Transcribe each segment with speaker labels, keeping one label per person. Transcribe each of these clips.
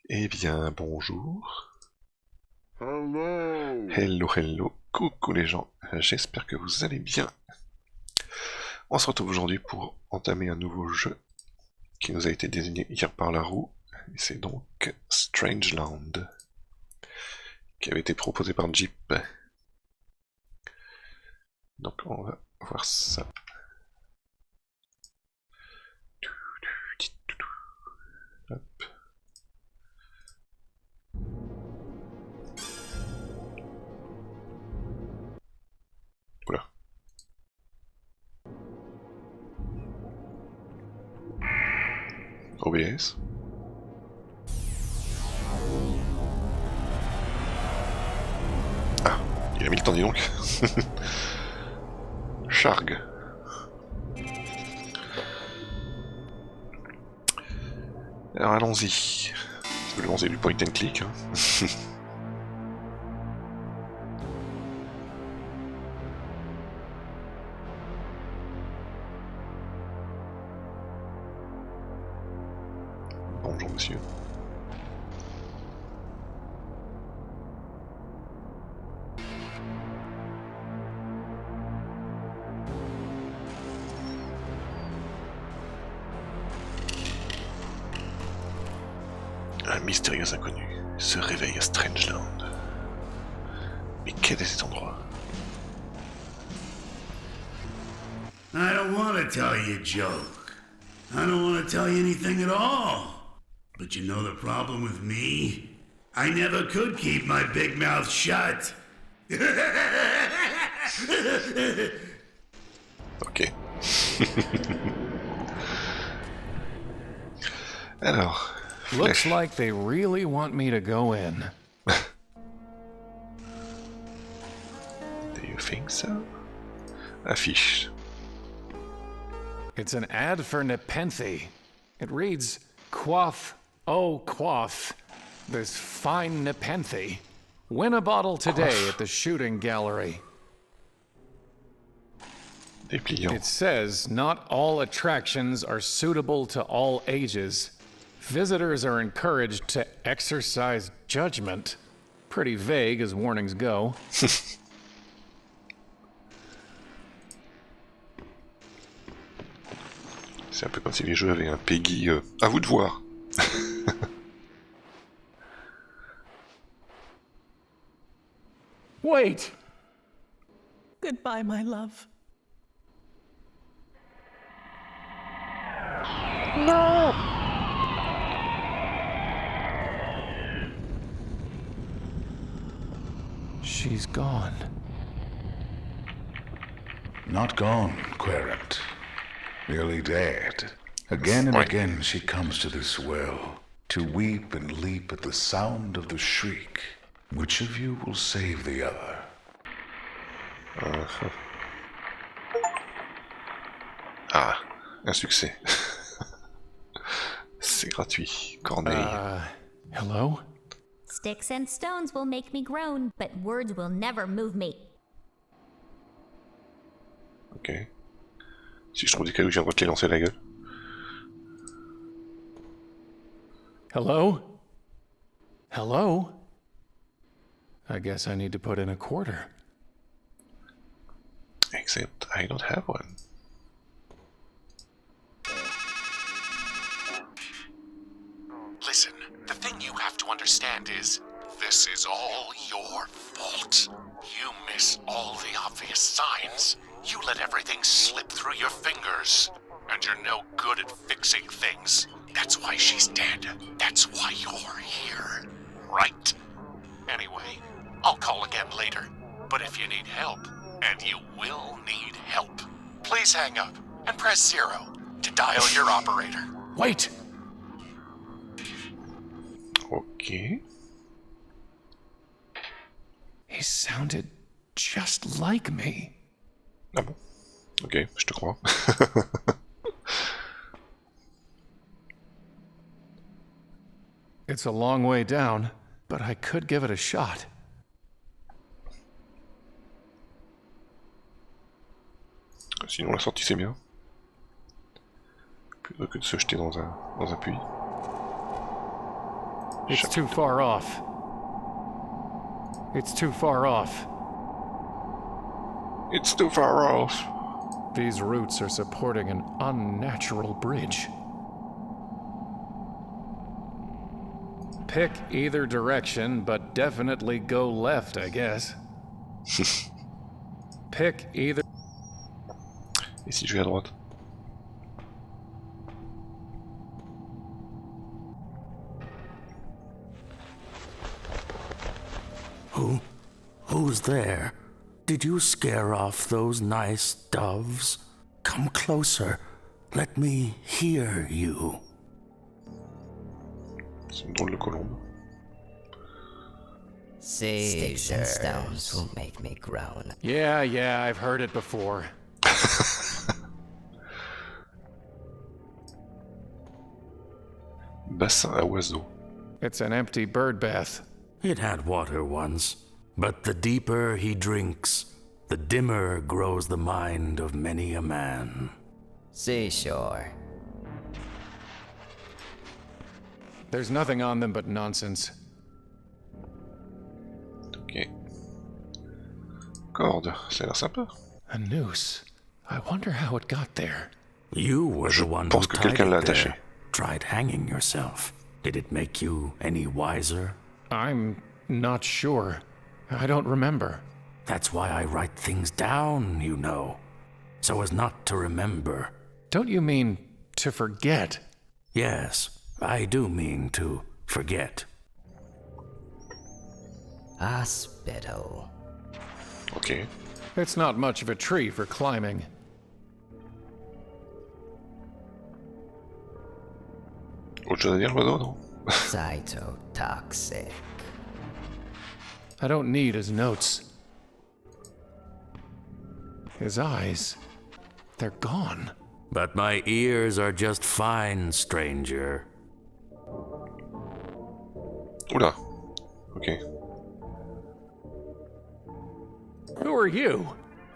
Speaker 1: Eh bien, bonjour.
Speaker 2: Hello.
Speaker 1: Hello, hello. Coucou les gens. J'espère que vous allez bien. On se retrouve aujourd'hui pour entamer un nouveau jeu qui nous a été désigné hier par la roue. Et c'est donc Strangeland, qui avait été proposé par Jeep. Donc on va voir ça. Hop. Oula. OBS. Ah, il a mis le temps, dis donc. Chargue. Alors allons-y. Simplement c'est du point and click. Hein. Bonjour monsieur. Un mystérieux inconnu se réveille à Strangeland. Mais quel est cet endroit?
Speaker 2: I don't want to tell you a joke. I don't want to tell you anything at all. But you know the problem with me? I never could keep my big mouth shut.
Speaker 1: Ok. Alors,
Speaker 3: Looks
Speaker 1: flèche.
Speaker 3: like they really want me to go in.
Speaker 1: Do you think so? Affiche.
Speaker 3: It's an ad for Nepenthe. It reads, "Quaff, oh quaff, this fine Nepenthe. Win a bottle today at the shooting gallery."
Speaker 1: Dépliant.
Speaker 3: It says not all attractions are suitable to all ages. Visitors are encouraged to exercise judgment. Pretty vague as warnings go.
Speaker 1: C'est un peu comme si les jeux avaient un Peggy. À vous de voir.
Speaker 3: Wait!
Speaker 4: Goodbye, my love.
Speaker 3: She's gone.
Speaker 5: Not gone, Querent. Merely dead. Again and
Speaker 1: Right.
Speaker 5: again she comes to this well, to weep and leap at the sound of the shriek. Which of you will save the other?
Speaker 1: Ah, un succès. C'est gratuit. Corneille.
Speaker 3: Hello?
Speaker 6: Sticks and stones will make me groan, but words will never move me.
Speaker 1: Ok. Si je trouve des cailloux, je viendrai te les lancer à la gueule.
Speaker 3: Hello? Hello? I guess I need to put in a quarter.
Speaker 1: Except I don't have one.
Speaker 7: Listen, the thing you have to understand is, this is all your fault. You miss all the obvious signs. You let everything slip through your fingers. And you're no good at fixing things. That's why she's dead. That's why you're here. Right? Anyway, I'll call again later. But if you need help, and you will need help, please hang up and press 0 to dial your operator.
Speaker 3: Wait!
Speaker 1: Ok.
Speaker 3: He sounded just like me.
Speaker 1: Ah bon. Ok, je te crois.
Speaker 3: It's a long way down, but I could give it a shot.
Speaker 1: Sinon la sortie c'est bien. Plutôt que de se jeter dans un puits.
Speaker 3: It's too far off. It's too far off.
Speaker 1: It's too far off.
Speaker 3: These roots are supporting an unnatural bridge. Pick either direction, but definitely go left, I guess. Pick either...
Speaker 1: Et si je vais à droite?
Speaker 8: Who's there? Did you scare off those nice doves? Come closer. Let me hear you.
Speaker 1: C'est une drôle de colombe.
Speaker 9: Sticks and stones will make me groan.
Speaker 3: Yeah, I've heard it before.
Speaker 1: Bassin à oiseaux.
Speaker 3: It's an empty bird bath.
Speaker 8: It had water once, but the deeper he drinks, the dimmer grows the mind of many a man.
Speaker 9: Seashore.
Speaker 3: There's nothing on them but nonsense.
Speaker 1: Ok. Corde, ça a l'air sympa.
Speaker 3: A noose. I wonder how it got there.
Speaker 8: You were the one who
Speaker 1: pense que
Speaker 8: tied
Speaker 1: quelqu'un l'a
Speaker 8: it there.
Speaker 1: attaché.
Speaker 8: Tried hanging yourself. Did it make you any wiser?
Speaker 3: I'm not sure. I don't remember.
Speaker 8: That's why I write things down, you know, so as not to remember.
Speaker 3: Don't you mean to forget?
Speaker 8: Yes, I do mean to forget.
Speaker 9: Hospital.
Speaker 1: Ok.
Speaker 3: It's not much of a tree for climbing.
Speaker 1: Autre chose à dire, l'oiseau, non?
Speaker 9: Cytotoxic.
Speaker 3: I don't need his notes. His eyes, they're gone.
Speaker 8: But my ears are just fine, stranger.
Speaker 1: Oula. Ok.
Speaker 3: Who are you?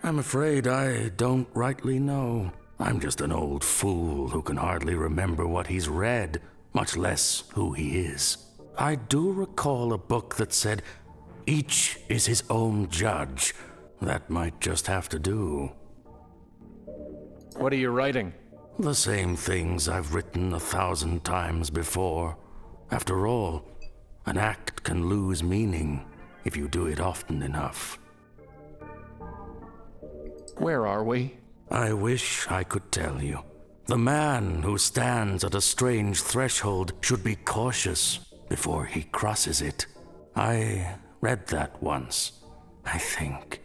Speaker 8: I'm afraid I don't rightly know. I'm just an old fool who can hardly remember what he's read, much less who he is. I do recall a book that said, "Each is his own judge." That might just have to do.
Speaker 3: What are you writing?
Speaker 8: The same things I've written 1,000 times before. After all, an act can lose meaning if you do it often enough.
Speaker 3: Where are we?
Speaker 8: I wish I could tell you. The man who stands at a strange threshold should be cautious before he crosses it. I read that once, I think.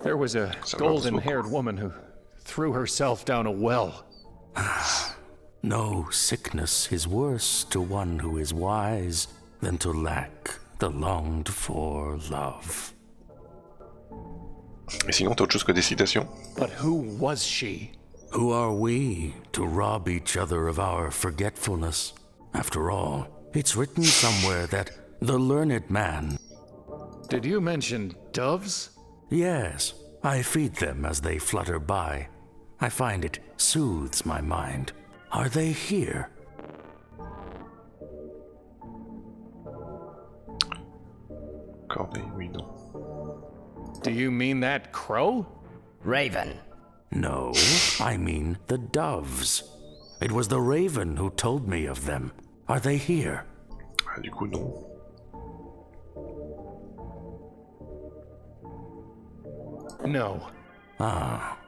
Speaker 3: There was a golden-haired woman who threw herself down a well.
Speaker 8: No sickness is worse to one who is wise than to lack the longed-for love.
Speaker 1: Et sinon, t'as autre chose que des citations?
Speaker 3: But who was she?
Speaker 8: Who are we to rob each other of our forgetfulness? After all, it's written somewhere that the learned man...
Speaker 3: Did you mention doves?
Speaker 8: Yes, I feed them as they flutter by. I find it soothes my mind. Are they here?
Speaker 1: Corbeille, oui, non.
Speaker 3: Do you mean that crow?
Speaker 9: Raven.
Speaker 8: No, I mean the doves. It was the raven who told me of them. Are they here?
Speaker 1: Ah, du coup, non.
Speaker 3: No.
Speaker 8: Ah,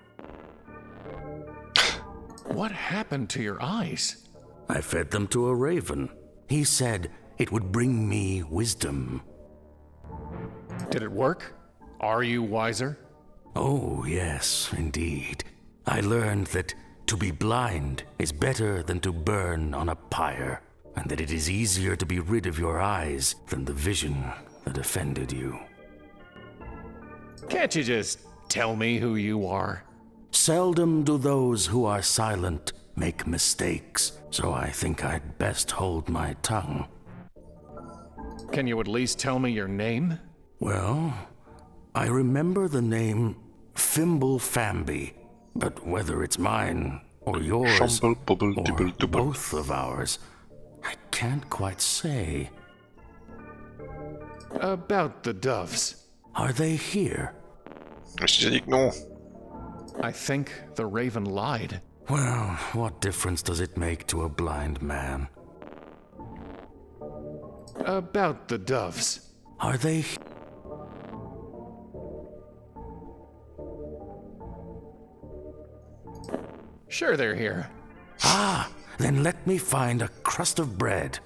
Speaker 3: What happened to your eyes?
Speaker 8: I fed them to a raven. He said it would bring me wisdom.
Speaker 3: Did it work? Are you wiser?
Speaker 8: Oh, yes, indeed. I learned that to be blind is better than to burn on a pyre, and that it is easier to be rid of your eyes than the vision that offended you.
Speaker 3: Can't you just tell me who you are?
Speaker 8: Seldom do those who are silent make mistakes, so I think I'd best hold my tongue.
Speaker 3: Can you at least tell me your name?
Speaker 8: Well, I remember the name Fimble Famby, but whether it's mine or yours
Speaker 1: Shumble, bubble,
Speaker 8: or
Speaker 1: dibble, dibble.
Speaker 8: both of ours, I can't quite say.
Speaker 3: About the doves.
Speaker 8: Are they here?
Speaker 1: J'ai dit que non.
Speaker 3: I think the raven lied.
Speaker 8: Well, what difference does it make to a blind man?
Speaker 3: About the doves.
Speaker 8: Are they...
Speaker 3: Sure they're here.
Speaker 8: Ah, then let me find a crust of bread.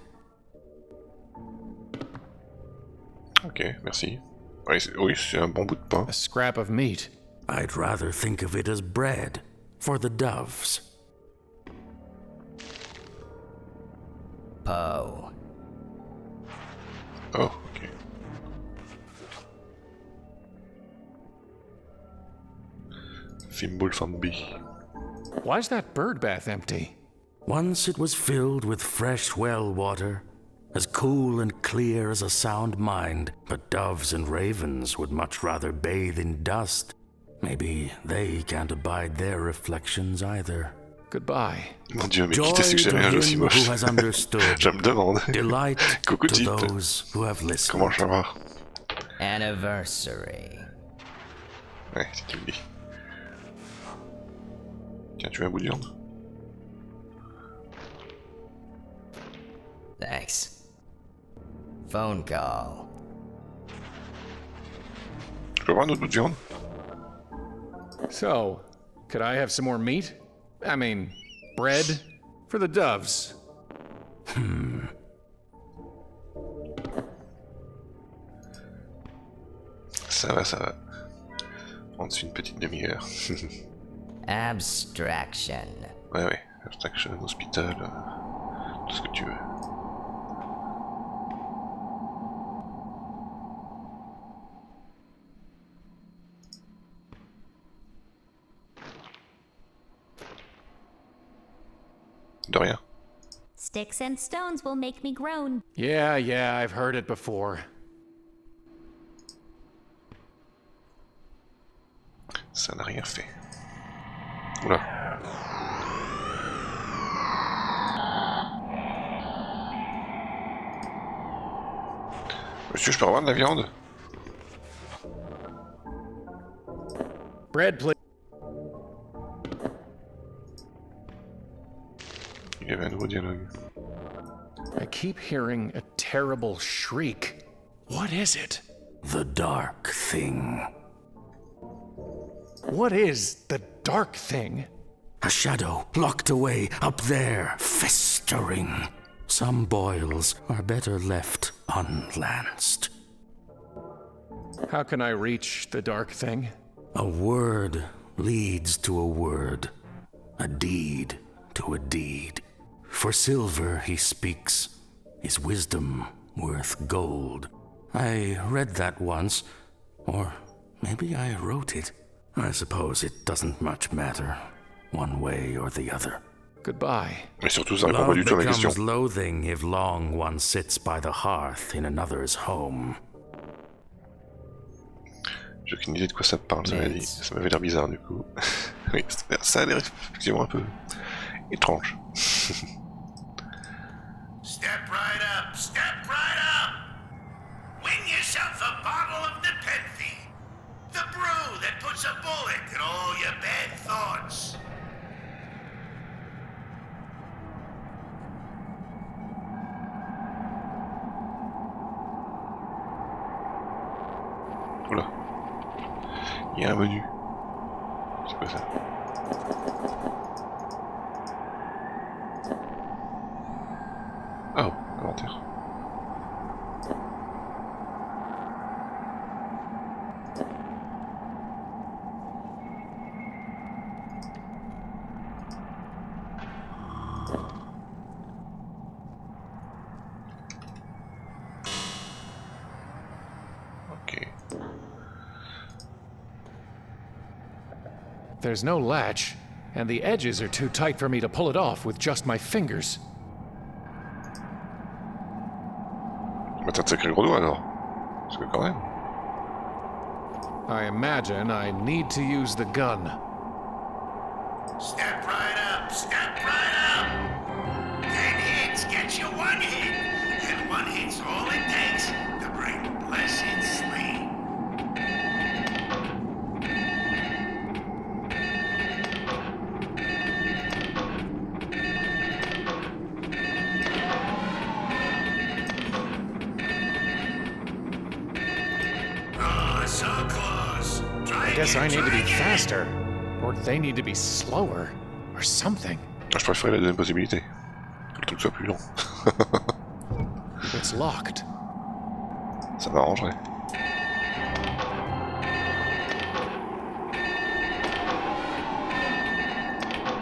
Speaker 1: Ok, merci. Oui, c'est un bon bout de pain.
Speaker 3: A scrap of meat.
Speaker 8: I'd rather think of it as bread for the doves.
Speaker 9: Poe.
Speaker 1: Oh, ok. Fimble Fambi.
Speaker 3: Why's that bird bath empty?
Speaker 8: Once it was filled with fresh well water, as cool and clear as a sound mind, but doves and ravens would much rather bathe in dust. Maybe they can't abide their reflections either.
Speaker 3: Goodbye.
Speaker 1: Mon Dieu, mais
Speaker 8: Joy
Speaker 1: qui t'a suggéré un
Speaker 8: to
Speaker 1: jeu aussi
Speaker 8: him
Speaker 1: moche?
Speaker 8: who has understood.
Speaker 1: Je me demande.
Speaker 8: Delight
Speaker 1: Coucou
Speaker 8: to
Speaker 1: Tite.
Speaker 8: those who have listened.
Speaker 1: Comment ça va?
Speaker 9: Anniversary.
Speaker 1: Ouais, si tu me dis. Tiens, tu veux un bout de viande?
Speaker 9: Thanks. Phone call.
Speaker 1: Je peux avoir un autre bout de viande?
Speaker 3: So, could I have some more meat? I mean, bread? For the doves.
Speaker 1: Ça va, ça va. En dessus une petite demi-heure.
Speaker 9: Abstraction.
Speaker 1: Ouais, abstraction, hospital, tout ce que tu veux. De rien.
Speaker 6: Sticks and stones will make me groan.
Speaker 3: Yeah, I've heard it before.
Speaker 1: Ça n'a rien fait. Oula. Monsieur, je peux avoir de la viande?
Speaker 3: Bread, please.
Speaker 1: Il y avait un nouveau dialogue.
Speaker 3: I keep hearing a terrible shriek. What is it?
Speaker 8: The dark thing.
Speaker 3: What is the dark thing?
Speaker 8: A shadow locked away up there, festering. Some boils are better left unlanced.
Speaker 3: How can I reach the dark thing?
Speaker 8: A word leads to a word, a deed to a deed. For silver he speaks, his wisdom worth gold. I read that once, or maybe I wrote it. I suppose it doesn't much matter, one way or the other.
Speaker 3: Goodbye.
Speaker 1: Mais surtout, ça répond pas du tout à ma question.
Speaker 8: Becomes loathing if long one sits by the hearth in another's home.
Speaker 1: J'ai aucune idée de quoi ça parle, ça m'avait l'air bizarre du coup. Oui, ça a l'air effectivement un peu étrange.
Speaker 2: Step right up, step right up! Win yourself a bottle of Nepenthe, the brew that puts a bullet in all your bad thoughts.
Speaker 1: Oula. Il y a un menu. C'est quoi ça? Oh, inventaire. Ok.
Speaker 3: There's no latch, and the edges are too tight for me to pull it off with just my fingers.
Speaker 1: Bah t'as de sacrés gros doigts alors. Parce que quand même.
Speaker 3: I imagine I need to use the gun.
Speaker 2: Step right up, step right up! 10 hits get you one
Speaker 3: I guess I need to be faster, or they need to be slower, or something.
Speaker 1: Je préférais la deuxième possibilité. Que le truc soit plus long.
Speaker 3: It's locked.
Speaker 1: Ça m'arrangerait.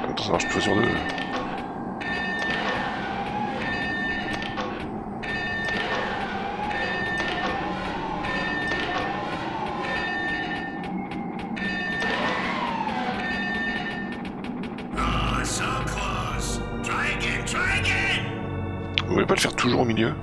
Speaker 1: En même temps, ça marche plus sur deux. Vous voulez pas le faire toujours au milieu?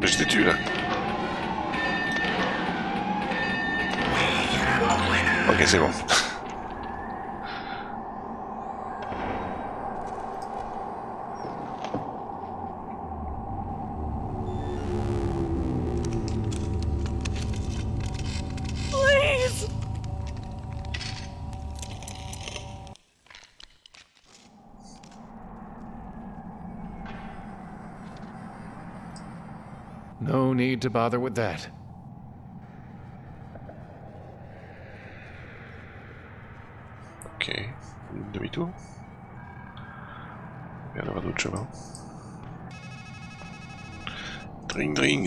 Speaker 1: Je t'ai tué là. Ok, c'est bon.
Speaker 4: Please!
Speaker 3: No need to bother with that.
Speaker 1: Ok, demi-tour. Il y en aura d'autres chemins. Dring dring.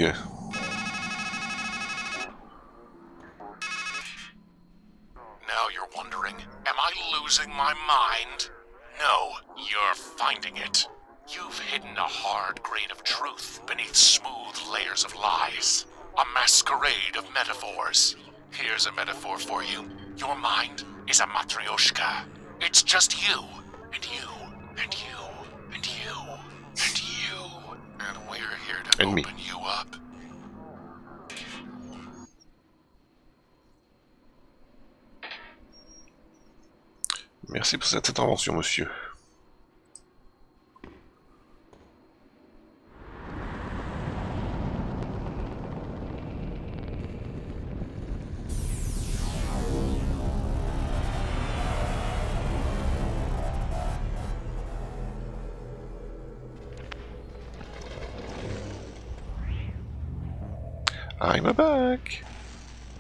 Speaker 7: Now you're wondering, am I losing my mind? No, you're finding it. You've hidden a hard grain of truth beneath smooth layers of lies. A masquerade of metaphors. Here's a metaphor for you. Your mind is a matryoshka. It's just you, and you, and you, and you, and you. And we're here to
Speaker 1: And me.
Speaker 7: open you up.
Speaker 1: Merci pour cette intervention, monsieur. I'm back.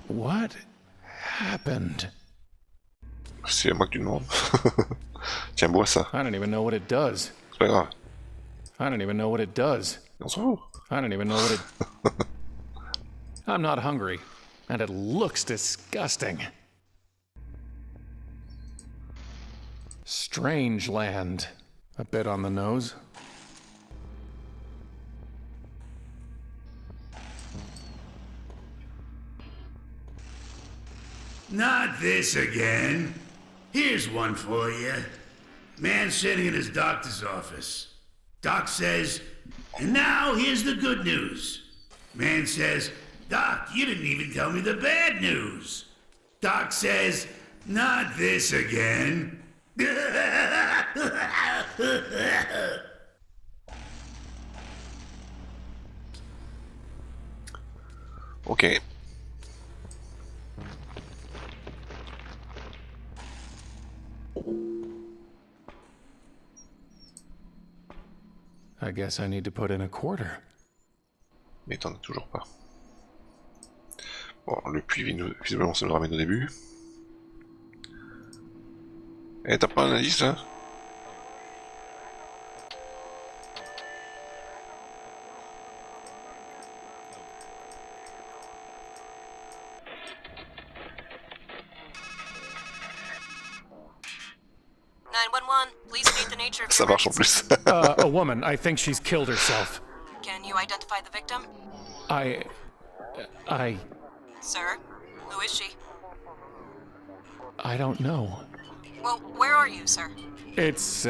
Speaker 3: What happened?
Speaker 1: C'est à moi que tu demandes. Tiens, bois ça.
Speaker 3: I don't even know what it does.
Speaker 1: C'est pas grave.
Speaker 3: I don't even know what it does.
Speaker 1: On s'en fout.
Speaker 3: I don't even know what it... I'm not hungry, and it looks disgusting. Strangeland. A bit on the nose.
Speaker 2: Not this again. Here's one for you. Man sitting in his doctor's office. Doc says, and now here's the good news. Man says, Doc, you didn't even tell me the bad news. Doc says, not this again.
Speaker 1: Ok.
Speaker 3: I guess I need to put in a quarter.
Speaker 1: Mais t'en as toujours pas. Bon, le puits, visiblement, ça nous ramène au début. Eh, t'as pas un indice là?
Speaker 10: Please state the nature of
Speaker 1: Ça
Speaker 10: your
Speaker 1: marche en
Speaker 10: emergency.
Speaker 1: plus.
Speaker 3: A woman. I think she's killed herself.
Speaker 10: Can you identify the victim?
Speaker 3: I...
Speaker 10: Sir, who is she?
Speaker 3: I don't know.
Speaker 10: Well, where are you, sir?
Speaker 3: It's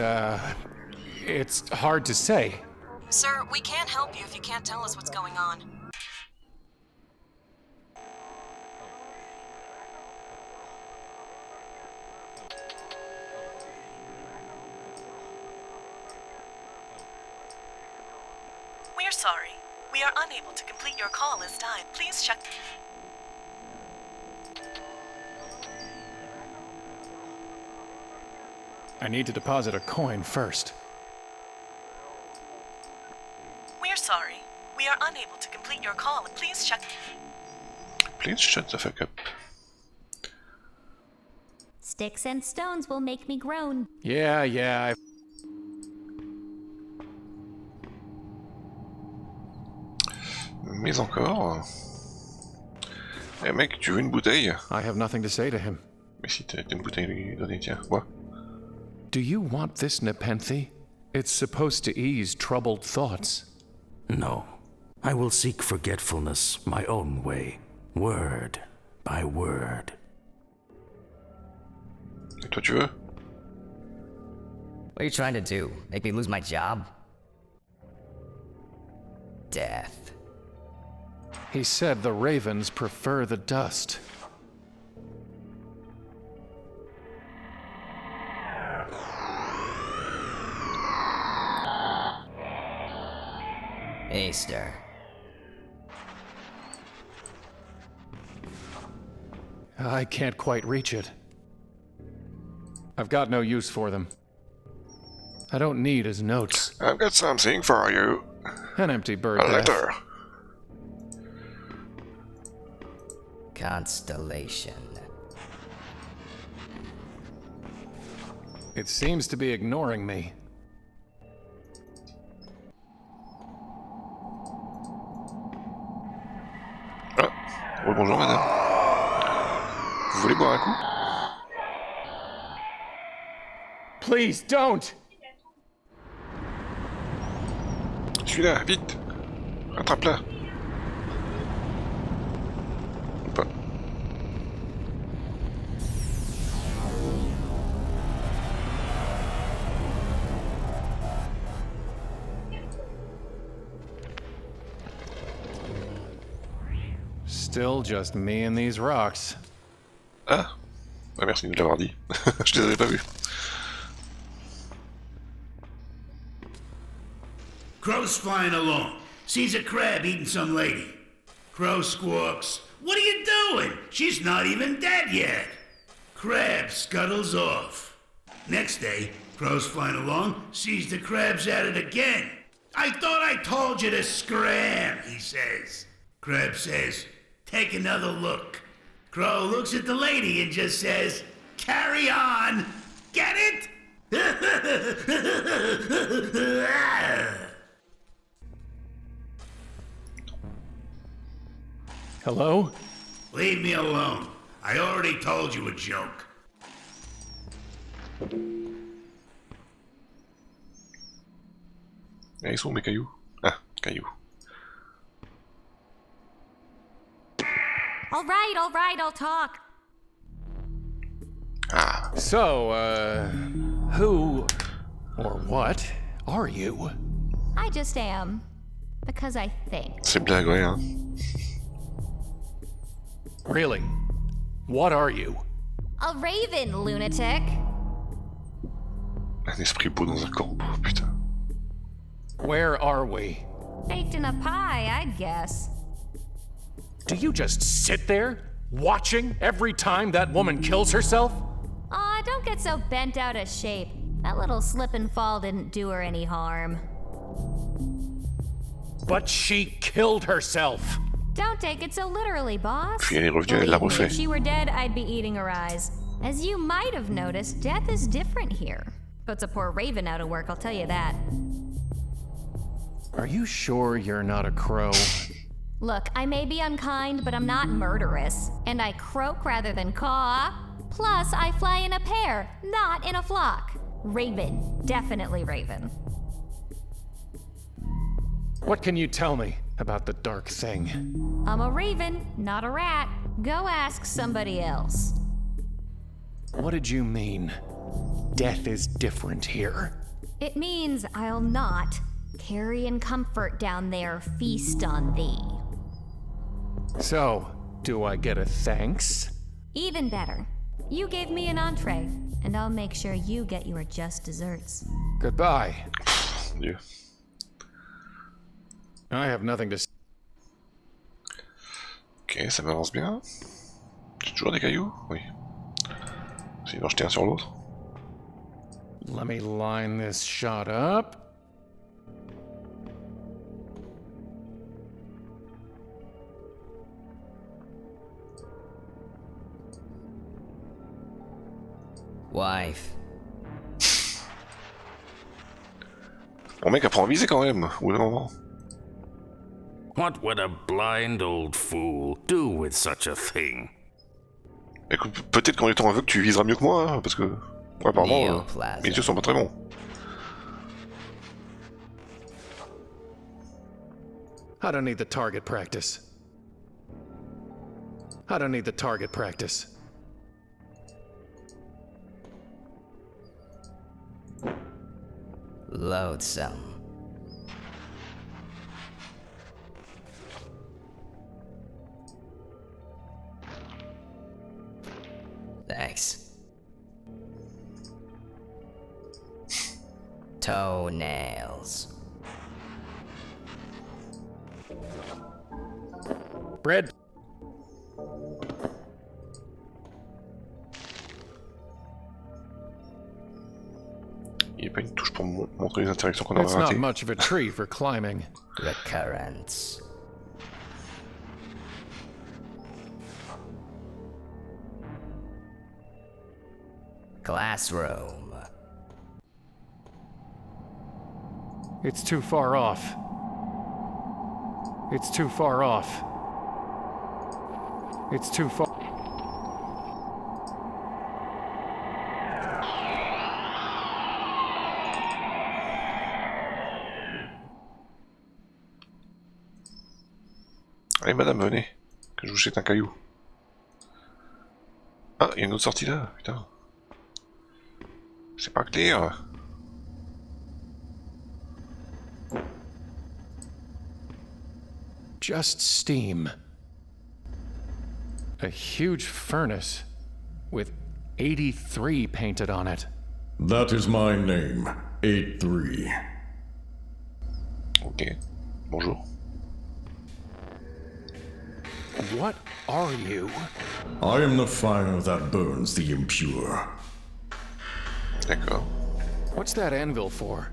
Speaker 3: hard to say.
Speaker 10: Sir, we can't help you if you can't tell us what's going on.
Speaker 4: We're sorry. We are unable to complete your call this time. Please check...
Speaker 3: I need to deposit a coin first.
Speaker 4: We're sorry. We are unable to complete your call. Please check.
Speaker 1: Please shut the fuck up.
Speaker 6: Sticks and stones will make me groan.
Speaker 3: Yeah.
Speaker 1: Mais encore... Eh mec, tu veux une bouteille?
Speaker 3: I have nothing to say to him.
Speaker 1: Mais si t'as une bouteille à lui donner, tiens, bois.
Speaker 3: Do you want this Nepenthe? It's supposed to ease troubled thoughts.
Speaker 8: No. I will seek forgetfulness my own way, word by word.
Speaker 1: Et toi tu veux?
Speaker 9: What are you trying to do? Make me lose my job? Death.
Speaker 3: He said the ravens prefer the dust.
Speaker 9: Easter.
Speaker 3: I can't quite reach it. I've got no use for them. I don't need his notes.
Speaker 1: I've got something for you.
Speaker 3: An empty bird
Speaker 1: A
Speaker 3: bath.
Speaker 1: letter.
Speaker 9: Constellation.
Speaker 3: It seems to be ignoring me.
Speaker 1: Ah, oh, bonjour madame. Vous voulez boire un coup?
Speaker 3: Please don't!
Speaker 1: Suis-là, vite! Rattrape-la! Ou pas.
Speaker 3: Still just me and these rocks.
Speaker 1: Ah! Bah merci de l'avoir dit. Je les avais pas vus.
Speaker 2: Crow's flying along. Sees a crab eating some lady. Crow squawks. What are you doing? She's not even dead yet. Crab scuttles off. Next day, Crow's flying along, sees the crabs at it again. I thought I told you to scram, he says. Crab says, take another look. Crow looks at the lady and just says, carry on. Get it?
Speaker 3: Hello?
Speaker 2: Leave me alone. I already told you a joke.
Speaker 1: Ah, ils sont où mes cailloux? Ah, cailloux.
Speaker 6: All right, I'll talk.
Speaker 1: Ah,
Speaker 3: So, who or what are you?
Speaker 6: I just am. Because I think.
Speaker 1: c'est blague, ouais, hein.
Speaker 3: Really? What are you?
Speaker 6: A raven, lunatic.
Speaker 1: Un esprit beau dans un corbeau, putain.
Speaker 3: Where are we?
Speaker 6: Baked in a pie, I'd guess.
Speaker 3: Do you just sit there, watching every time that woman kills herself?
Speaker 6: Aw, don't get so bent out of shape. That little slip and fall didn't do her any harm.
Speaker 3: But she killed herself.
Speaker 6: Don't take it so literally, boss.
Speaker 1: Puis elle est revenue, elle l'a
Speaker 6: Believe me,
Speaker 1: refait.
Speaker 6: if she were dead, I'd be eating her eyes. As you might have noticed, death is different here. Puts a poor raven out of work, I'll tell you that.
Speaker 3: Are you sure you're not a crow?
Speaker 6: Look, I may be unkind, but I'm not murderous. And I croak rather than caw. Plus, I fly in a pair, not in a flock. Raven. Definitely raven.
Speaker 3: What can you tell me about the dark thing?
Speaker 6: I'm a raven, not a rat. Go ask somebody else.
Speaker 3: What did you mean? Death is different here.
Speaker 6: It means I'll not carry in comfort down there, feast on thee.
Speaker 3: So, do I get a thanks?
Speaker 6: Even better. You gave me an entree, and I'll make sure you get your just desserts.
Speaker 3: Goodbye.
Speaker 1: Mon Dieu.
Speaker 3: I have nothing to say.
Speaker 1: Ok, ça m'avance bien. J'ai toujours des cailloux? Oui. Sinon je tiens sur l'autre.
Speaker 3: Let me line this shot up.
Speaker 9: Wife.
Speaker 1: Mon mec apprend à viser quand même, au bout d'un moment.
Speaker 8: What would a blind old fool do with such a thing?
Speaker 1: Écoute, peut-être qu'en étant aveugle, tu viseras mieux que moi, hein, parce que... Ouais, apparemment, mes yeux sont pas très bons.
Speaker 3: I don't need the target practice. I don't need the target practice.
Speaker 9: Loathsome. Thanks. Toenails.
Speaker 3: Bread.
Speaker 1: Il n'y a pas une touche pour montrer les interactions qu'on a
Speaker 3: It's not
Speaker 1: ratées.
Speaker 3: much of a tree for climbing.
Speaker 9: Recurrence. Classroom.
Speaker 3: It's too far off. It's too far off. It's too far.
Speaker 1: Allez madame, venez, que je vous jette un caillou. Ah, il y a une autre sortie là, putain. C'est pas clair.
Speaker 3: Just steam. A huge furnace with 83 painted on it.
Speaker 11: That is my name, 83.
Speaker 1: Ok, bonjour.
Speaker 3: What are you?
Speaker 11: I am the fire that burns the impure.
Speaker 1: D'accord.
Speaker 3: What's that anvil for?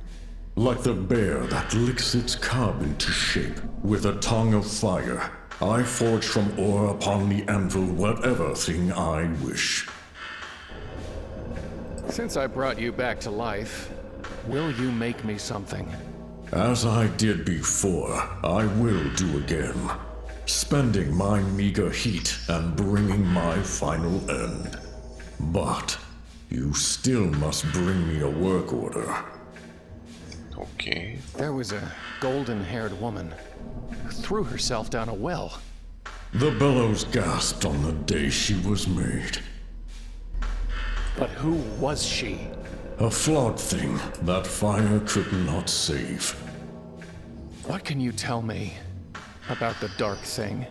Speaker 11: Like the bear that licks its cub into shape with a tongue of fire, I forge from ore upon the anvil whatever thing I wish.
Speaker 3: Since I brought you back to life, will you make me something?
Speaker 11: As I did before, I will do again, spending my meager heat and bringing my final end. But you still must bring me a work order.
Speaker 1: Ok.
Speaker 3: There was a golden-haired woman who threw herself down a well.
Speaker 11: The bellows gasped on the day she was made.
Speaker 3: But who was she?
Speaker 11: A flawed thing that fire could not save.
Speaker 3: What can you tell me about the dark thing?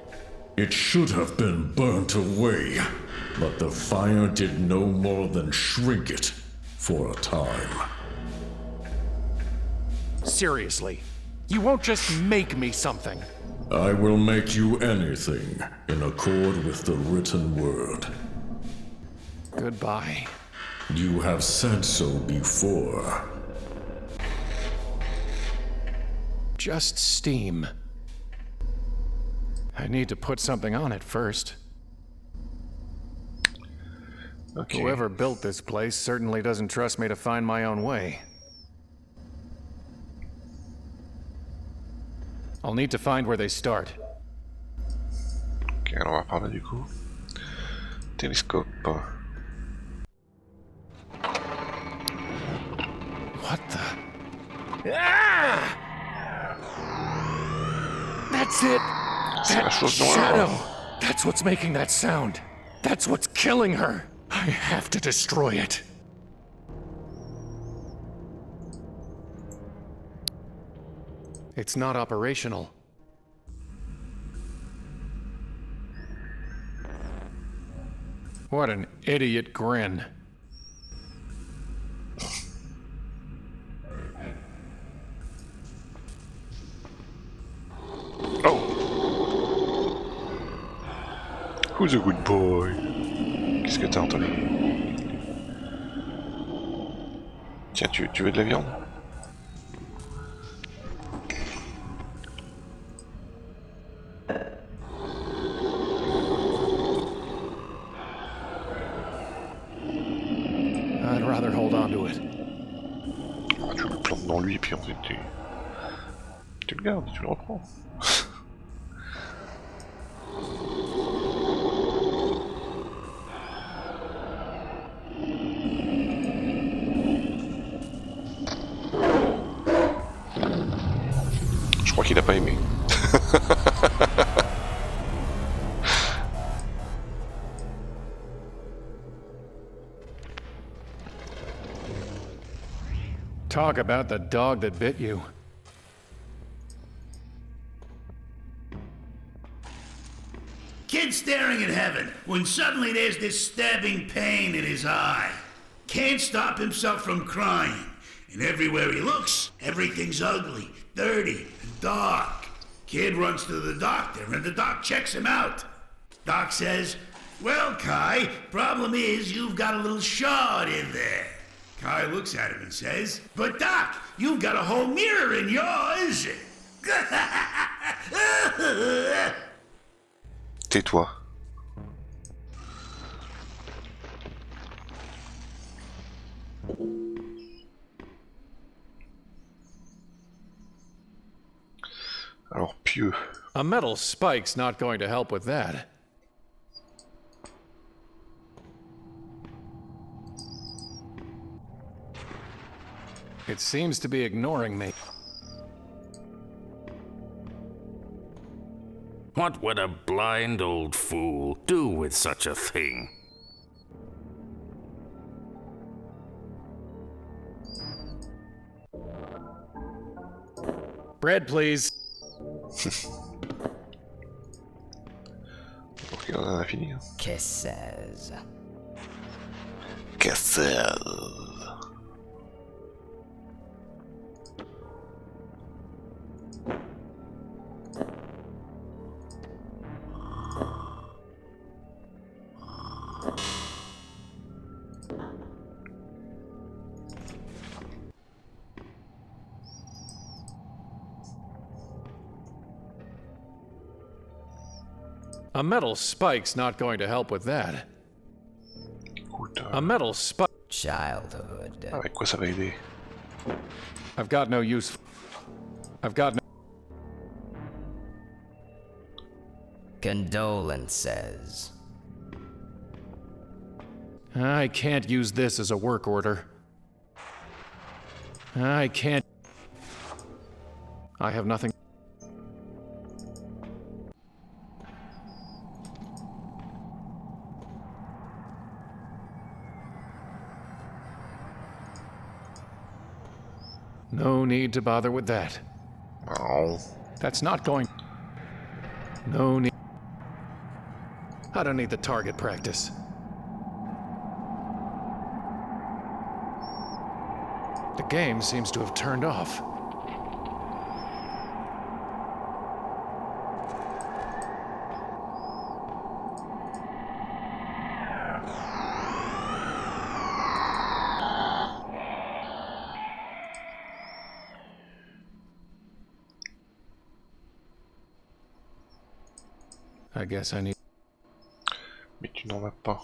Speaker 11: It should have been burnt away, but the fire did no more than shrink it for a time.
Speaker 3: Seriously, you won't just make me something.
Speaker 11: I will make you anything in accord with the written word.
Speaker 3: Goodbye.
Speaker 11: You have said so before.
Speaker 3: Just steam. I need to put something on it first.
Speaker 1: Okay.
Speaker 3: Whoever built this place certainly doesn't trust me to find my own way. I'll need to find where they start.
Speaker 1: Ok, alors on va par là du coup. Télescope.
Speaker 3: What the? Ah! That's it!
Speaker 1: C'est la
Speaker 3: That
Speaker 1: chose noire.
Speaker 3: shadow! That's what's making that sound. That's what's killing her. I have to destroy it. It's not operational. What an idiot grin.
Speaker 1: Oh! Who's a good boy? Qu'est-ce que t'as, Anthony? Tiens, tu veux de la viande?
Speaker 3: I'd rather hold on to it.
Speaker 1: Oh, tu le plantes dans lui et puis ensuite tu le gardes, tu le reprends. Je crois qu'il a pas aimé.
Speaker 3: Talk about the dog that bit you.
Speaker 2: Kid staring at heaven when suddenly there's this stabbing pain in his eye. Can't stop himself from crying. And everywhere he looks, everything's ugly, dirty, and dark. Kid runs to the doctor, and the doc checks him out. Doc says, "Well, Kai, problem is you've got a little shard in there." Kai looks at him and says, "But Doc, you've got a whole mirror in yours."
Speaker 1: Tais-toi. Alors, pieux.
Speaker 3: A metal spike's not going to help with that. It seems to be ignoring me.
Speaker 8: What would a blind old fool do with such a thing?
Speaker 3: Bread, please.
Speaker 1: Donc il en a fini. Hein.
Speaker 9: Kisses.
Speaker 1: Cassel.
Speaker 3: A metal spike's not going to help with that.
Speaker 1: Écoute,
Speaker 3: A metal spike.
Speaker 9: Childhood.
Speaker 1: avec quoi ça va aider?
Speaker 3: I've got no use. I've got no.
Speaker 9: Condolences.
Speaker 3: I can't use this as a work order. I can't. I have nothing. No need to bother with that.
Speaker 1: Oh.
Speaker 3: That's not going. No need. I don't need the target practice. The game seems to have turned off. I guess I need.
Speaker 1: Mais tu n'en vas pas.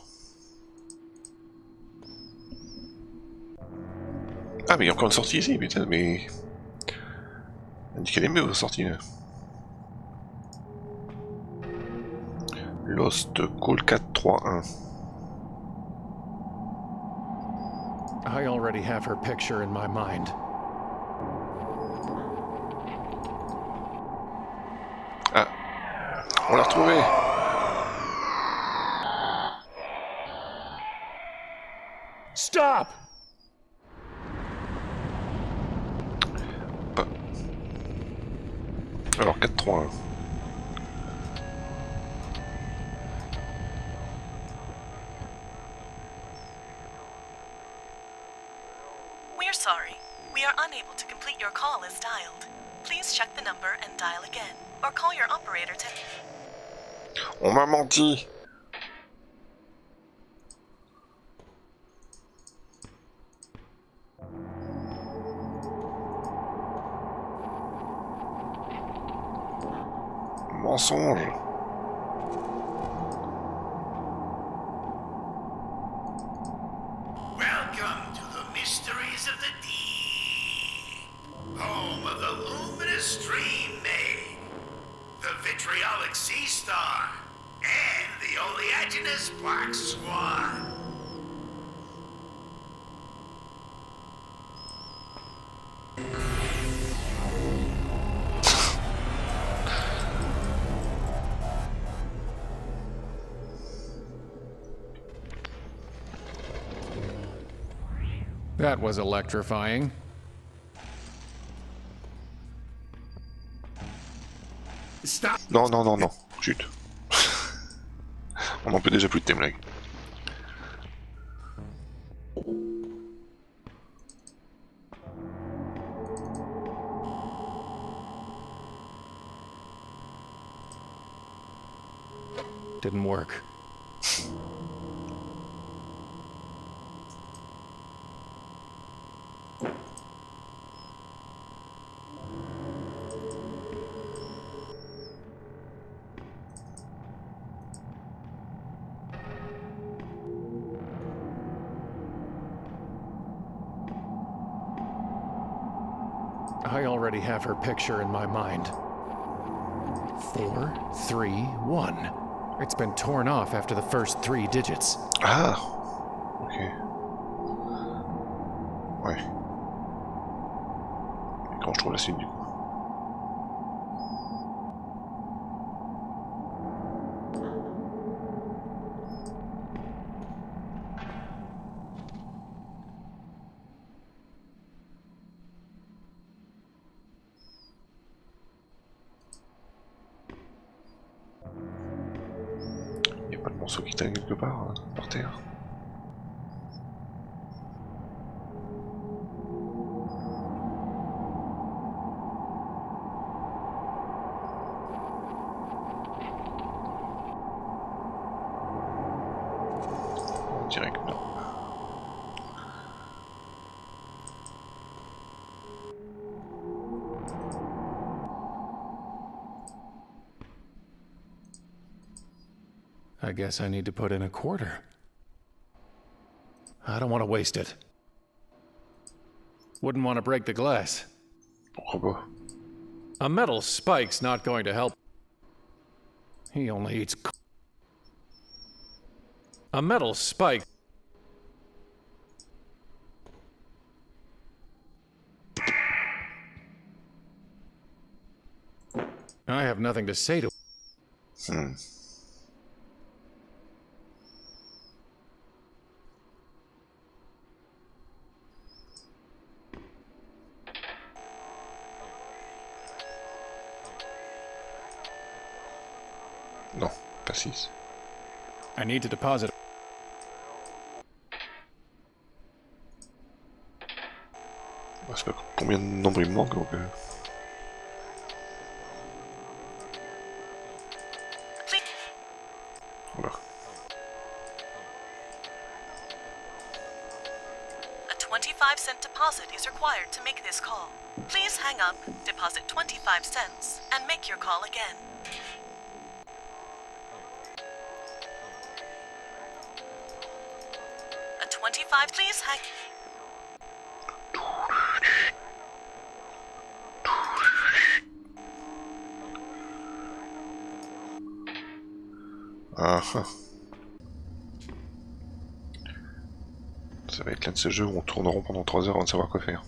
Speaker 1: Ah mais il y a encore une sortie ici, putain, mais... On dit qu'elle est mieux aux sorties là. Lost Call 431.
Speaker 3: I already have her picture in my mind.
Speaker 1: Ah, on l'a retrouvée.
Speaker 3: Stop!
Speaker 1: Pas. Alors 431.
Speaker 4: We're sorry. We are unable to complete your call as dialed. Please check the number and dial again, or call your operator to...
Speaker 1: On m'a menti. mensonge.
Speaker 2: Welcome to the mysteries of the deep, home of the luminous stream maid, the vitriolic sea star, and the oleaginous black swan.
Speaker 3: That was electrifying.
Speaker 2: Stop.
Speaker 1: Non, non, non, non. Chut. On n'en peut déjà plus de tes blagues.
Speaker 3: Didn't work. I already have her picture in my mind. 4, 3, 1. It's been torn off after the first 3 digits.
Speaker 1: Ah. Ok. Ouais. Et quand je trouve la suite du coup. Y'a pas de morceau qui traîne quelque part, hein, par terre. On dirait que non.
Speaker 3: I guess I need to put in a quarter. I don't want to waste it. Wouldn't want to break the glass.
Speaker 1: Pourquoi pas?
Speaker 3: A metal spike's not going to help. He only eats. A metal spike. I have nothing to say to.
Speaker 1: Non, pas 6.
Speaker 3: I need to deposit.
Speaker 1: Je sais pas combien de nombres il me manque donc. Voilà.
Speaker 4: A 25-cent deposit is required to make this call. Please hang up, deposit 25 cents, and make your call again. A 25, please hang.
Speaker 1: Ah, ah. Ça va être l'un de ces jeux où on tourne rond pendant 3 heures avant de savoir quoi faire.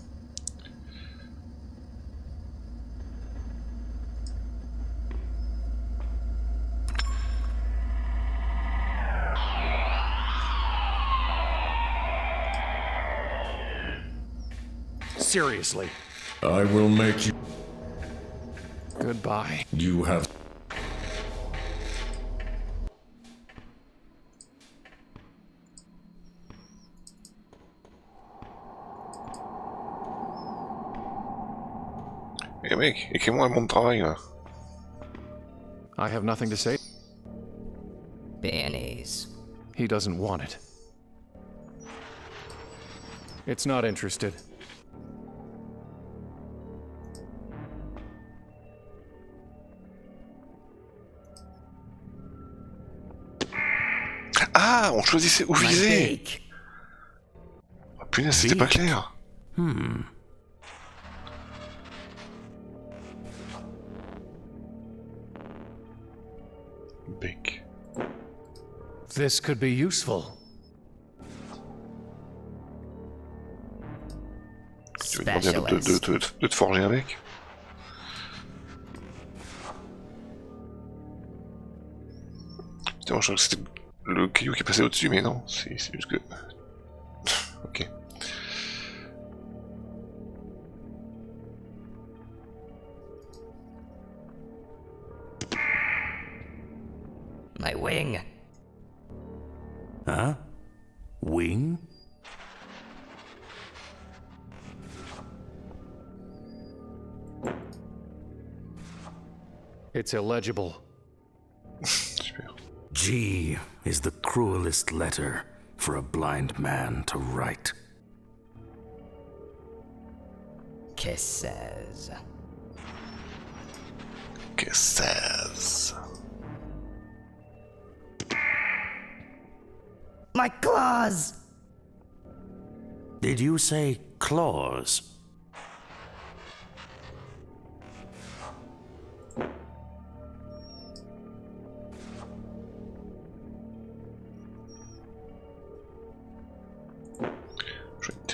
Speaker 3: Seriously.
Speaker 11: I will make you.
Speaker 3: Goodbye.
Speaker 11: You have.
Speaker 1: Eh mec, écris-moi un bon de travail là.
Speaker 3: I have nothing to say.
Speaker 9: Mayonnaise.
Speaker 3: He doesn't want it. It's not interested.
Speaker 1: Ah, on choisissait où viser. Oh, punaise, c'était pas clair. Bec.
Speaker 3: This could be useful.
Speaker 1: Tu veux demander à l'autre de te forger avec? Putain, moi je crois que c'était le caillou qui est passé au-dessus, mais non, c'est juste que... Ok.
Speaker 9: My wing.
Speaker 8: Huh? Wing?
Speaker 3: It's illegible.
Speaker 1: Super.
Speaker 8: G is the cruelest letter for a blind man to write.
Speaker 9: Kisses.
Speaker 1: Kisses.
Speaker 9: My claws!
Speaker 8: Did you say claws?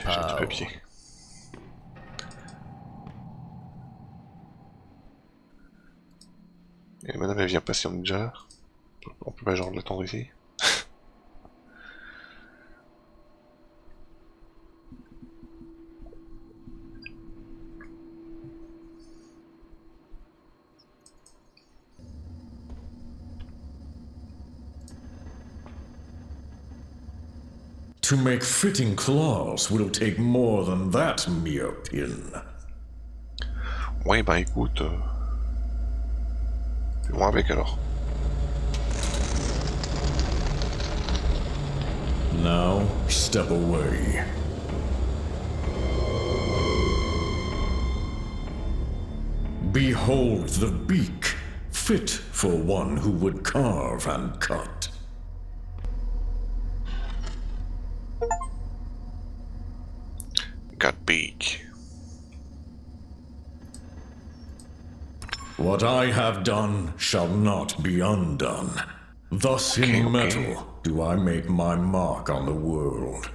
Speaker 1: J'ai du papier. Et madame elle vient pas si on est déjà là. On peut pas genre l'attendre ici.
Speaker 11: To make fitting claws will take more than that mere pin.
Speaker 1: Ouais, bah écoute... Fais-moi avec alors.
Speaker 11: Now, step away. Behold the beak, fit for one who would carve and cut.
Speaker 1: Got beak.
Speaker 11: What I have done shall not be undone. Thus in metal do I make my mark on the world.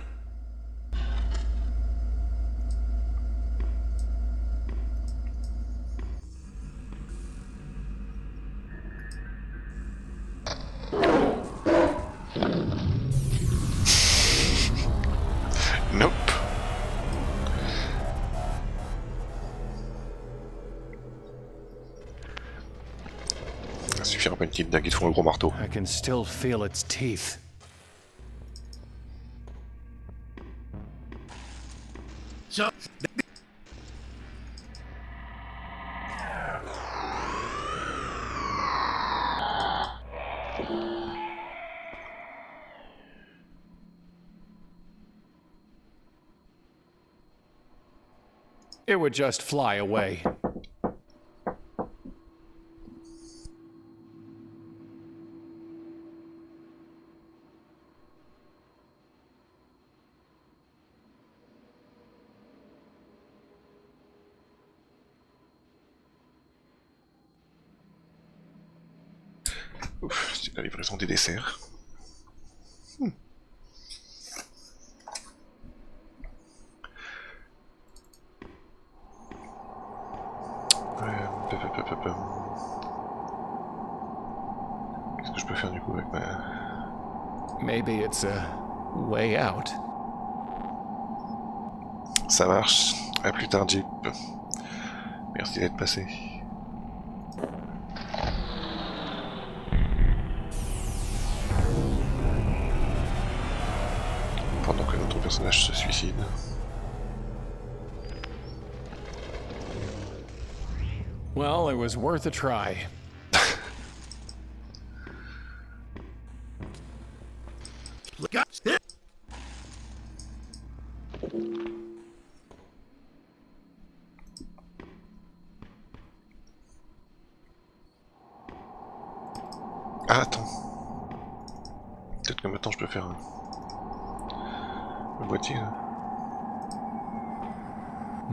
Speaker 1: Nope. Ça suffira pas une petite dingue, ils te font le gros marteau.
Speaker 3: I can still feel its teeth.
Speaker 2: So,
Speaker 3: It would just fly away.
Speaker 1: Ouf, c'est la livraison des desserts. Qu'est-ce que je peux faire du coup avec ma...
Speaker 3: Maybe it's a way out.
Speaker 1: Ça marche. À plus tard, Jeep. Merci d'être passé. Pendant que notre personnage se suicide.
Speaker 3: Well, it was worth a try.
Speaker 1: Ah, attends. Peut-être que maintenant je peux faire le boîtier là.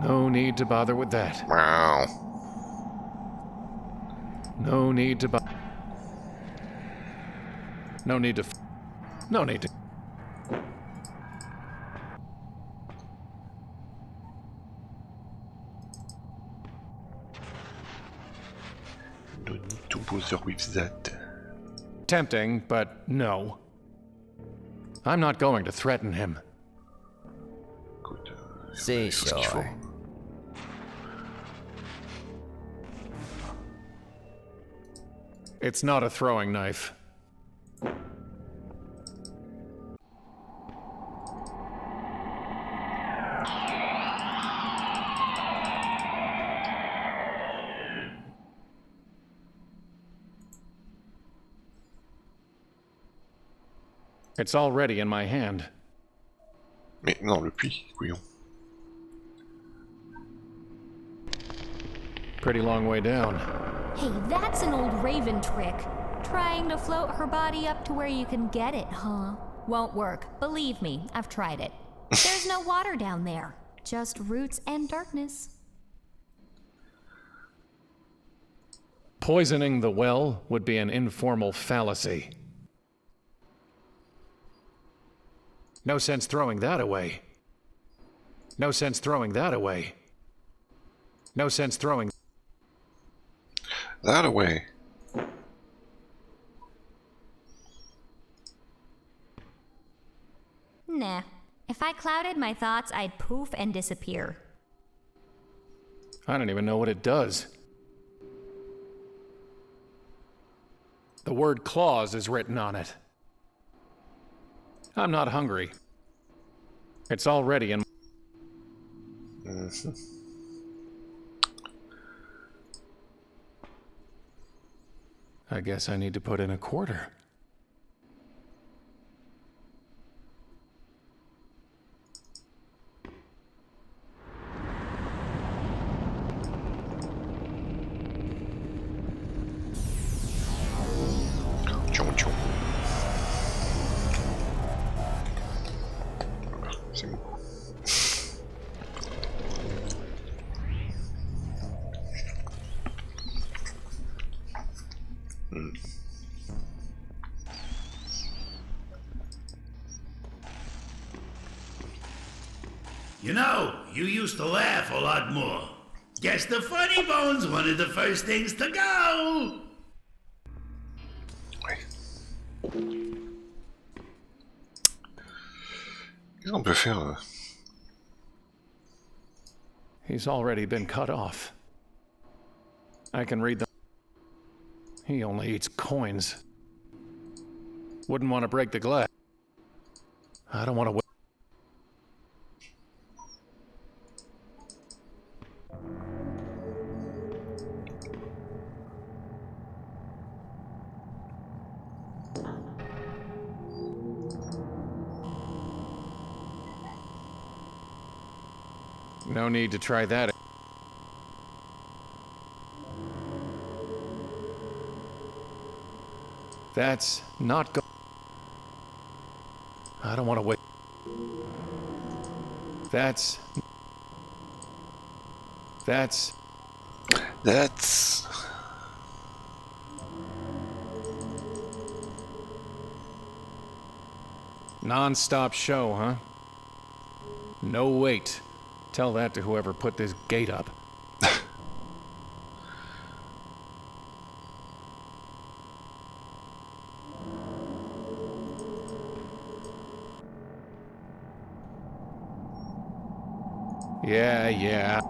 Speaker 3: No need to bother with that.
Speaker 1: Wow.
Speaker 3: No need to No need to No need to
Speaker 1: No need to bother with that.
Speaker 3: Tempting, but no. I'm not going to threaten him.
Speaker 1: Écoute,
Speaker 9: C'est
Speaker 1: il faut ce qu'il faut.
Speaker 9: sure.
Speaker 3: It's not a throwing knife. It's already in my hand.
Speaker 1: Mais non, le puits, couillon.
Speaker 3: Pretty long way down.
Speaker 6: Hey, that's an old raven trick. Trying to float her body up to where you can get it, huh? Won't work. Believe me, I've tried it. There's no water down there. Just roots and darkness.
Speaker 3: Poisoning the well would be an informal fallacy. No sense throwing that away. No sense throwing that away. No sense throwing
Speaker 1: that away.
Speaker 6: Nah. If I clouded my thoughts, I'd poof and disappear.
Speaker 3: I don't even know what it does. The word claws is written on it. I'm not hungry. It's already in. I guess I need to put in a quarter.
Speaker 1: C'est bon.
Speaker 2: You know, you used to laugh a lot more. Guess the funny bone's one of the first things to go.
Speaker 1: Ouais. Qu'est-ce qu'on peut faire
Speaker 3: He's already been cut off. I can read them. He only eats coins. Wouldn't want to break the glass. I don't want to. No need to try that. That's not go. I don't want to wait. That's. Non-stop show, huh? No wait. Tell that to whoever put this gate up. Yeah.
Speaker 1: Yeah.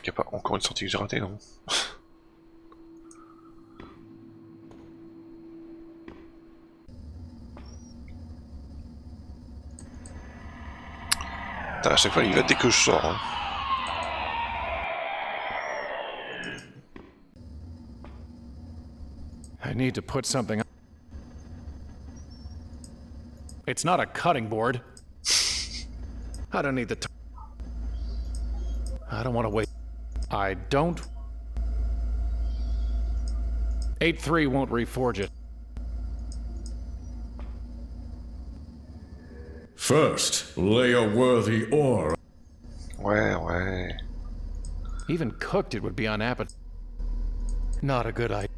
Speaker 1: Y'a pas encore une sortie que j'ai ratée, non? Putain, à chaque fois il va dès que je sors. Hein.
Speaker 3: I need to put something. It's not a cutting board. I don't need the I don't want to wait. I don't. 8-3 won't reforge it.
Speaker 11: First, lay a worthy ore.
Speaker 1: Ouais.
Speaker 3: Even cooked, it would be unappetizing. Not a good idea.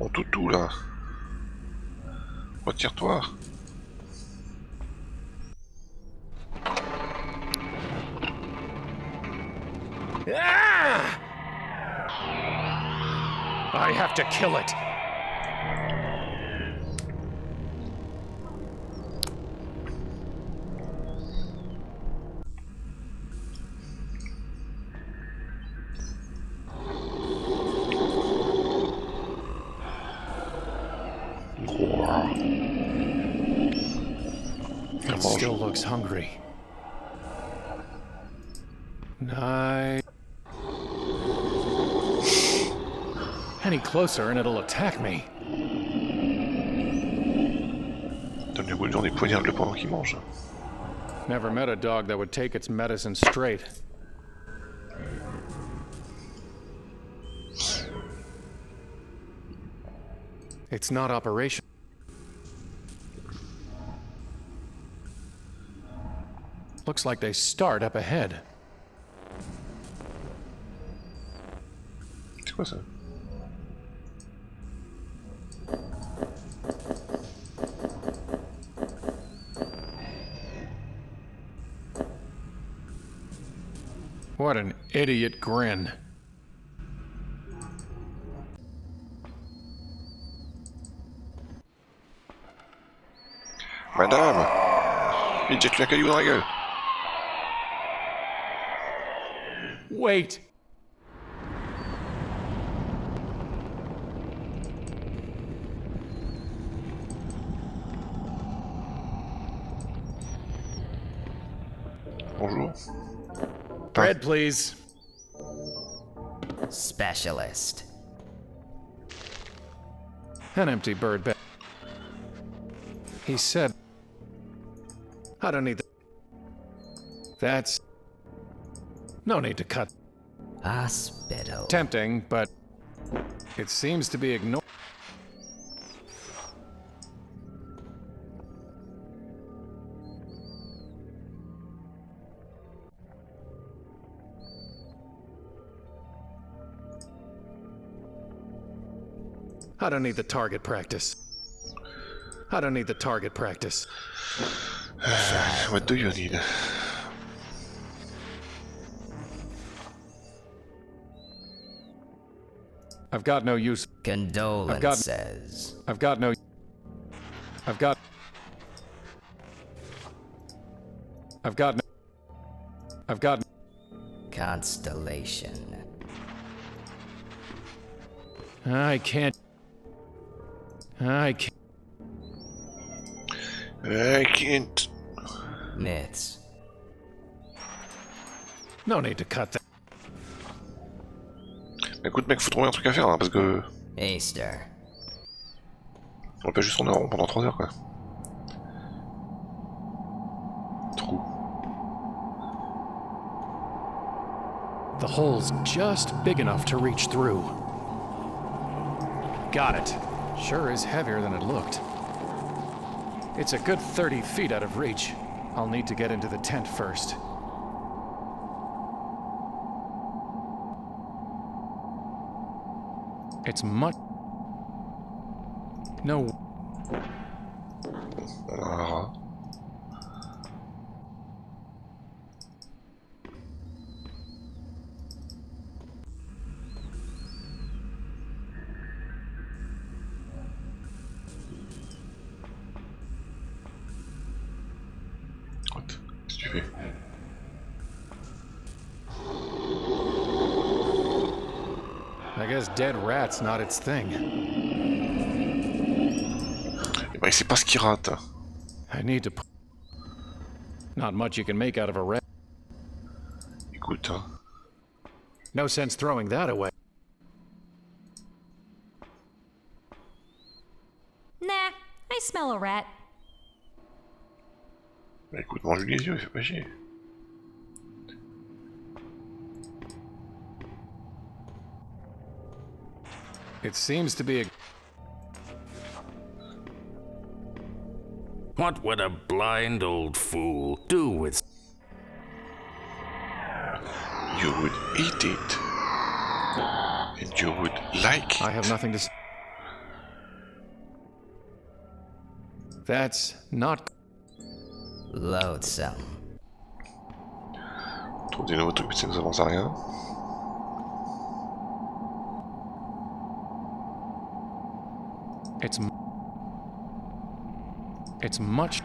Speaker 1: Mon toutou là. Retire-toi.
Speaker 3: Ah! I have to kill it. It still looks hungry. Nice. Any closer and it'll attack me.
Speaker 1: Donne-lui au bout des poignards pendant qu'il mange.
Speaker 3: Never met a dog that would take its medicine straight. It's not operational. Looks like they start up ahead.
Speaker 1: C'est quoi ça?
Speaker 3: What an idiot grin.
Speaker 1: Madame! Il jette un caillou dans la gueule.
Speaker 3: Wait!
Speaker 1: Bonjour.
Speaker 3: Bread, please.
Speaker 9: Specialist.
Speaker 3: An empty bird bag. He said, I don't need that. That's... No need to cut.
Speaker 9: Hospital.
Speaker 3: Tempting, but it seems to be ignored. I don't need the target practice. I don't need the target practice.
Speaker 1: What do you need?
Speaker 3: I've got no use.
Speaker 9: Condolences.
Speaker 3: I've got no. I've got no.
Speaker 9: Constellation.
Speaker 3: I can't.
Speaker 1: I can't.
Speaker 9: Myths.
Speaker 3: No need to cut that.
Speaker 1: Écoute mec, faut trouver un truc à faire là, parce que...
Speaker 9: Easter.
Speaker 1: On va pas juste tourner en rond pendant 3 heures quoi. Trou.
Speaker 3: The hole's just big enough to reach through. Got it. Sure is heavier than it looked. It's a good 30 feet out of reach. I'll need to get into the tent first. It's much... No.
Speaker 1: What? Qu'est-ce que tu fais?
Speaker 3: I guess dead rat's not its thing.
Speaker 1: Eh ben, il sait pas ce qu'il rate.
Speaker 3: I need to... Not much you can make out of a rat.
Speaker 1: Écoute, hein.
Speaker 3: No sense throwing that away.
Speaker 6: smell a rat.
Speaker 1: Bah écoute, mange les yeux, fais pas chier.
Speaker 3: It seems to be a...
Speaker 8: What would a blind old fool do with...
Speaker 1: You would eat it. And you would like it.
Speaker 3: I have nothing to say. That's not...
Speaker 9: Loathsome.
Speaker 1: On trouve des nouveaux trucs, mais ça nous avance à rien.
Speaker 3: It's much...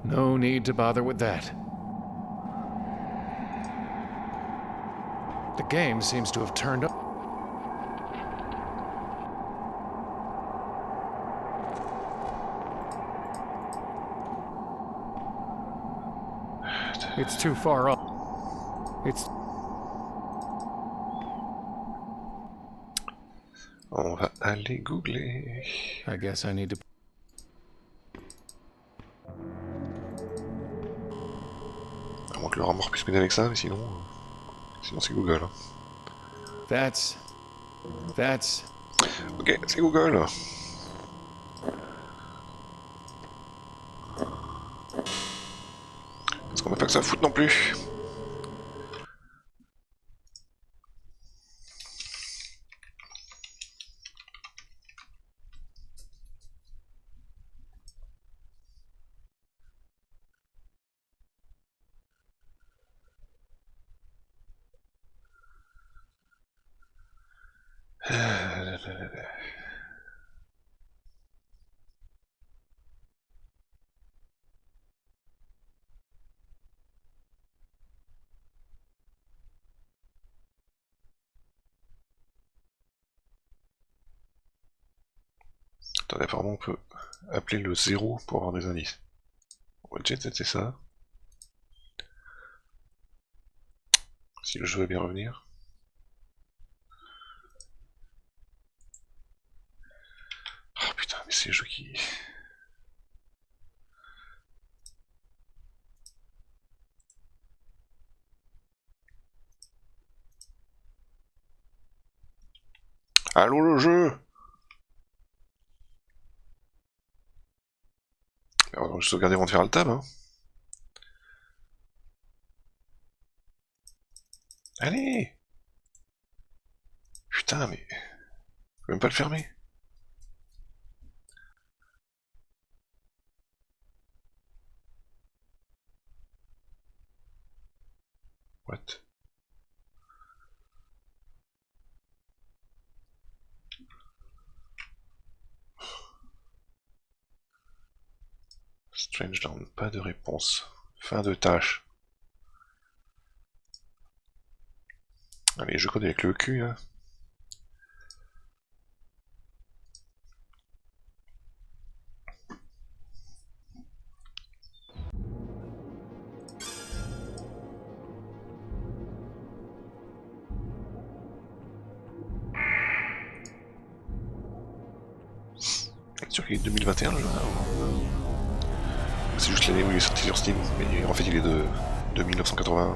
Speaker 3: No need to bother with that. The game seems to have turned up. It's too far up. It's...
Speaker 1: On va aller googler.
Speaker 3: I guess I need to...
Speaker 1: À moins que le remords puisse m'aider avec ça, mais sinon... Sinon c'est Google.
Speaker 3: That's...
Speaker 1: Ok, c'est Google. Parce qu'on n'a pas que ça à foutre non plus. Attendez, apparemment on peut appeler le 0 pour avoir des indices. On va déjà tester ça. Si le jeu va bien revenir. Oh putain, mais c'est le jeu qui... Allô le jeu! Alors, on va juste sauvegarder avant de faire le tab, hein. Allez! Putain, mais... Je peux même pas le fermer. What? Strangeland, pas de réponse. Fin de tâche. Allez, je code avec le cul, hein. C'est sûr qu'il est 2021 le jeu. C'est juste l'année où il est sorti sur Steam, mais en fait il est de 1981.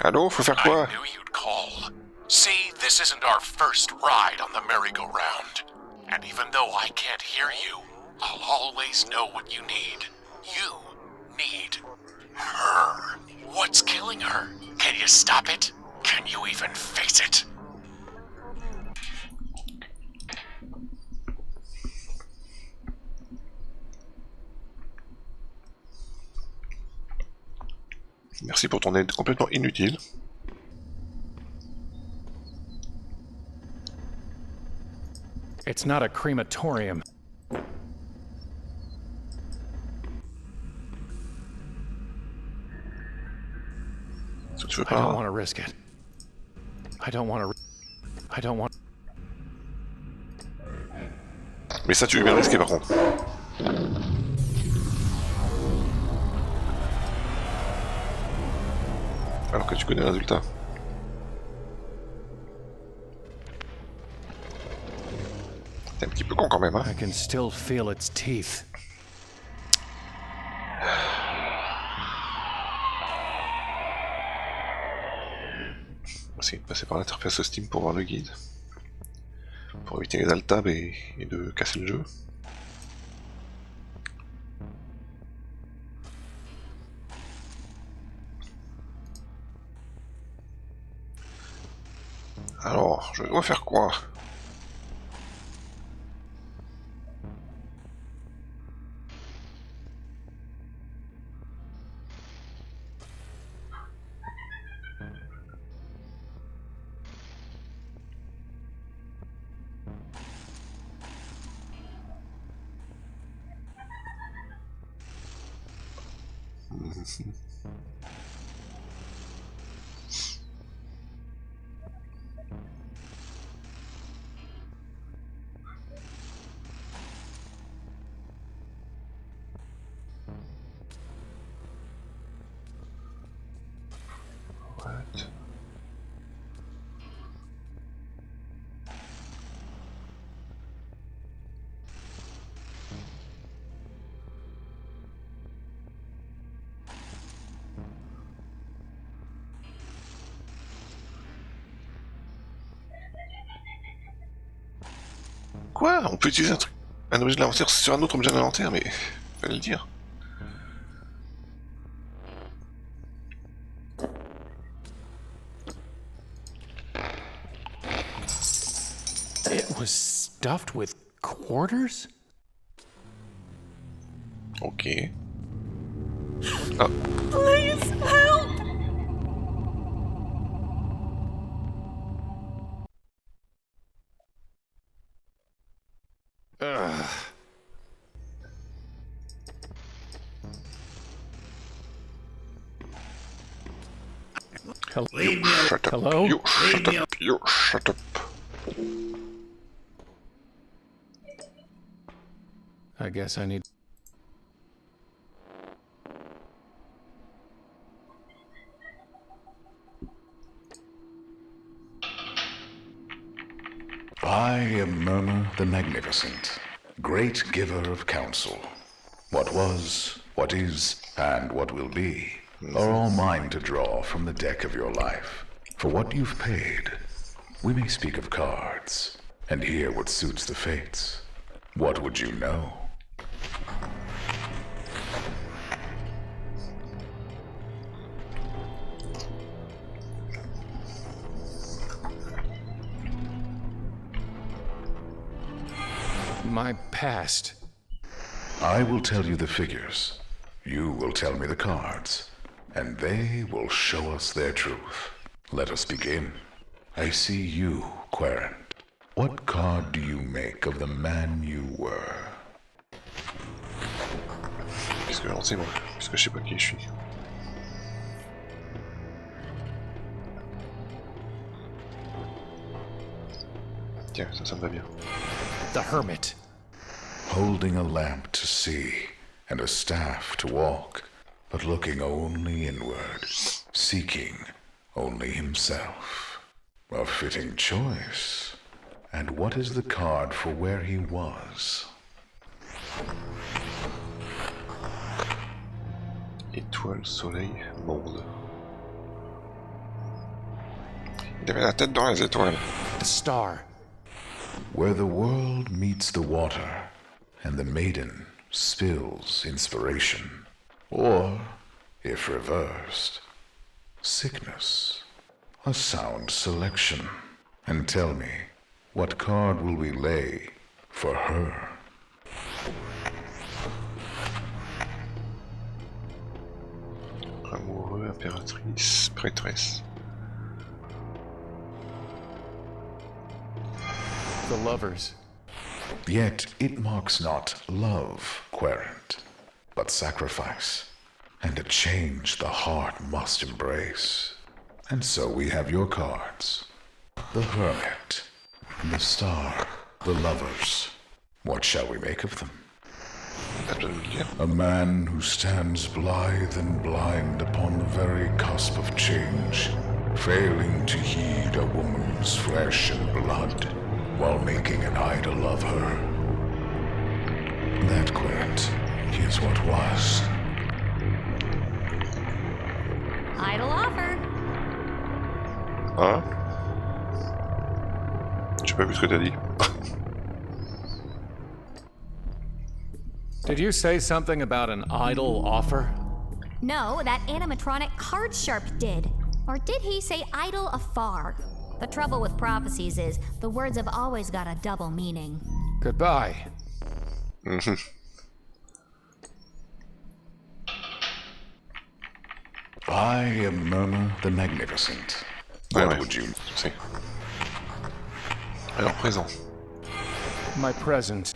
Speaker 1: Allô, faut faire quoi?
Speaker 7: I knew you'd call. See, this isn't our first ride on the merry-go-round. And even though I can't hear you, I'll always know what you need. You need her. What's killing her? Can you stop it? Can you even face it?
Speaker 1: Merci pour ton aide complètement inutile.
Speaker 3: It's not a crematorium.
Speaker 1: Est-ce que tu veux
Speaker 3: I don't
Speaker 1: pas...
Speaker 3: want to risk it. I don't want.
Speaker 1: Mais ça tu veux bien risquer par contre. Alors que tu connais le résultat. T'es un petit peu con quand même, hein.
Speaker 3: I can still feel its teeth.
Speaker 1: On va essayer de passer par l'interface Steam pour voir le guide. Pour éviter les alt-tabs et de casser le jeu. Alors, je dois faire quoi? What? Quoi? On peut utiliser un objet de l'inventaire sur un autre objet de l'inventaire, mais fallait le dire.
Speaker 3: It was stuffed with quarters?
Speaker 1: Ok. Ah.
Speaker 10: Please help!
Speaker 2: Leave me
Speaker 1: Shut up.
Speaker 3: Hello?
Speaker 1: You shut
Speaker 2: Leave me
Speaker 1: up. You shut up.
Speaker 3: I guess I need.
Speaker 5: I am Murmur the Magnificent, great giver of counsel. What was, what is, and what will be are all mine to draw from the deck of your life. For what you've paid, we may speak of cards, and hear what suits the fates. What would you know?
Speaker 3: My past.
Speaker 5: I will tell you the figures. You will tell me the cards. And they will show us their truth. Let us begin. I see you, Quarren. What card do you make of the man you were?
Speaker 1: Qu'est-ce que j'en sais moi? Puisque je sais pas qui je suis. Tiens, ça me va bien.
Speaker 3: The Hermit.
Speaker 5: Holding a lamp to see and a staff to walk, but looking only inward, seeking only himself. A fitting choice. And what is the card for where he was?
Speaker 1: Étoile, soleil, monde. Il avait la tête dans les étoiles.
Speaker 3: The Star.
Speaker 5: Where the world meets the water, and the maiden spills inspiration. Or, if reversed, sickness. A sound selection. And tell me, what card will we lay for her?
Speaker 1: Amoureux, impératrice, prêtresse.
Speaker 3: The lovers.
Speaker 5: Yet it marks not love, querent, but sacrifice, and a change the heart must embrace. And so we have your cards. The Hermit, the Star, the Lovers. What shall we make of them? A man who stands blithe and blind upon the very cusp of change, failing to heed a woman's flesh and blood, while making an idol of her. That, querent, is what was.
Speaker 6: Idle offer.
Speaker 1: Hein? J'ai pas vu ce que t'as dit.
Speaker 3: Did you say something about an idle offer?
Speaker 6: No, that animatronic card sharp did. Or did he say idle afar? The trouble with prophecies is the words have always got a double meaning.
Speaker 3: Goodbye.
Speaker 5: I am Murmur the Magnificent. What would you
Speaker 1: say? Alors, présent.
Speaker 3: My present.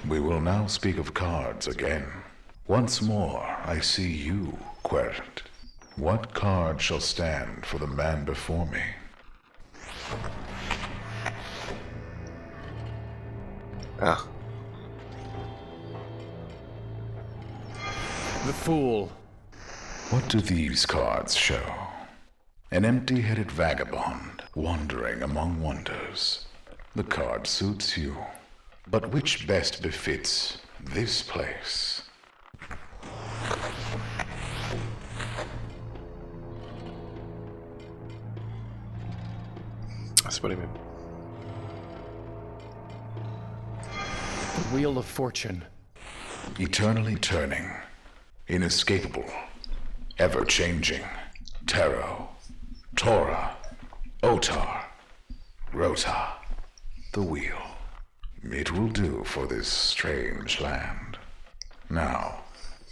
Speaker 5: We will now speak of cards again. Once more, I see you, querent. What card shall stand for the man before me?
Speaker 1: Ah.
Speaker 3: The Fool.
Speaker 5: What do these cards show? An empty-headed vagabond wandering among wonders. The card suits you. But which best befits this place?
Speaker 1: C'est pas les mêmes.
Speaker 3: The Wheel of Fortune.
Speaker 5: Eternally turning, inescapable, ever-changing, tarot, Torah, Otar, Rota, the wheel. It will do for this strange land. Now,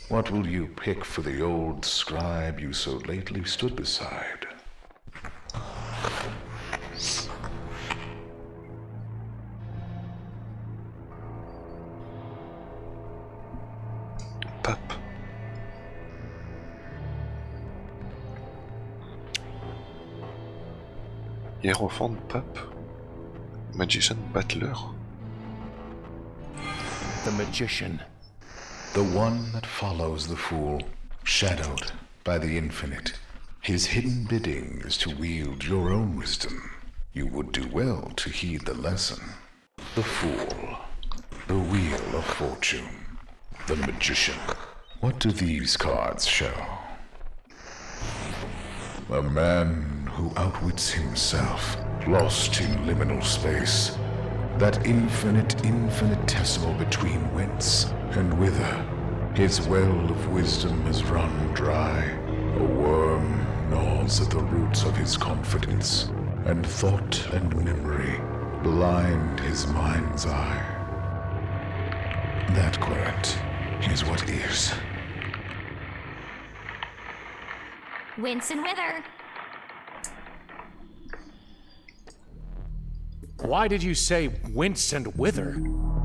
Speaker 5: what will you pick for the old scribe you so lately stood beside?
Speaker 1: Pape. Hierophant, Pape. Magician, Battler.
Speaker 3: The Magician.
Speaker 5: The one that follows the fool, shadowed by the infinite. His hidden bidding is to wield your own wisdom. You would do well to heed the lesson. The fool, the wheel of fortune, the magician. What do these cards show? A man who outwits himself, lost in liminal space. That infinitesimal between whence and whither. His well of wisdom has run dry. A worm gnaws at the roots of his confidence, and thought and memory blind his mind's eye. That, querent, is what is.
Speaker 6: Wince and wither.
Speaker 3: Why did you say wince and wither?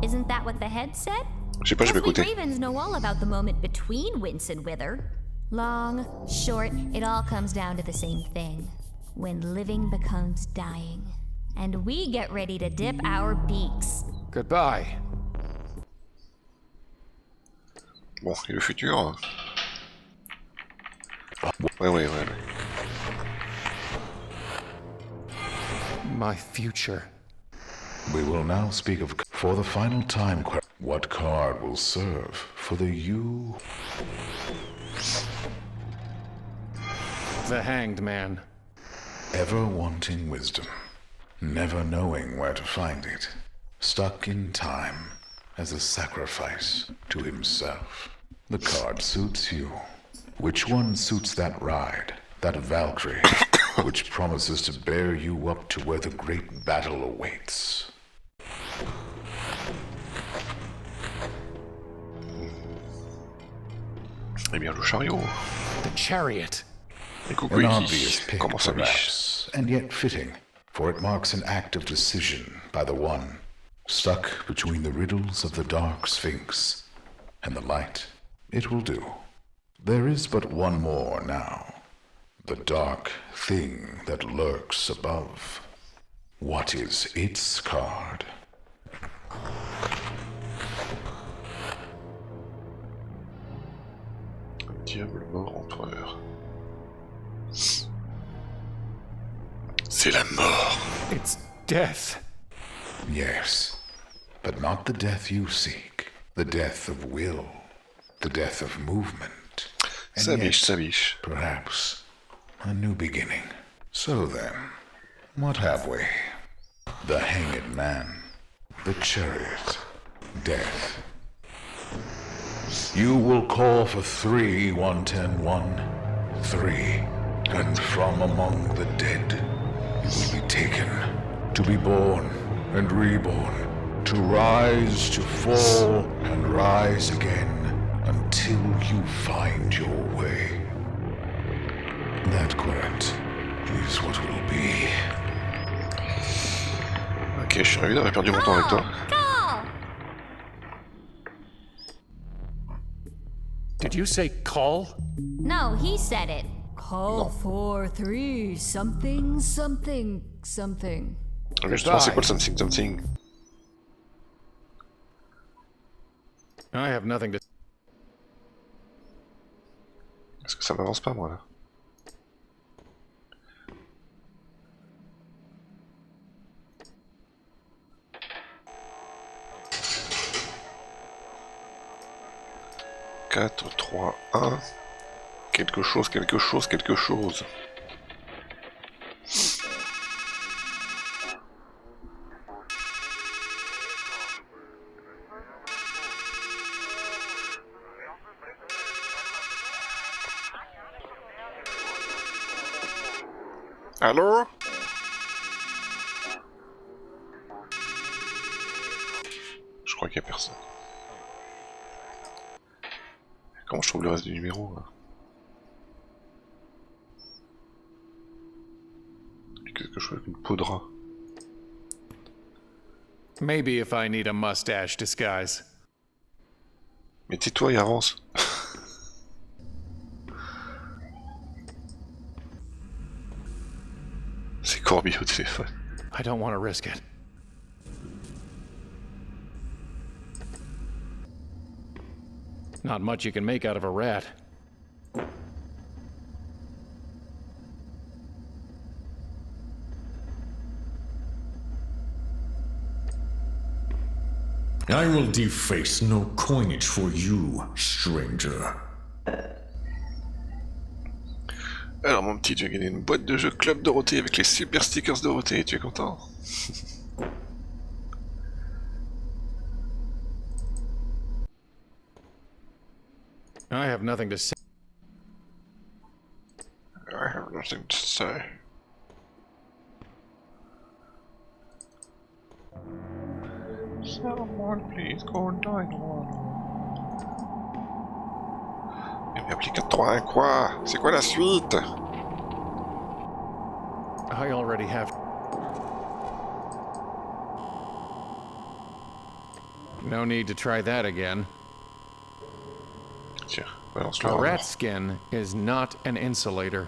Speaker 6: Isn't that what the head said?
Speaker 1: J'ai pas, j'ai pas
Speaker 6: Plus we
Speaker 1: écouté.
Speaker 6: ravens know all about the moment between wince and wither. Long, short, it all comes down to the same thing. When living becomes dying. And we get ready to dip our beaks.
Speaker 3: Goodbye.
Speaker 1: Bon, et le futur? Ouais.
Speaker 3: My future.
Speaker 5: We will now speak of, for the final time, what card will serve for the you?
Speaker 3: The Hanged Man.
Speaker 5: Ever wanting wisdom, never knowing where to find it, stuck in time as a sacrifice to himself. The card suits you. Which one suits that ride, that Valkyrie, which promises to bear you up to where the great battle awaits?
Speaker 1: Eh bien, le chariot.
Speaker 3: The Chariot.
Speaker 1: Et coucou
Speaker 5: An
Speaker 1: Iki.
Speaker 5: obvious pick,
Speaker 1: Comment ça, biche?
Speaker 5: perhaps, and yet fitting, for it marks an act of decision by the one stuck between the riddles of the dark sphinx and the light. It will do. There is but one more now. The dark thing that lurks above. What is its card?
Speaker 1: Diable mort empereur. C'est la mort.
Speaker 3: It's death.
Speaker 5: Yes, but not the death you seek. The death of will. The death of movement. And
Speaker 1: Ça
Speaker 5: yet,
Speaker 1: biche, ça biche.
Speaker 5: perhaps, a new beginning. So then, what have we? The hanged man. The chariot. Death. You will call for 3, 110-1. 3. And from among the dead, you will be taken, to be born and reborn, to rise, to fall, and rise again, until you find your way. That quiet is what will be.
Speaker 1: Ok, je suis ravi d'avoir perdu mon temps avec toi.
Speaker 6: Call!
Speaker 3: Did you say call?
Speaker 6: No, he said it. Call 4-3 something something something.
Speaker 1: Justement, c'est quoi le something something?
Speaker 3: I have nothing to.
Speaker 1: Est-ce que ça m'avance pas, moi, là? « 4, 3, 1... Quelque chose, quelque chose, quelque chose. » Allô? Je crois qu'il n'y a personne. Comment je trouve le reste du numéro, là? Qu'est-ce que je fais avec une peau de rat?
Speaker 3: Maybe if I need a mustache disguise.
Speaker 1: Mais tais-toi et avance. C'est Corby au téléphone.
Speaker 3: I don't want to risk it. Not much you can make out of a rat.
Speaker 11: I will deface no coinage for you, stranger.
Speaker 1: Alors mon petit, tu as gagné une boîte de jeux Club Dorothée avec les super stickers Dorothée, tu es content?
Speaker 3: I have nothing to say.
Speaker 1: I have nothing to say. Someone please go die one. Il m'a appelé 4-3-1 quoi? C'est quoi la suite?
Speaker 3: I already have. No need to try that again.
Speaker 1: Tiens, balance-le.
Speaker 3: A rat skin is not an insulator.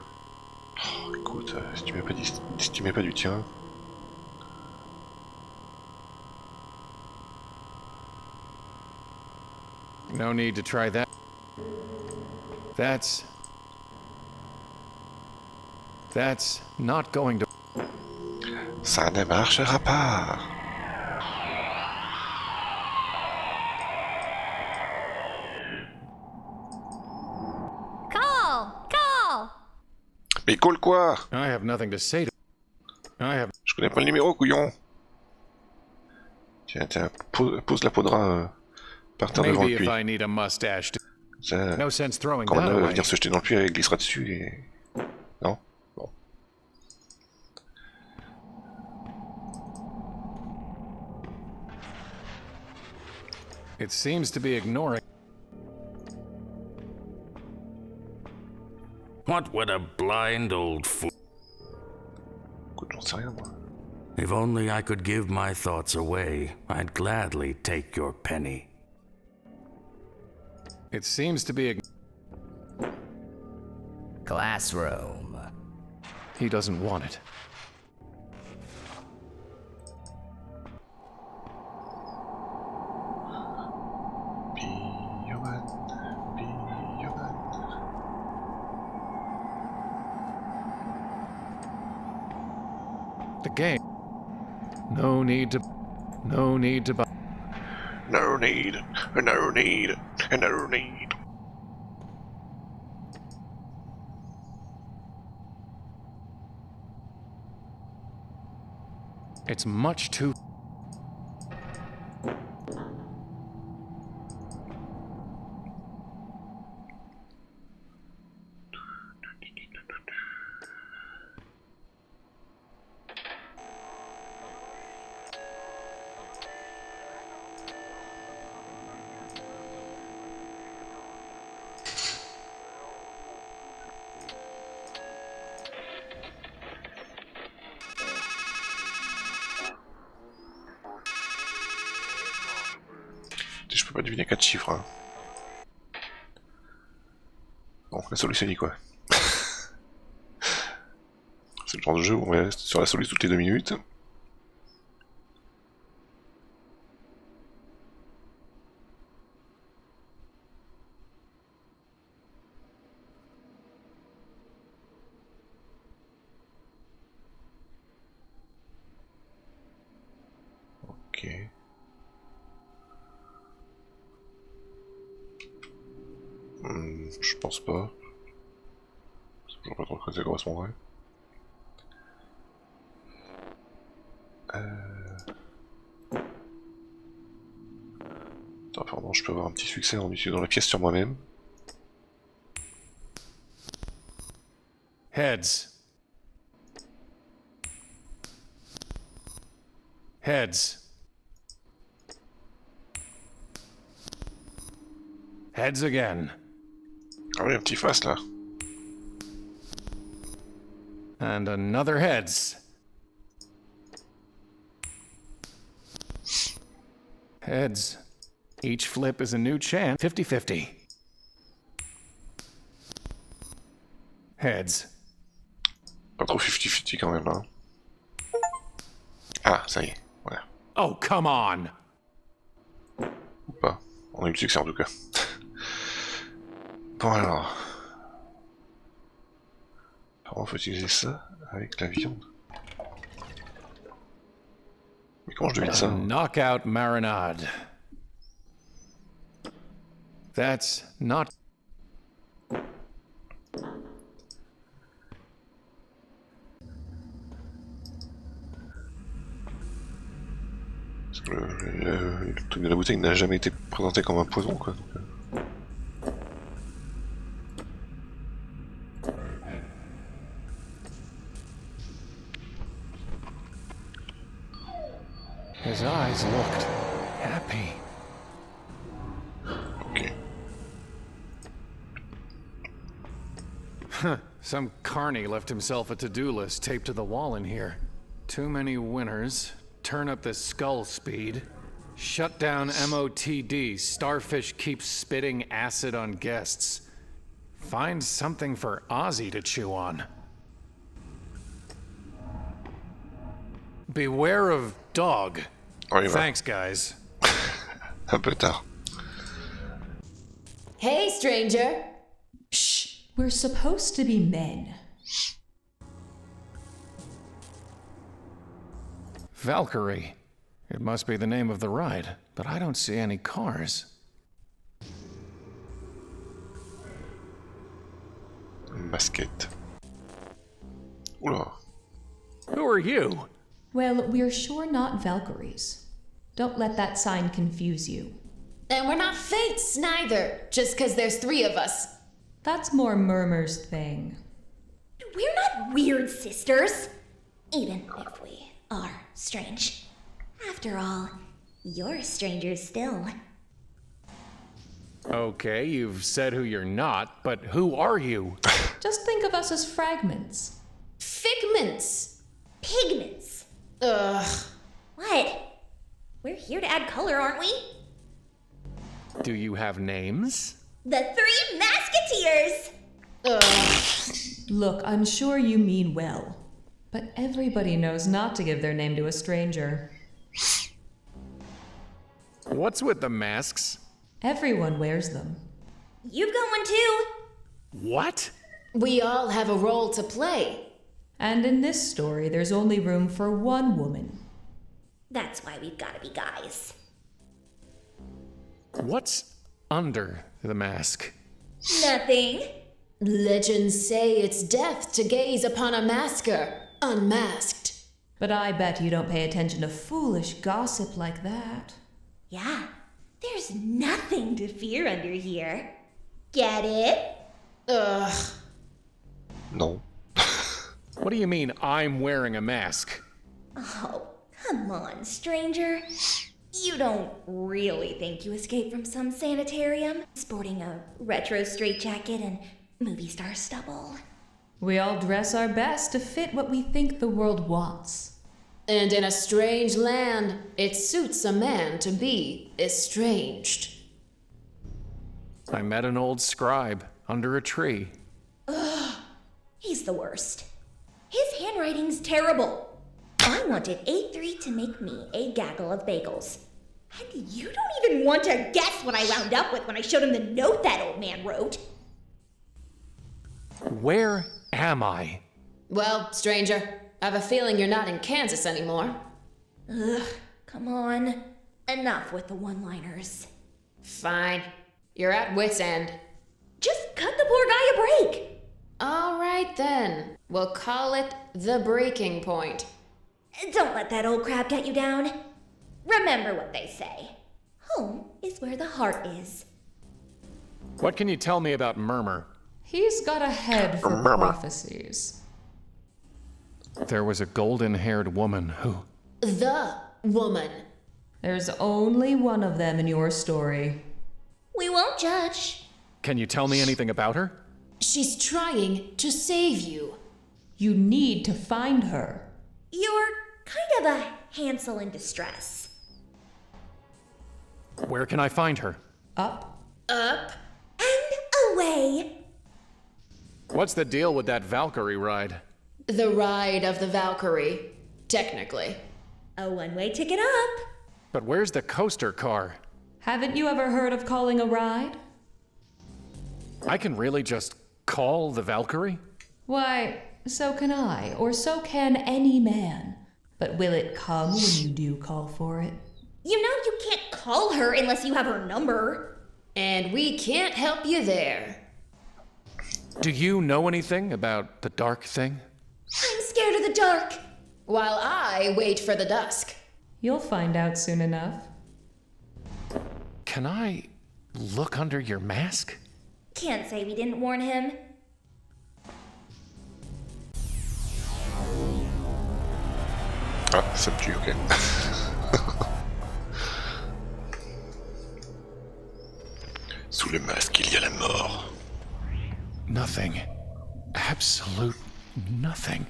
Speaker 1: Oh, écoute, si tu mets pas du tien.
Speaker 3: No need to try that. That's not going to.
Speaker 1: Ça ne marchera pas.
Speaker 6: Call!
Speaker 1: Mais call quoi?
Speaker 3: I have nothing to say to.
Speaker 1: Je connais pas le numéro, couillon. Tiens, pose la peau de rat par terre devant
Speaker 3: Maybe
Speaker 1: le
Speaker 3: if
Speaker 1: puits.
Speaker 3: I need a mustache.
Speaker 1: Ça,
Speaker 3: No sense throwing
Speaker 1: quand
Speaker 3: that
Speaker 1: on va
Speaker 3: away.
Speaker 1: venir se jeter dans le puits, elle glissera dessus et... Non? Bon.
Speaker 3: It seems to be ignoring.
Speaker 8: What would a blind old fool...
Speaker 1: Écoute, j'en sais rien, moi.
Speaker 8: If only I could give my thoughts away, I'd gladly take your penny.
Speaker 3: It seems to be a...
Speaker 9: Classroom.
Speaker 3: He doesn't want it.
Speaker 1: Be human. Be human.
Speaker 3: The game. No need to buy.
Speaker 1: No need. No need. No need.
Speaker 3: It's much too...
Speaker 1: Je peux pas deviner 4 chiffres. Hein. Bon, la solution dit quoi? C'est le genre de jeu où on reste sur la solution toutes les 2 minutes. Ok. Je pense pas. Je sais toujours pas trop à quoi ça correspondrait. Attends, pardon, je peux avoir un petit succès en utilisant la pièce sur moi-même.
Speaker 3: Heads. Heads. Heads again.
Speaker 1: Ah oui, un petit face là.
Speaker 3: And another heads. Heads. Each flip is a new chance. 50-50. Heads.
Speaker 1: Pas trop 50-50 quand même là. Ah, ça y est, voilà.
Speaker 3: Oh, come on!
Speaker 1: Ou pas. On a eu le succès en tout cas. Bon alors. Apparemment faut utiliser ça avec la viande. Mais comment je devine ça?
Speaker 3: Knockout marinade. That's not...
Speaker 1: Parce que le truc de la bouteille n'a jamais été présenté comme un poison quoi. Donc,
Speaker 3: His eyes looked happy.
Speaker 1: ok.
Speaker 3: Some carny left himself a to-do list taped to the wall in here. Too many winners. Turn up the skull speed. Shut down MOTD. Starfish keeps spitting acid on guests. Find something for Ozzy to chew on. Beware of dog.
Speaker 1: On y va.
Speaker 3: Thanks, guys.
Speaker 1: Un peu tard.
Speaker 12: Hey, stranger!
Speaker 13: Shh, we're supposed to be men.
Speaker 3: Valkyrie. It must be the name of the ride, but I don't see any cars.
Speaker 1: Basket. Oula.
Speaker 3: Who are you?
Speaker 13: Well, we're sure not Valkyries. Don't let that sign confuse you.
Speaker 12: And we're not fates, neither, just 'cause there's 3 of us.
Speaker 13: That's more Murmur's thing.
Speaker 14: We're not weird sisters, even if we are strange. After all, you're strangers still.
Speaker 3: Okay, you've said who you're not, but who are you?
Speaker 13: Just think of us as fragments.
Speaker 14: Figments. Pigments.
Speaker 12: Ugh.
Speaker 14: What? We're here to add color, aren't we?
Speaker 3: Do you have names?
Speaker 14: The Three Musketeers!
Speaker 12: Ugh.
Speaker 13: Look, I'm sure you mean well, but everybody knows not to give their name to a stranger.
Speaker 3: What's with the masks?
Speaker 13: Everyone wears them.
Speaker 14: You've got one too.
Speaker 3: What?
Speaker 12: We all have a role to play.
Speaker 13: And in this story, there's only room for one woman.
Speaker 14: That's why we've got to be guys.
Speaker 3: What's under the mask?
Speaker 14: Nothing.
Speaker 12: Legends say it's death to gaze upon a masker, unmasked.
Speaker 13: But I bet you don't pay attention to foolish gossip like that.
Speaker 14: Yeah, there's nothing to fear under here. Get it?
Speaker 12: Ugh.
Speaker 1: No.
Speaker 3: What do you mean I'm wearing a mask?
Speaker 14: Oh, come on, stranger. You don't really think you escaped from some sanitarium, sporting a retro straitjacket and movie star stubble?
Speaker 13: We all dress our best to fit what we think the world wants.
Speaker 12: And in a strange land, it suits a man to be estranged.
Speaker 3: I met an old scribe under a tree.
Speaker 14: Ugh, he's the worst. His handwriting's terrible. I wanted A3 to make me a gaggle of bagels. And you don't even want to guess what I wound up with when I showed him the note that old man wrote.
Speaker 3: Where am I?
Speaker 12: Well, stranger, I have a feeling you're not in Kansas anymore.
Speaker 14: Ugh, come on. Enough with the one-liners.
Speaker 12: Fine. You're at wit's end.
Speaker 14: Just cut the poor guy a break.
Speaker 12: All right then. We'll call it the breaking point.
Speaker 14: Don't let that old crab get you down. Remember what they say. Home is where the heart is.
Speaker 3: What can you tell me about Murmur?
Speaker 13: He's got a head for prophecies.
Speaker 3: There was a golden-haired woman who...
Speaker 12: The woman.
Speaker 13: There's only one of them in your story.
Speaker 14: We won't judge.
Speaker 3: Can you tell me anything about her?
Speaker 12: She's trying to save you.
Speaker 13: You need to find her.
Speaker 14: You're kind of a Hansel in distress.
Speaker 3: Where can I find her?
Speaker 13: Up.
Speaker 12: Up.
Speaker 14: And away.
Speaker 3: What's the deal with that Valkyrie ride?
Speaker 12: The ride of the Valkyrie, technically.
Speaker 14: A one-way ticket up.
Speaker 3: But where's the coaster car?
Speaker 13: Haven't you ever heard of calling a ride?
Speaker 3: I can really just call the Valkyrie?
Speaker 13: Why, so can I, or so can any man. But will it come when you do call for it?
Speaker 14: You know you can't call her unless you have her number.
Speaker 12: And we can't help you there.
Speaker 3: Do you know anything about the dark thing?
Speaker 14: I'm scared of the dark.
Speaker 12: While I wait for the dusk.
Speaker 13: You'll find out soon enough.
Speaker 3: Can I look under your mask?
Speaker 14: Can't say we didn't warn him.
Speaker 1: Ah, c'est petit, ok. Sous le masque, il y a la mort.
Speaker 3: Nothing. Absolute nothing.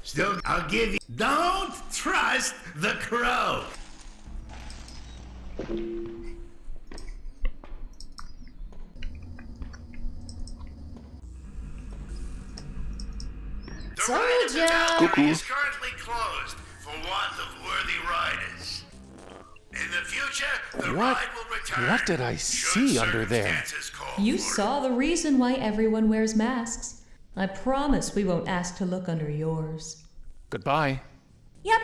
Speaker 2: Still, I'll give you... Don't trust the crow! The ride of the Valkyrie is currently closed for want of worthy riders. In the future, the ride will return.
Speaker 3: What did I see under there?
Speaker 13: You saw the reason why everyone wears masks. I promise we won't ask to look under yours.
Speaker 3: Goodbye.
Speaker 14: Yep.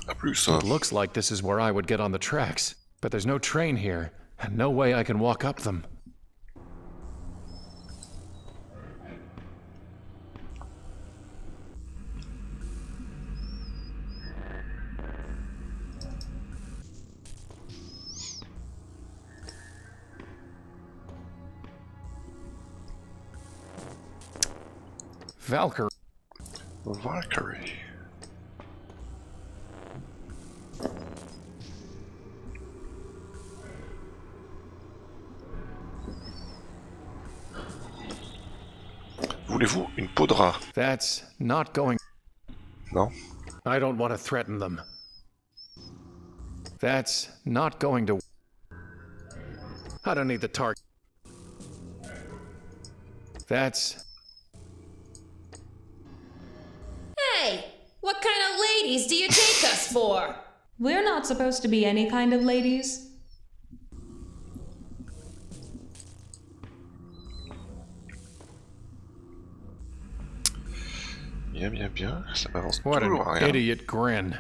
Speaker 1: A plus, hein.
Speaker 3: It looks like this is where I would get on the tracks, but there's no train here, and no way I can walk up them. Valkyrie.
Speaker 1: Valkyrie. Voulez-vous une peau de rat?
Speaker 3: That's not going.
Speaker 1: Non.
Speaker 3: I don't want to threaten them. That's not going to. I don't need the target. That's.
Speaker 12: Hey! What kind of ladies do you take us for?
Speaker 13: We're not supposed to be any kind of ladies.
Speaker 1: Bien, bien, bien. Ça m'avance
Speaker 3: What an
Speaker 1: toujours à rien.
Speaker 3: idiot grin.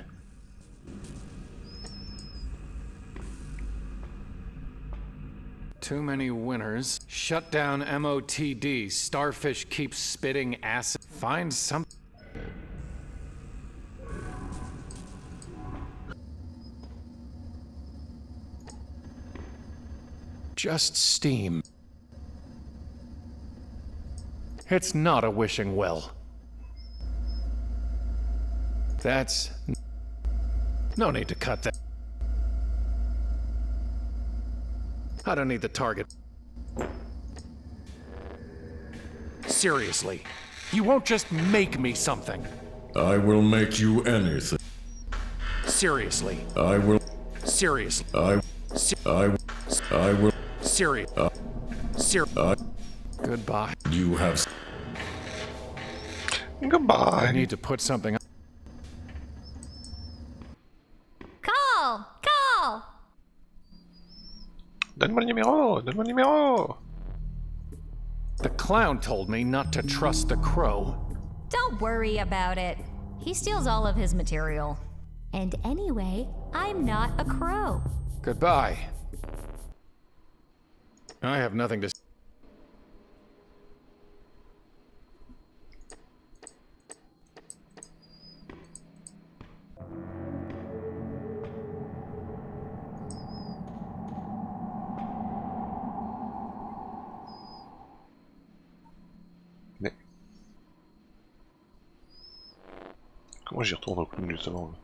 Speaker 3: Too many winners. Shut down MOTD. Starfish keeps spitting acid. Find some. Just steam. It's not a wishing well. That's... No need to cut that. I don't need the target. Seriously, you won't just make me something.
Speaker 11: I will make you anything.
Speaker 3: Seriously.
Speaker 11: I will.
Speaker 3: Seriously.
Speaker 11: I will.
Speaker 3: Serious. Goodbye.
Speaker 11: You have.
Speaker 1: Goodbye.
Speaker 3: I need to put something up.
Speaker 6: Call!
Speaker 1: Donne-moi le numéro! Donne-moi le numéro!
Speaker 3: The clown told me not to trust a crow.
Speaker 6: Don't worry about it. He steals all of his material. And anyway, I'm not a crow.
Speaker 3: Goodbye. I have nothing to...
Speaker 1: Mais... Comment j'y retourne au plus justement là?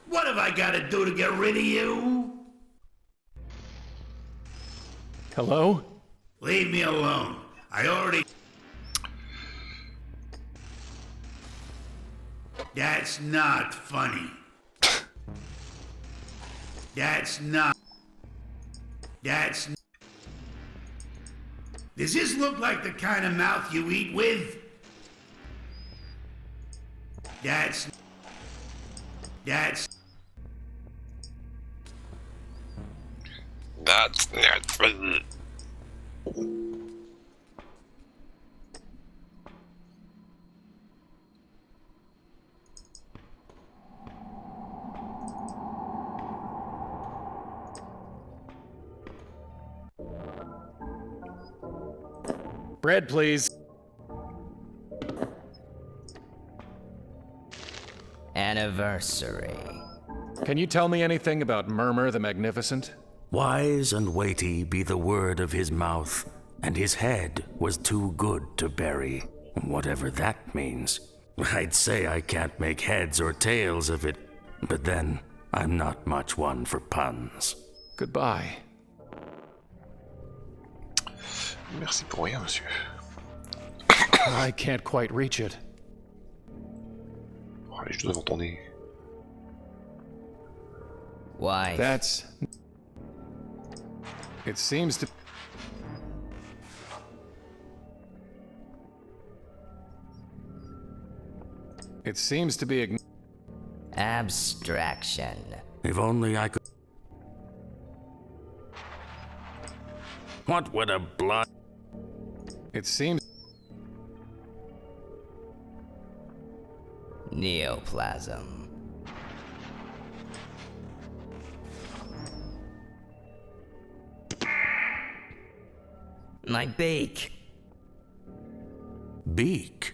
Speaker 2: What have I got to do to get rid of you?
Speaker 3: Hello?
Speaker 2: Leave me alone. I already... That's not funny. That's not... That's... Does this look like the kind of mouth you eat with? That's... That's
Speaker 1: not funny.
Speaker 3: Bread, please.
Speaker 9: Anniversary.
Speaker 3: Can you tell me anything about Murmur the Magnificent?
Speaker 8: Wise and weighty be the word of his mouth, and his head was too good to bury, whatever that means. I'd say I can't make heads or tails of it, but then I'm not much one for puns.
Speaker 3: Goodbye.
Speaker 1: Merci pour rien, monsieur.
Speaker 3: I can't quite reach it.
Speaker 1: Oh, allez, je dois devant ton nez.
Speaker 9: Why?
Speaker 3: That's... It seems to... It seems to be...
Speaker 9: Abstraction.
Speaker 8: If only I could... What would a blood...
Speaker 3: It seems...
Speaker 9: Neoplasm. My beak.
Speaker 8: Beak?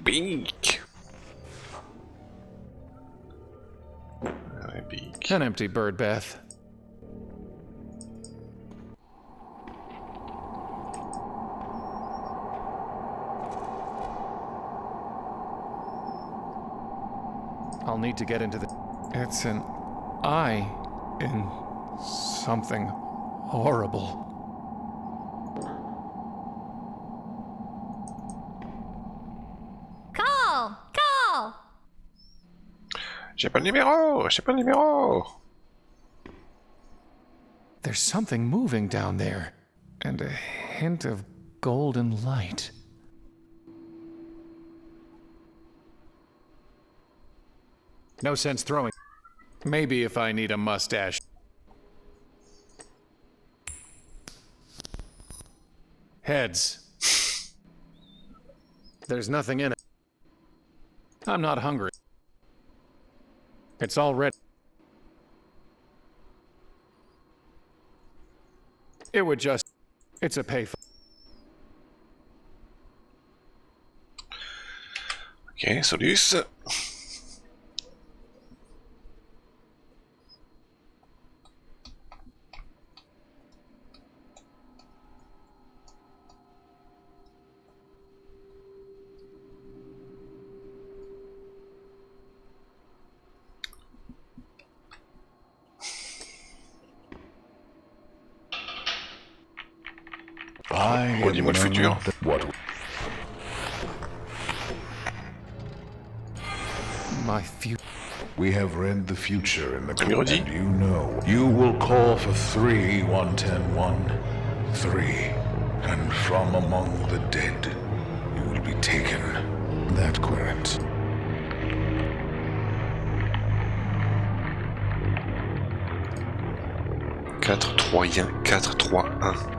Speaker 1: Beak. Beak.
Speaker 3: An empty bird bath. I'll need to get into the... It's an eye in something horrible.
Speaker 6: Call! Call!
Speaker 1: J'ai pas le numéro! J'ai pas le numéro!
Speaker 3: There's something moving down there, and a hint of golden light. No sense throwing. Maybe if I need a mustache. Heads. There's nothing in it. I'm not hungry. It's all ready. It would just... It's a payphone.
Speaker 1: Ok, Solus. Redis-moi le futur.
Speaker 3: My future.
Speaker 5: We have read the future in the book, and you know. You will call for 3-1-10-1. 3. And from among the dead, you will be taken. That correct.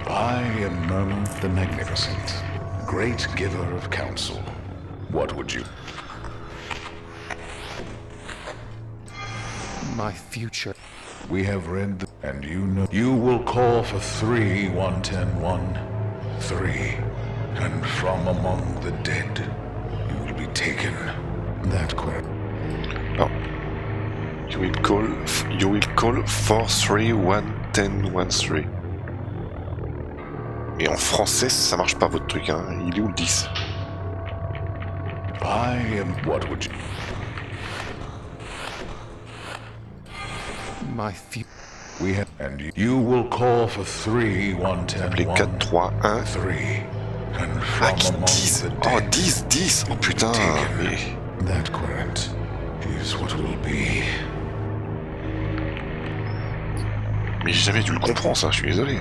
Speaker 5: I am Murmur the Magnificent, great giver of counsel. What would you...
Speaker 3: My future.
Speaker 5: We have read the... And you know... You will call for 3-1-10-1. 3. And from among the dead, you will be taken. That correct.
Speaker 1: Oh. You will call 4-3-1-10-1-3. Et en français, ça marche pas votre truc, hein. Il est où le 10?
Speaker 5: I am... What would you...
Speaker 3: My future.
Speaker 5: We have... And you will call for 3-1-10-1.
Speaker 1: 4-3-1.
Speaker 5: 3. And from among the dead.
Speaker 1: Oh, 10. Oh putain. Mais...
Speaker 5: That correct is what will be.
Speaker 1: Mais j'ai jamais dû le comprendre, ça, je suis désolé.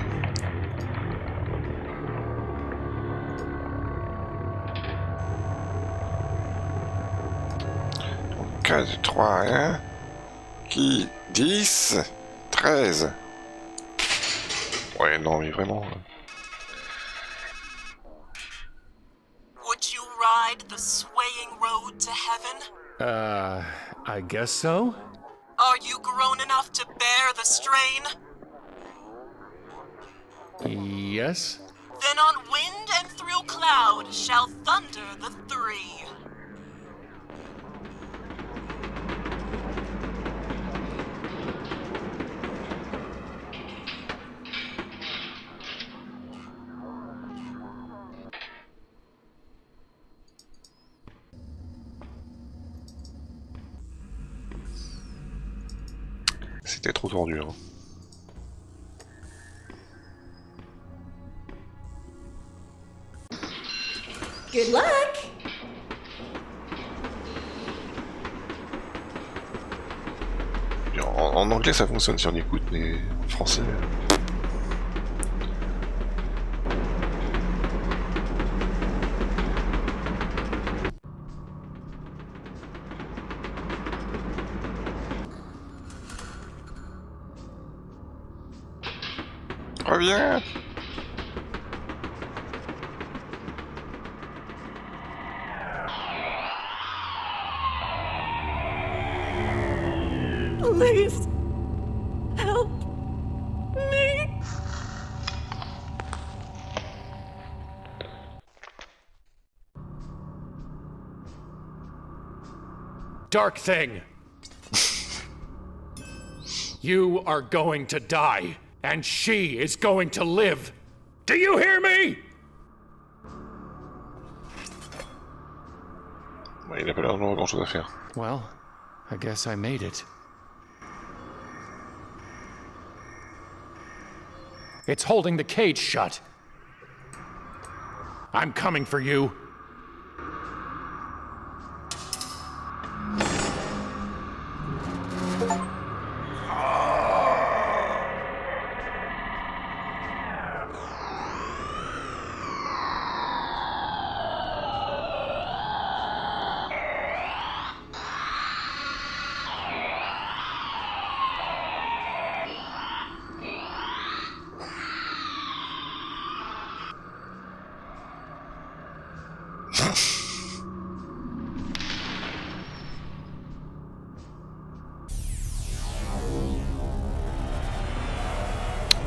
Speaker 1: Donc 4, 3, 1. Qui 10, 13. Ouais, non, mais vraiment.
Speaker 10: Would you ride the swaying road to heaven?
Speaker 3: I guess so?
Speaker 10: Are you grown enough to bear the strain?
Speaker 3: Yes?
Speaker 10: Then on wind and through cloud shall thunder the 3.
Speaker 1: C'était trop tordu, hein.
Speaker 14: Good luck!
Speaker 1: En anglais ça fonctionne si on écoute, mais en français... Oh Reviens!
Speaker 10: Please, help me.
Speaker 3: Dark thing! You are going to die, and she is going to live. Do you hear me?
Speaker 1: Ouais, il a pas l'air d'avoir grand chose à faire.
Speaker 3: Well, I guess I made it. It's holding the cage shut. I'm coming for you.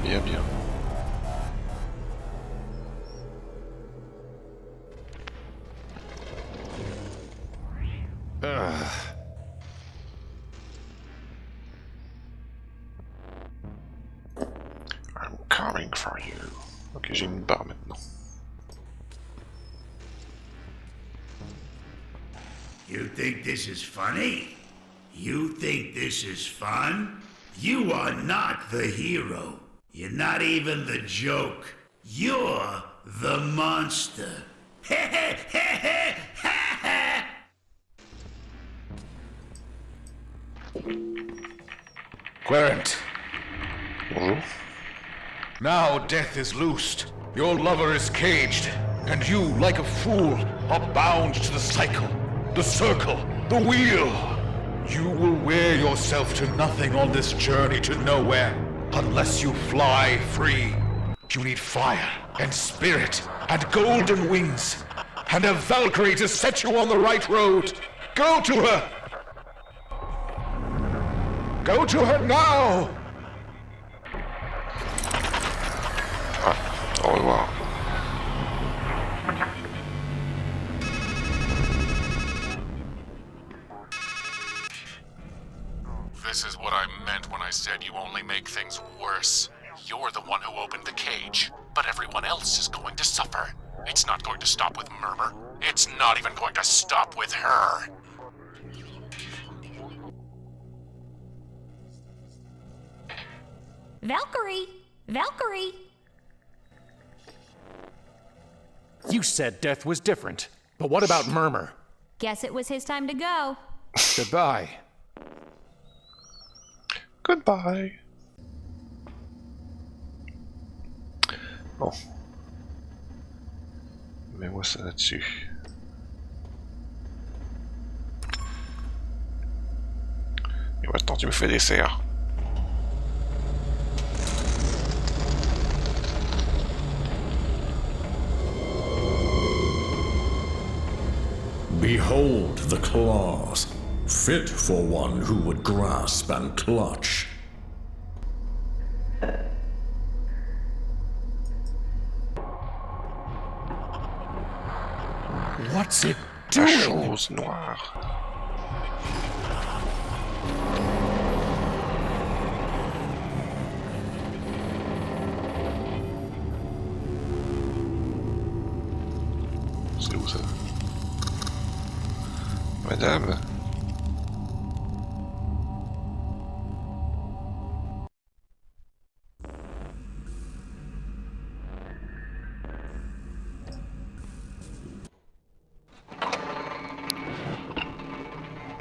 Speaker 1: Bien, bien. I'm coming for you. Ok, j'ai une barre maintenant.
Speaker 2: You think this is funny? You think this is fun? You are not the hero. You're not even the joke. You're the monster.
Speaker 5: Querent.
Speaker 1: Bonjour.
Speaker 5: Now death is loosed. Your lover is caged. And you, like a fool, are bound to the cycle, the circle, the wheel. You will wear yourself to nothing on this journey to nowhere, unless you fly free. You need fire, and spirit, and golden wings, and a Valkyrie to set you on the right road. Go to her! Go to her now!
Speaker 1: Au revoir.
Speaker 7: This is what I meant when I said you only make things worse. You're the one who opened the cage, but everyone else is going to suffer. It's not going to stop with Murmur. It's not even going to stop with her.
Speaker 6: Valkyrie! Valkyrie!
Speaker 3: You said death was different, but what about Murmur?
Speaker 6: Guess it was his time to go.
Speaker 3: Goodbye.
Speaker 1: Goodbye. Bon. Mets-moi ça là-dessus. Et maintenant tu me fais des serres.
Speaker 11: Behold the claws, fit for one who would grasp and clutch.
Speaker 3: What's it
Speaker 1: La
Speaker 3: doing?
Speaker 1: chose noire. C'est où ça? Madame?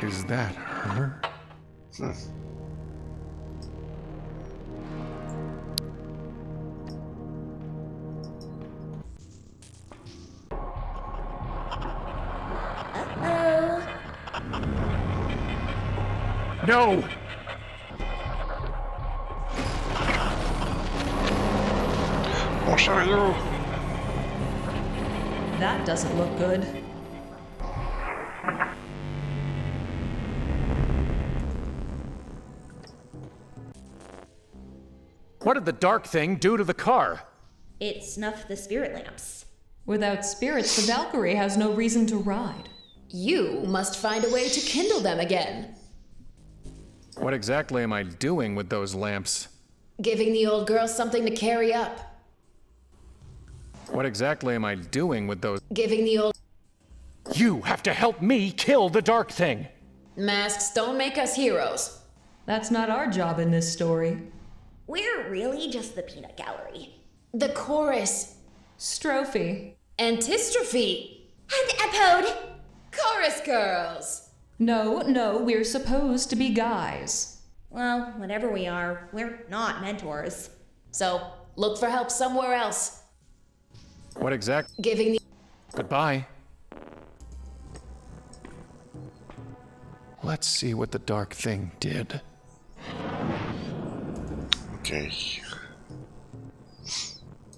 Speaker 3: Is that her? No!
Speaker 1: chariot!
Speaker 13: That doesn't look good.
Speaker 3: What did the dark thing do to the car?
Speaker 14: It snuffed the spirit lamps.
Speaker 13: Without spirits, the Valkyrie has no reason to ride.
Speaker 12: You must find a way to kindle them again.
Speaker 3: What exactly am I doing with those lamps?
Speaker 12: Giving the old girl something to carry up.
Speaker 3: What exactly am I doing with those?
Speaker 12: Giving the old...
Speaker 3: You have to help me kill the dark thing!
Speaker 12: Masks don't make us heroes.
Speaker 13: That's not our job in this story.
Speaker 14: We're really just the peanut gallery.
Speaker 12: The chorus.
Speaker 13: Strophe.
Speaker 12: Antistrophe.
Speaker 14: And epode.
Speaker 12: Chorus girls.
Speaker 13: No, we're supposed to be guys.
Speaker 14: Well, whatever we are, we're not mentors.
Speaker 12: So, look for help somewhere else.
Speaker 3: What exact?
Speaker 12: Giving the...
Speaker 3: Goodbye. Let's see what the dark thing did.
Speaker 1: Okay.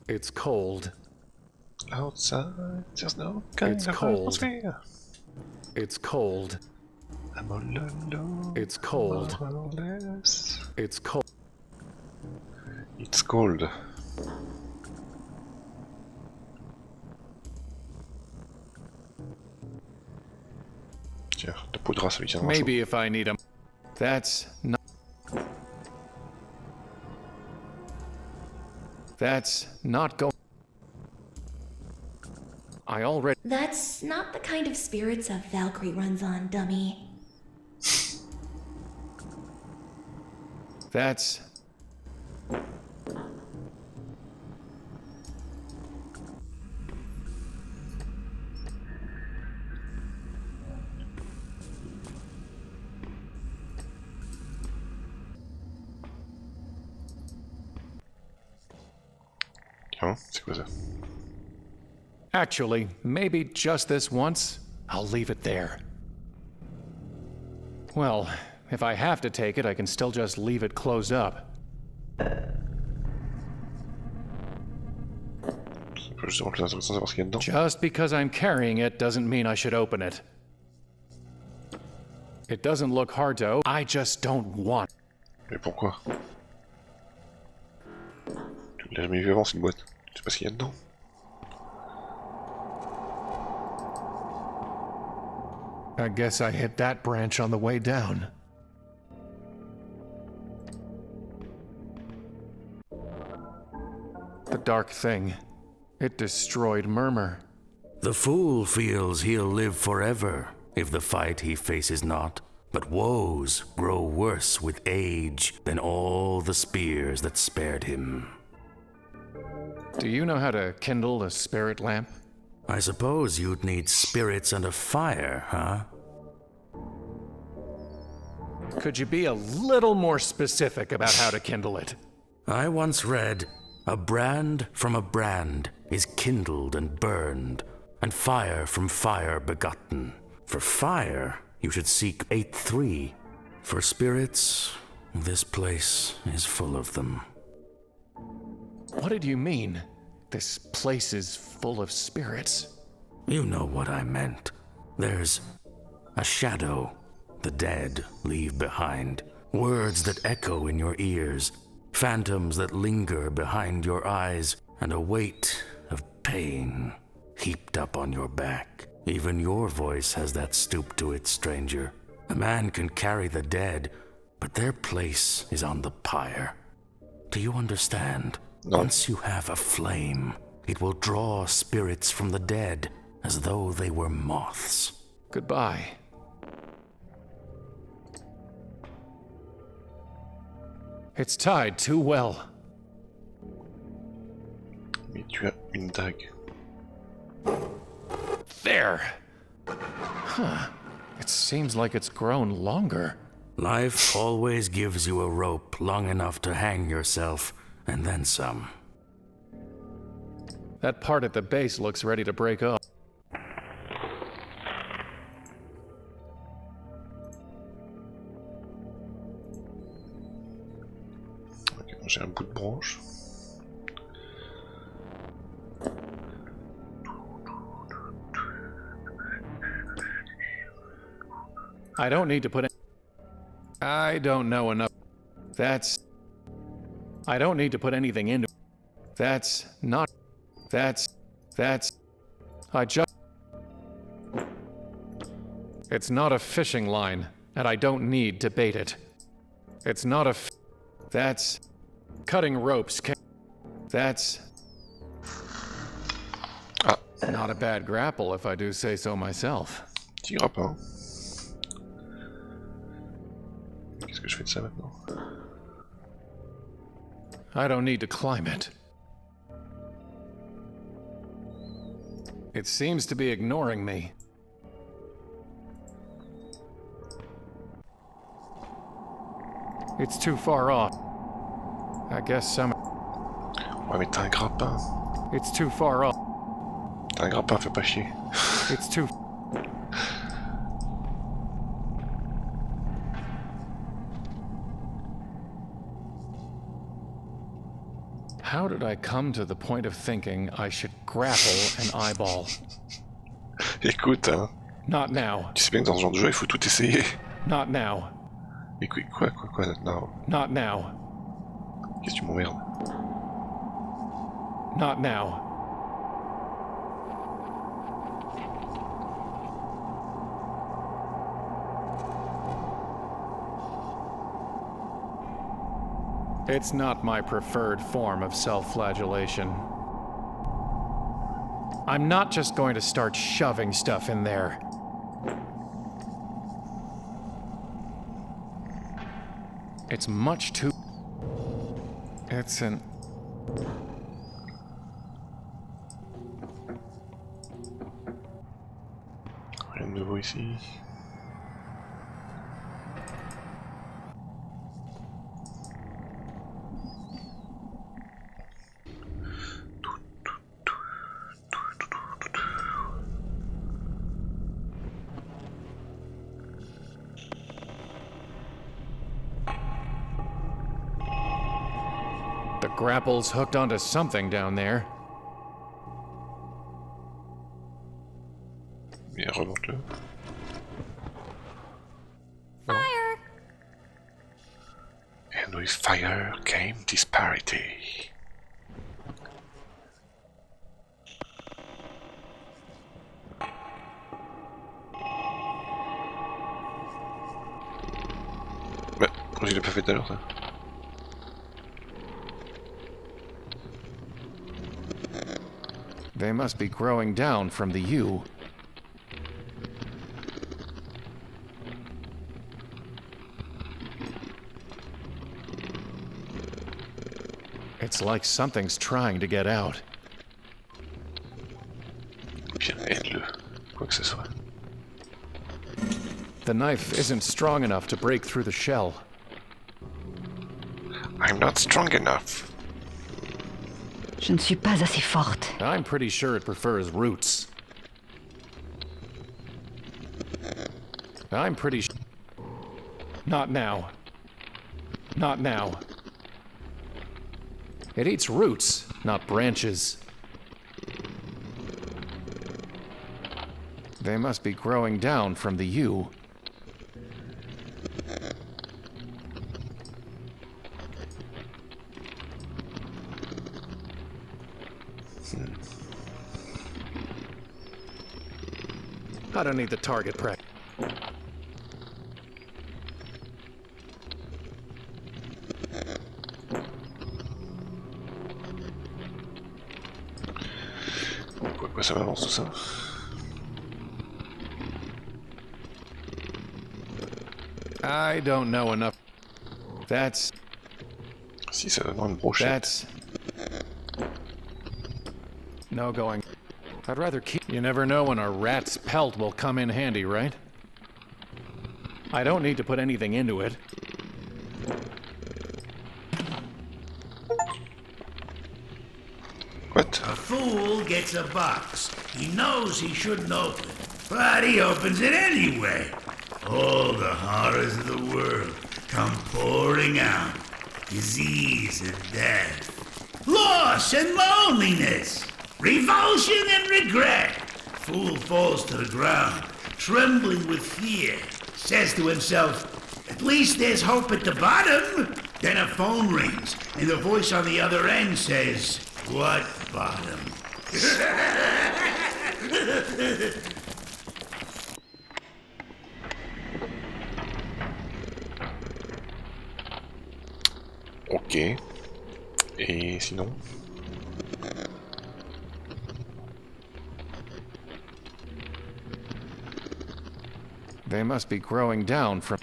Speaker 3: It's cold.
Speaker 1: Outside, there's no kind
Speaker 3: It's
Speaker 1: of
Speaker 3: cold.
Speaker 1: atmosphere.
Speaker 3: It's cold.
Speaker 1: I'm all alone.
Speaker 3: It's cold.
Speaker 1: more or less.
Speaker 3: It's cold.
Speaker 1: It's cold. Tiens, la poudre, ça lui tient.
Speaker 3: Maybe if I need a... That's not... That's not going... I already...
Speaker 14: That's not the kind of spirits a Valkyrie runs on, dummy.
Speaker 3: That's...
Speaker 1: Tiens, c'est quoi ça?
Speaker 3: Actually, maybe just this once, I'll leave it there. Well, if I have to take it, I can still just leave it closed up. Just because I'm carrying it doesn't mean I should open it. It doesn't look hard to open. I just don't want.
Speaker 1: Mais pourquoi? Tu l'as jamais vu avant cette boîte? Tu sais pas ce qu'il y a dedans?
Speaker 3: I guess I hit that branch on the way down. The dark thing. It destroyed Murmur.
Speaker 8: The fool feels he'll live forever if the fight he faces not. But woes grow worse with age than all the spears that spared him.
Speaker 3: Do you know how to kindle a spirit lamp?
Speaker 8: I suppose you'd need spirits and a fire, huh?
Speaker 3: Could you be a little more specific about how to kindle it?
Speaker 8: I once read, a brand from a brand is kindled and burned, and fire from fire begotten. For fire, you should seek 8-3. For spirits, this place is full of them.
Speaker 3: What did you mean? This place is full of spirits.
Speaker 8: You know what I meant. There's a shadow the dead leave behind. Words that echo in your ears. Phantoms that linger behind your eyes. And a weight of pain heaped up on your back. Even your voice has that stoop to it, stranger. A man can carry the dead, but their place is on the pyre. Do you understand?
Speaker 1: No.
Speaker 8: Once you have a flame, it will draw spirits from the dead as though they were moths.
Speaker 3: Goodbye. It's tied too well.
Speaker 1: Mais tu as une dague.
Speaker 3: There! Huh. It seems like it's grown longer.
Speaker 8: Life always gives you a rope long enough to hang yourself, and then some.
Speaker 3: That part at the base looks ready to break up.
Speaker 1: Ok, j'ai un bout de branche.
Speaker 3: I don't need to put in. I don't know enough. That's. I don't need to put anything into. That's not. That's. I just. It's not a fishing line, and I don't need to bait it. It's not a. That's. Cutting ropes. That's. Not a bad grapple, if I do say so myself.
Speaker 1: Petit grappin. Qu'est-ce que je fais de ça maintenant?
Speaker 3: I don't need to climb it. It seems to be ignoring me. It's too far off. I guess some.
Speaker 1: Ouais, mais t'as un grappin.
Speaker 3: It's too far off.
Speaker 1: T'as un grappin, fais pas chier.
Speaker 3: It's too. How did I come to the point of thinking I should grapple an eyeball?
Speaker 1: Écoute, hein.
Speaker 3: Not now.
Speaker 1: Tu sais bien que dans ce genre de jeu, il faut tout essayer.
Speaker 3: Not now.
Speaker 1: Écoute, quoi, non.
Speaker 3: Not now.
Speaker 1: Qu'est-ce que tu m'emmerdes?
Speaker 3: Not now. It's not my preferred form of self-flagellation. I'm not just going to start shoving stuff in there. It's much too... It's an...
Speaker 1: Rien de nouveau ici.
Speaker 3: The grapple's hooked onto something down there.
Speaker 1: Bien, remonte-le.
Speaker 6: Fire!
Speaker 1: And with fire came disparity. Bah, pourquoi je l'ai pas fait tout à l'heure, ça?
Speaker 3: They must be growing down from the U. It's like something's trying to get out.
Speaker 1: Bien, aide-le, quoi que ce soit.
Speaker 3: The knife isn't strong enough to break through the shell.
Speaker 1: I'm not strong enough.
Speaker 15: Je ne suis pas assez forte.
Speaker 3: I'm pretty sure it prefers roots. I'm pretty sure. Not now. Not now. It eats roots, not branches. They must be growing down from the U. I don't need the target practice.
Speaker 1: Pourquoi ça m'avance tout ça?
Speaker 3: I don't know enough. That's...
Speaker 1: Si, ça donne une brochette.
Speaker 3: That's... No going. I'd rather keep... You never know when a rat's pelt will come in handy, right? I don't need to put anything into it.
Speaker 1: What?
Speaker 2: A fool gets a box he knows he shouldn't open, but he opens it anyway. All the horrors of the world come pouring out. Disease and death. Loss and loneliness. Revulsion and regret. Fool falls to the ground, trembling with fear, says to himself, "At least there's hope at the bottom." Then a phone rings, and the voice on the other end says, "What bottom?"
Speaker 1: Ok. Et sinon?
Speaker 3: They must be growing down from...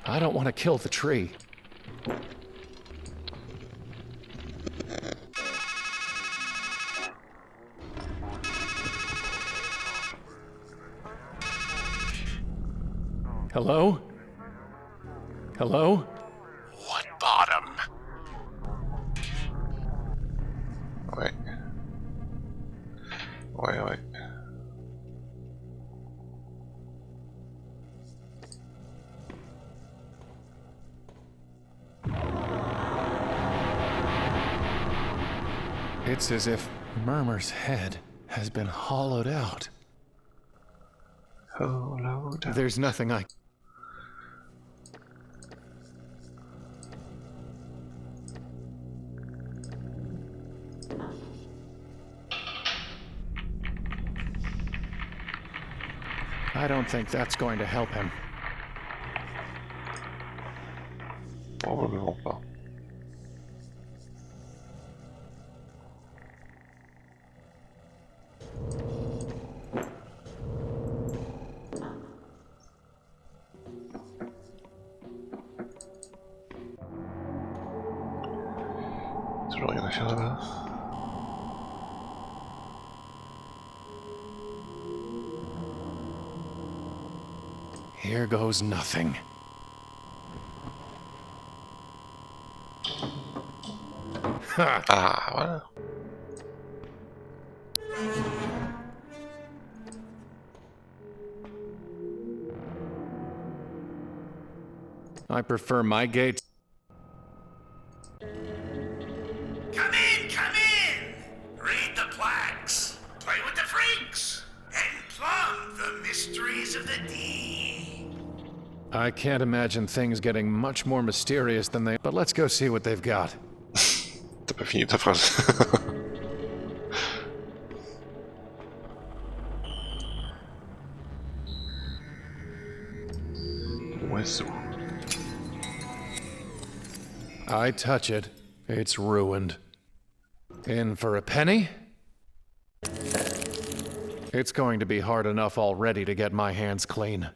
Speaker 3: I don't want to kill the tree. Hello? Hello?
Speaker 7: What bottom?
Speaker 1: Ouais. Ouais.
Speaker 3: It's as if Murmur's head has been hollowed out.
Speaker 1: Hollowed out.
Speaker 3: There's nothing I... I don't think that's going to help him.
Speaker 1: Probablement pas. Toujours rien à faire là-bas.
Speaker 3: Here goes nothing.
Speaker 1: Ah, voilà.
Speaker 3: I prefer my gates.
Speaker 2: Come in! Read the plaques, play with the freaks, and plumb the mysteries of the deep.
Speaker 3: I can't imagine things getting much more mysterious than they... But let's go see what they've got.
Speaker 1: T'as pas fini ta phrase. Oiseau.
Speaker 3: I touch it, it's ruined. In for a penny? It's going to be hard enough already to get my hands clean.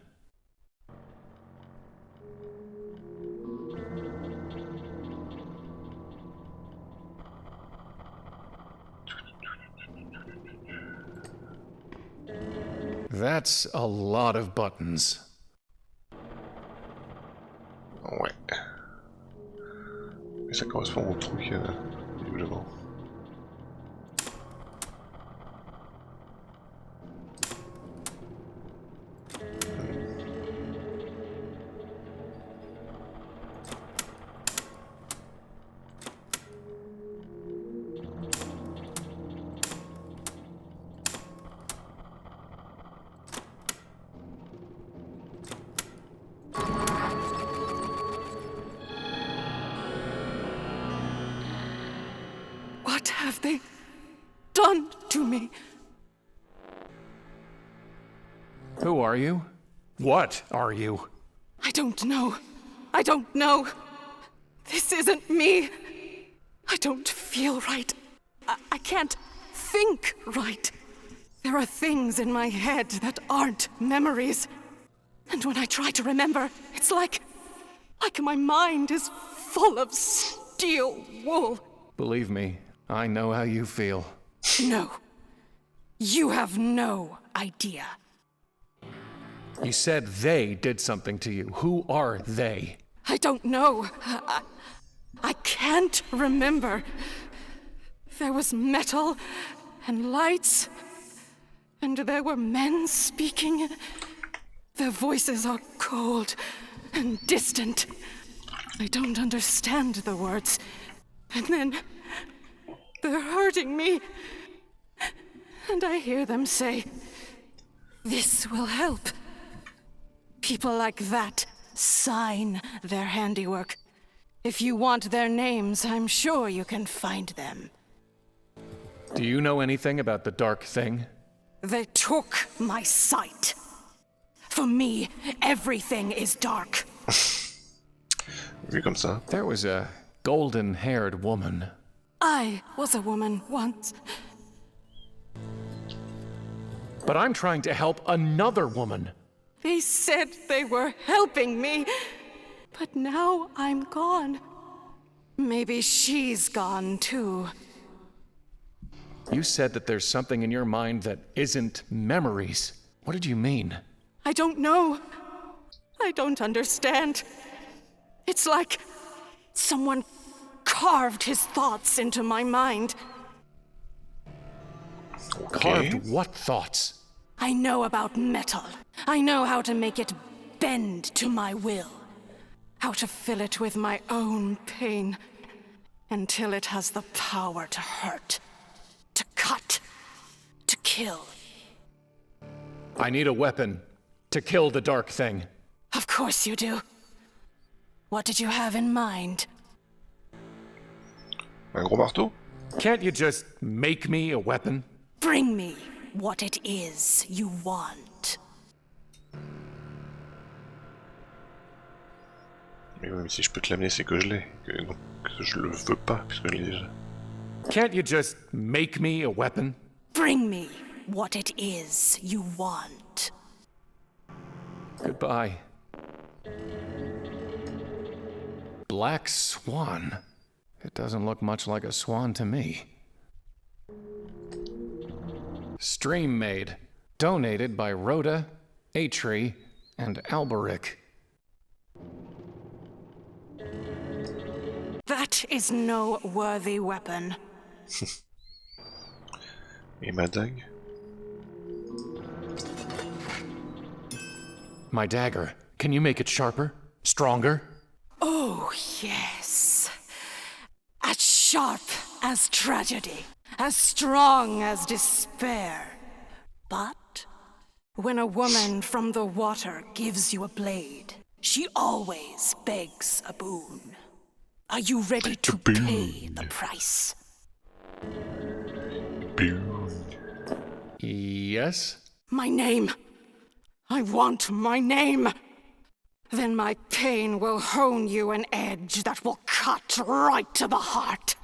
Speaker 3: That's a lot of buttons.
Speaker 1: Ouais. Mais ça correspond au truc, visiblement.
Speaker 10: What have they done to me?
Speaker 3: Who are you? What are you?
Speaker 10: I don't know. I don't know. This isn't me. I don't feel right. I can't think right. There are things in my head that aren't memories. And when I try to remember, it's like my mind is full of steel wool.
Speaker 3: Believe me, I know how you feel.
Speaker 10: No. You have no idea.
Speaker 3: You said they did something to you. Who are they?
Speaker 10: I don't know. I can't remember. There was metal and lights, and there were men speaking. Their voices are cold and distant. I don't understand the words. And then they're hurting me. And I hear them say, this will help. People like that sign their handiwork. If you want their names, I'm sure you can find them.
Speaker 3: Do you know anything about the Dark Thing?
Speaker 10: They took my sight. For me, everything is dark.
Speaker 1: Vu comme ça.
Speaker 3: There was a golden-haired woman.
Speaker 10: I was a woman once.
Speaker 3: But I'm trying to help another woman.
Speaker 10: They said they were helping me, but now I'm gone. Maybe she's gone too.
Speaker 3: You said that there's something in your mind that isn't memories. What did you mean?
Speaker 10: I don't know. I don't understand. It's like someone carved his thoughts into my mind.
Speaker 3: Okay. Carved what thoughts?
Speaker 10: I know about metal. I know how to make it bend to my will. How to fill it with my own pain until it has the power to hurt, to cut, to kill.
Speaker 3: I need a weapon to kill the Dark Thing.
Speaker 10: Of course you do. What did you have in mind?
Speaker 1: Un gros marteau?
Speaker 3: Can't you just make me a weapon?
Speaker 10: Bring me what it is you want.
Speaker 1: Mais même si je peux te l'amener, c'est que je l'ai. Donc je le veux pas, puisque je l'ai déjà.
Speaker 3: Can't you just make me a weapon?
Speaker 10: Bring me what it is you want.
Speaker 3: Goodbye. Black swan. It doesn't look much like a swan to me. Stream Maid. Donated by Rhoda, Atri, and Alberic.
Speaker 10: That is no worthy weapon.
Speaker 1: Et ma dague?
Speaker 3: My dagger. Can you make it sharper? Stronger?
Speaker 10: Oh, yes. As sharp as tragedy, as strong as despair. But when a woman from the water gives you a blade, she always begs a boon. Are you ready to pay the price?
Speaker 1: Boon.
Speaker 3: Yes?
Speaker 10: My name. I want my name. Then my pain will hone you an edge that will cut right to the heart.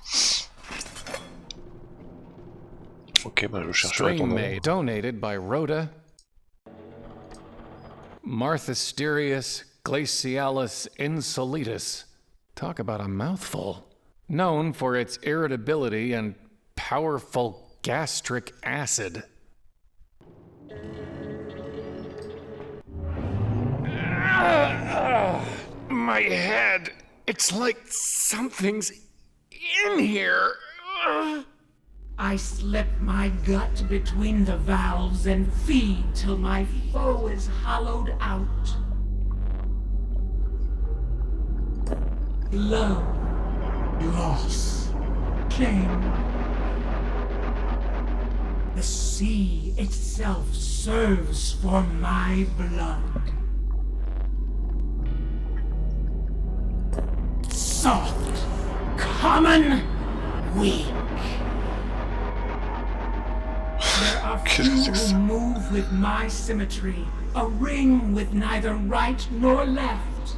Speaker 1: Ok, bah je chercherai ton
Speaker 3: Stream
Speaker 1: nom.
Speaker 3: Maid. Donated by Rhoda, Marthasterius glacialis insolitus. Talk about a mouthful. Known for its irritability and powerful gastric acid. My head. It's like something's in here.
Speaker 16: I slip my gut between the valves and feed till my foe is hollowed out. Love, loss, shame. The sea itself serves for my blood. Soft, common, weak. There are few who move with my symmetry, a ring with neither right nor left.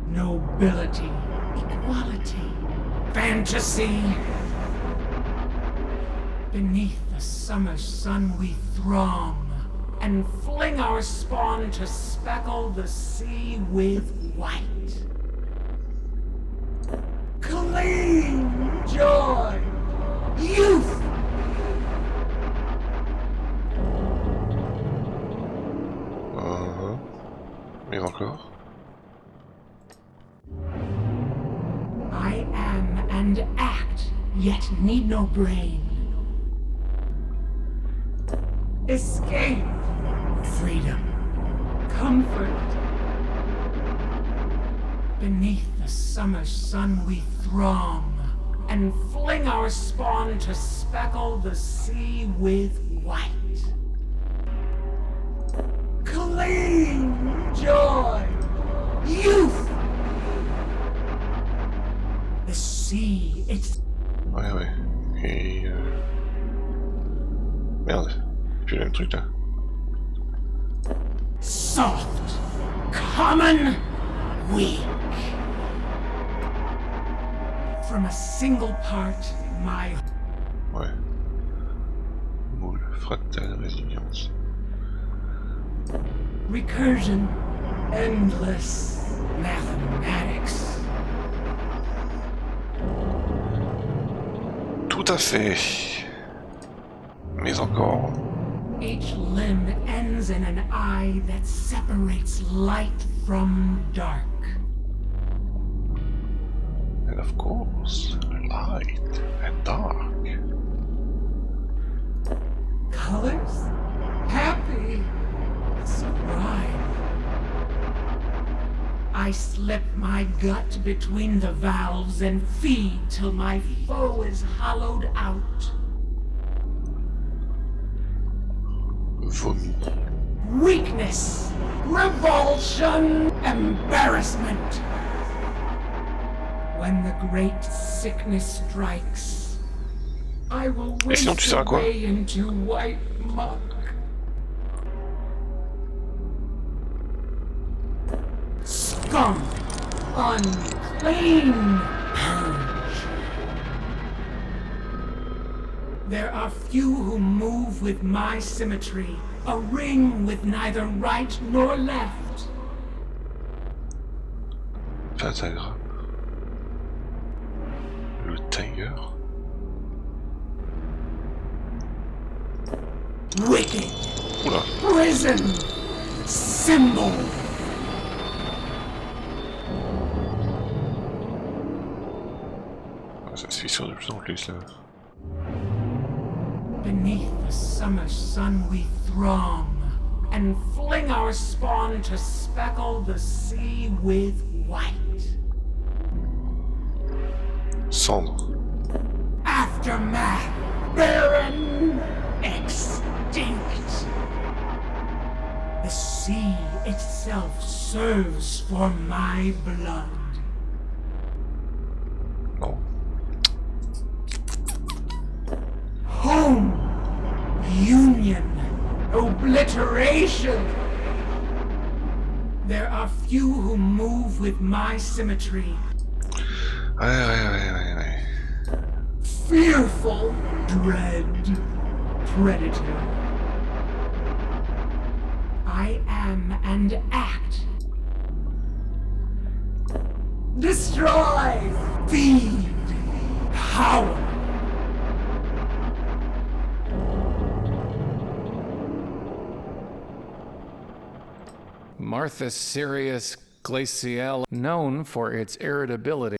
Speaker 16: Nobility, equality, fantasy. Beneath the summer sun we throng, and fling our spawn to speckle the sea with white. Clean joy, youth.
Speaker 1: Mais encore.
Speaker 16: I am and act, yet need no brain. Escape, freedom, comfort. Beneath the summer sun we throng, and fling our spawn to speckle the sea with white. Clean joy, youth. The sea, it's...
Speaker 1: Ouais, ouais. Et... Merde. J'ai le même truc là.
Speaker 16: Soft, common, weak. From a single part, my...
Speaker 1: Ouais. Moule, fractale, résilience.
Speaker 16: Recursion, endless mathematics.
Speaker 1: Tout à fait. Mais encore.
Speaker 16: Each limb ends in an eye that separates light from dark.
Speaker 1: And of course, light and dark.
Speaker 16: Colors? Happy. Sublime. I slip my gut between the valves and feed till my foe is hollowed out.
Speaker 1: Vomi.
Speaker 16: Weakness, revulsion, embarrassment. When the great sickness strikes, I will waste away into white muck. Scum, unclean, purge. There are few who move with my symmetry, a ring with neither right nor left.
Speaker 1: Pentagramme. Le Tiger.
Speaker 16: Wicked.
Speaker 1: Oula.
Speaker 16: Prison. Symbol.
Speaker 1: Ça se fissure de plus en plus là.
Speaker 16: Beneath the summer sun we throng, and fling our spawn to speckle the sea with white.
Speaker 1: Cendre.
Speaker 16: Aftermath. Barren. Extinct. The sea itself serves for my blood.
Speaker 1: Non.
Speaker 16: Home. Union. Obliteration. There are few who move with my symmetry.
Speaker 1: Ouais.
Speaker 16: Fearful. Dread. Predator. I am and act. Destroy. Feed. Power.
Speaker 3: Martha Sirius Glaciale, known for its irritability.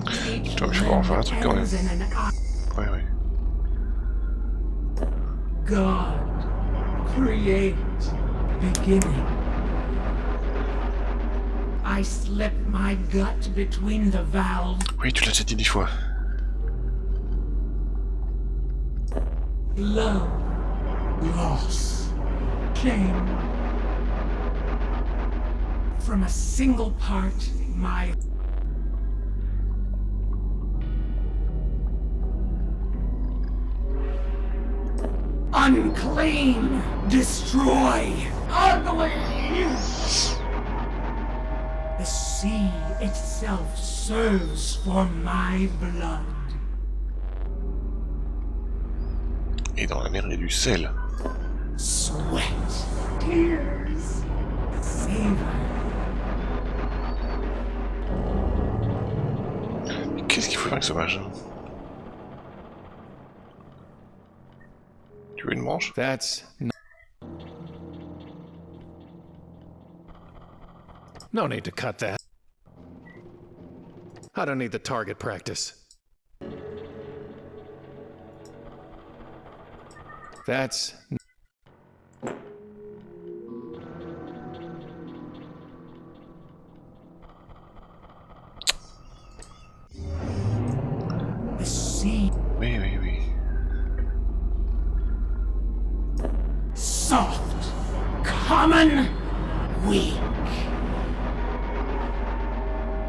Speaker 1: Tu vois, je vais en faire un truc quand même. Ouais.
Speaker 16: God, create, beginning. I slip my gut between the valves.
Speaker 1: Oui, tu l'as déjà dit 10 fois.
Speaker 16: Love, loss, shame. From a single part, my... Unclean! Destroy! Ugly! The sea itself serves for my blood.
Speaker 1: Et dans la mer, il y a du sel.
Speaker 16: Sweat. Tears. Savor.
Speaker 1: Qu'est-ce qu'il faut faire avec ce machin? Tu veux une manche?
Speaker 3: That's... No need to cut that. I don't need the target practice. That's...
Speaker 16: weak.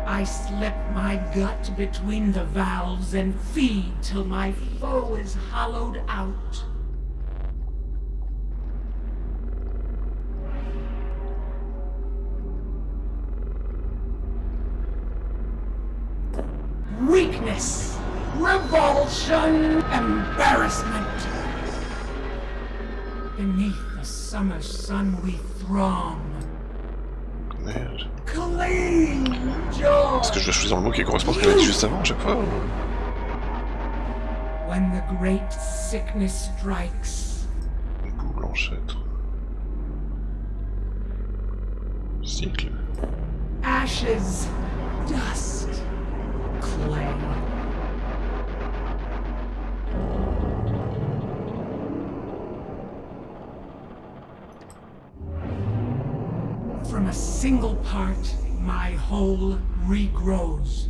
Speaker 16: I slip my gut between the valves and feed till my foe is hollowed out. Weakness, revulsion, embarrassment. Beneath the summer sun we throng.
Speaker 1: Merde.
Speaker 16: Clean joy.
Speaker 1: Est-ce que je dois choisir le mot qui correspond à ce qu'elle a dit juste avant à chaque fois ou...
Speaker 16: When the great sickness strikes.
Speaker 1: Boue blanchâtre. Cycle.
Speaker 16: Ashes, dust, clay. From a single part, my whole regrows.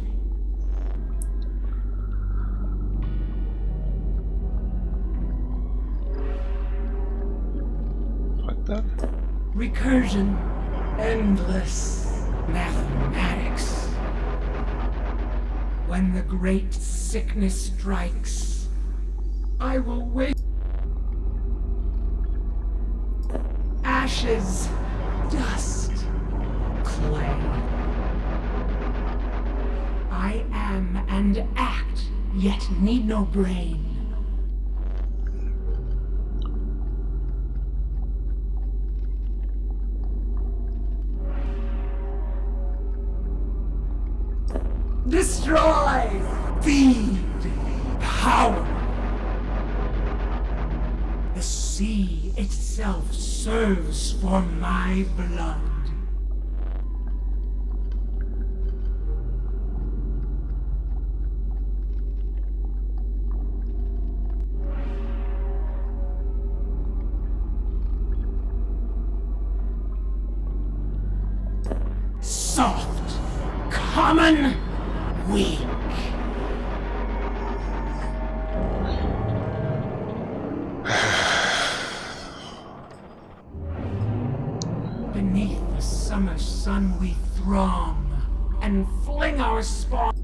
Speaker 16: Recursion, endless mathematics. When the great sickness strikes, I will wait. Ashes, dust, clay. I am and act, yet need no brain. Destroy! Feed! Power! The sea itself serves for my blood. Soft, common, weak. Beneath the summer sun we throng and fling our spawn.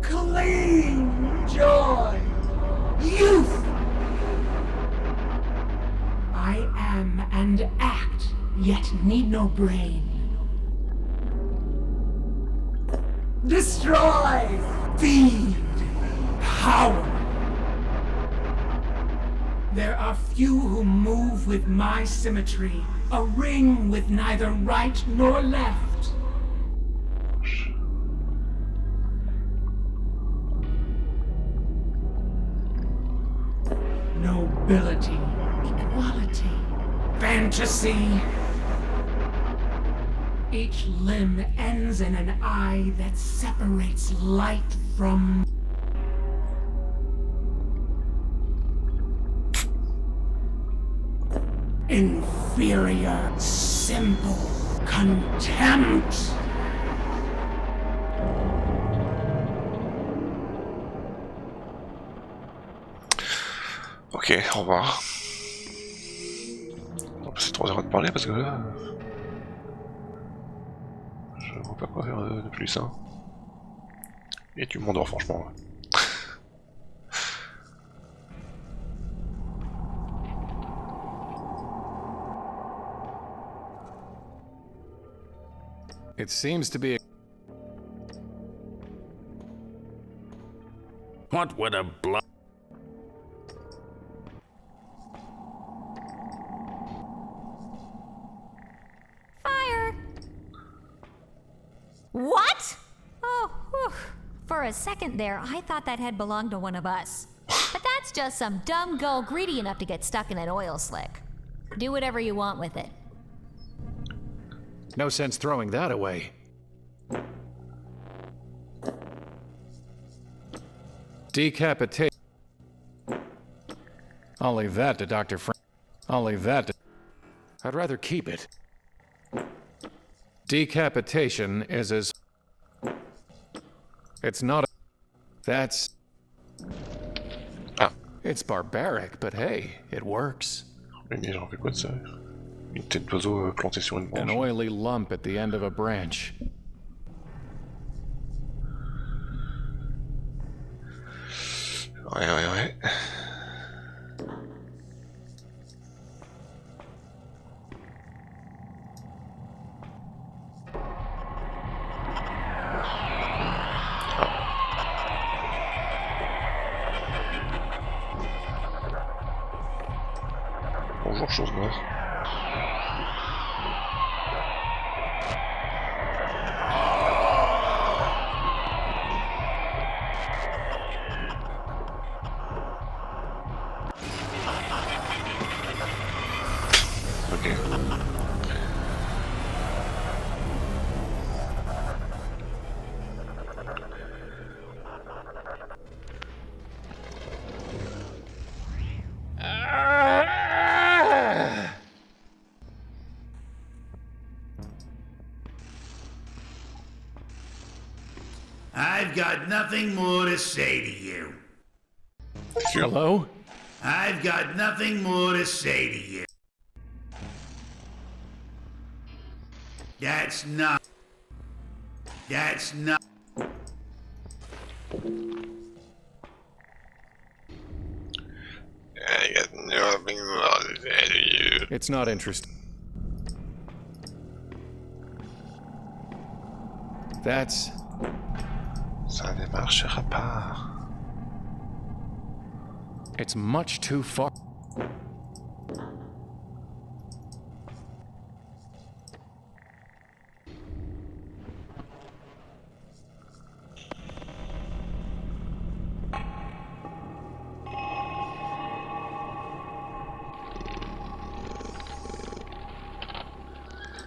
Speaker 16: Clean joy, youth. I am and act, yet need no brain. Destroy, feed, power. There are few who move with my symmetry, a ring with neither right nor left. Nobility, equality, fantasy. Each limb ends in an eye that separates light from... inferior, simple contempt.
Speaker 1: Ok, au revoir. On va passer 3 heures à te parler parce que là... je vois pas quoi faire de plus, hein. Et tu m'endors franchement.
Speaker 3: It seems to be...
Speaker 8: What would a blood...
Speaker 6: What? Oh, whew. For a second there, I thought that had belonged to one of us. But that's just some dumb gull greedy enough to get stuck in an oil slick. Do whatever you want with it.
Speaker 3: No sense throwing that away. Decapitate. I'll leave that to Dr. Frank. I'll leave that to... I'd rather keep it. Decapitation is as... It's not a... That's...
Speaker 1: Ah.
Speaker 3: It's barbaric, but hey, it works.
Speaker 1: Mais j'en fais quoi de ça? Une tête d'oiseau plantée sur une branche.
Speaker 3: An oily lump at the end of a branch.
Speaker 1: Ouais. Bonjour, chose noire. Ok.
Speaker 2: I've got nothing more to say to you.
Speaker 3: Hello?
Speaker 2: I've got nothing more to say to you. That's not...
Speaker 1: I got nothing more to say to you.
Speaker 3: It's not interesting. That's...
Speaker 1: Ça ne marchera pas.
Speaker 3: It's much too far.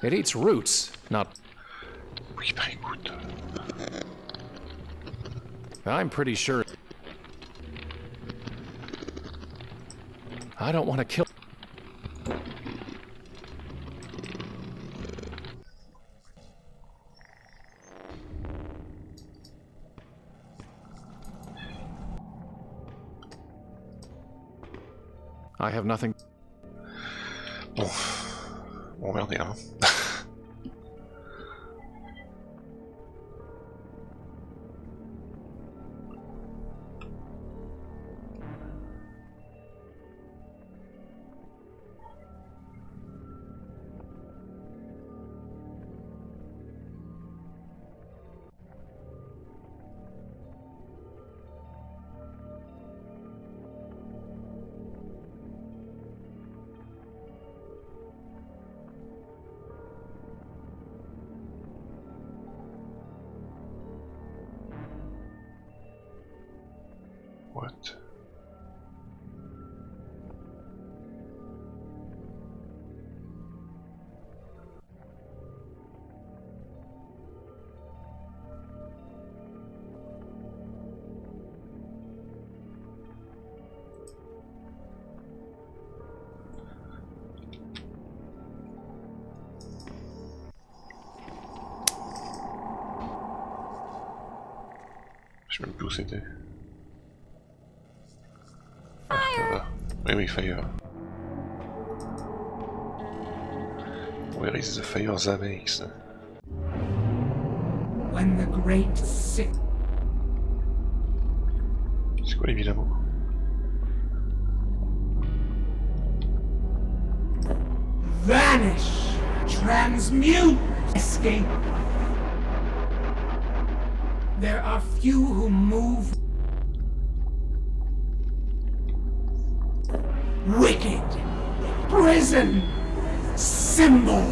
Speaker 3: It eats roots, not...
Speaker 1: Oui, bah écoute...
Speaker 3: I'm pretty sure... I don't want to kill... I have nothing...
Speaker 1: Bon... Bon, merde, hein. What? Je sais même plus où c'était. Oui, fire. Where is the fire that makes?
Speaker 16: When the great sick...
Speaker 1: C'est quoi les vilains mots?
Speaker 16: Vanish! Transmute! Escape! There are few who move... Wicked! Prison! Symbol!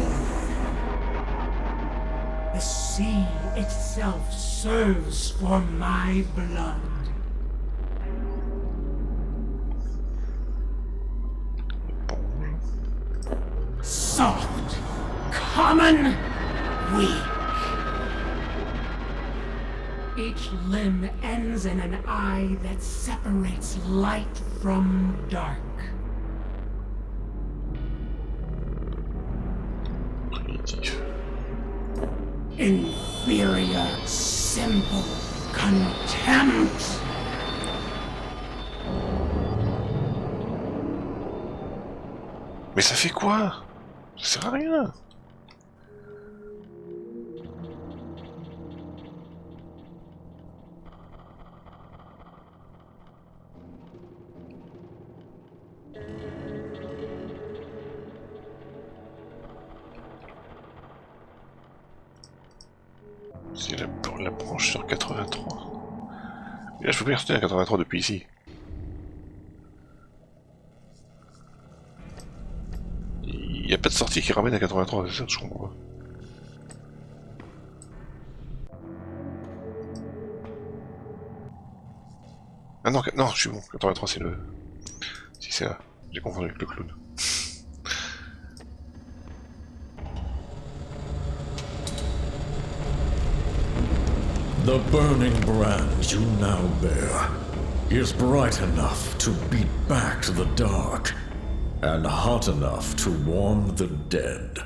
Speaker 16: The sea itself serves for my blood. Soft, common, weak. Each limb ends in an eye that separates light from dark.
Speaker 1: primitif.
Speaker 16: Inferior, simple contempt.
Speaker 1: Mais ça fait quoi? Ça sert à rien. C'est la branche sur 83. Et là, je peux bien rester à 83 depuis ici. Il n'y a pas de sortie qui ramène à 83, c'est ça que je comprends pas. Ah non, non, je suis bon, 83 c'est le... Si c'est là, j'ai confondu avec le clown.
Speaker 11: The burning brand you now bear is bright enough to beat back the dark, and hot enough to warm the dead.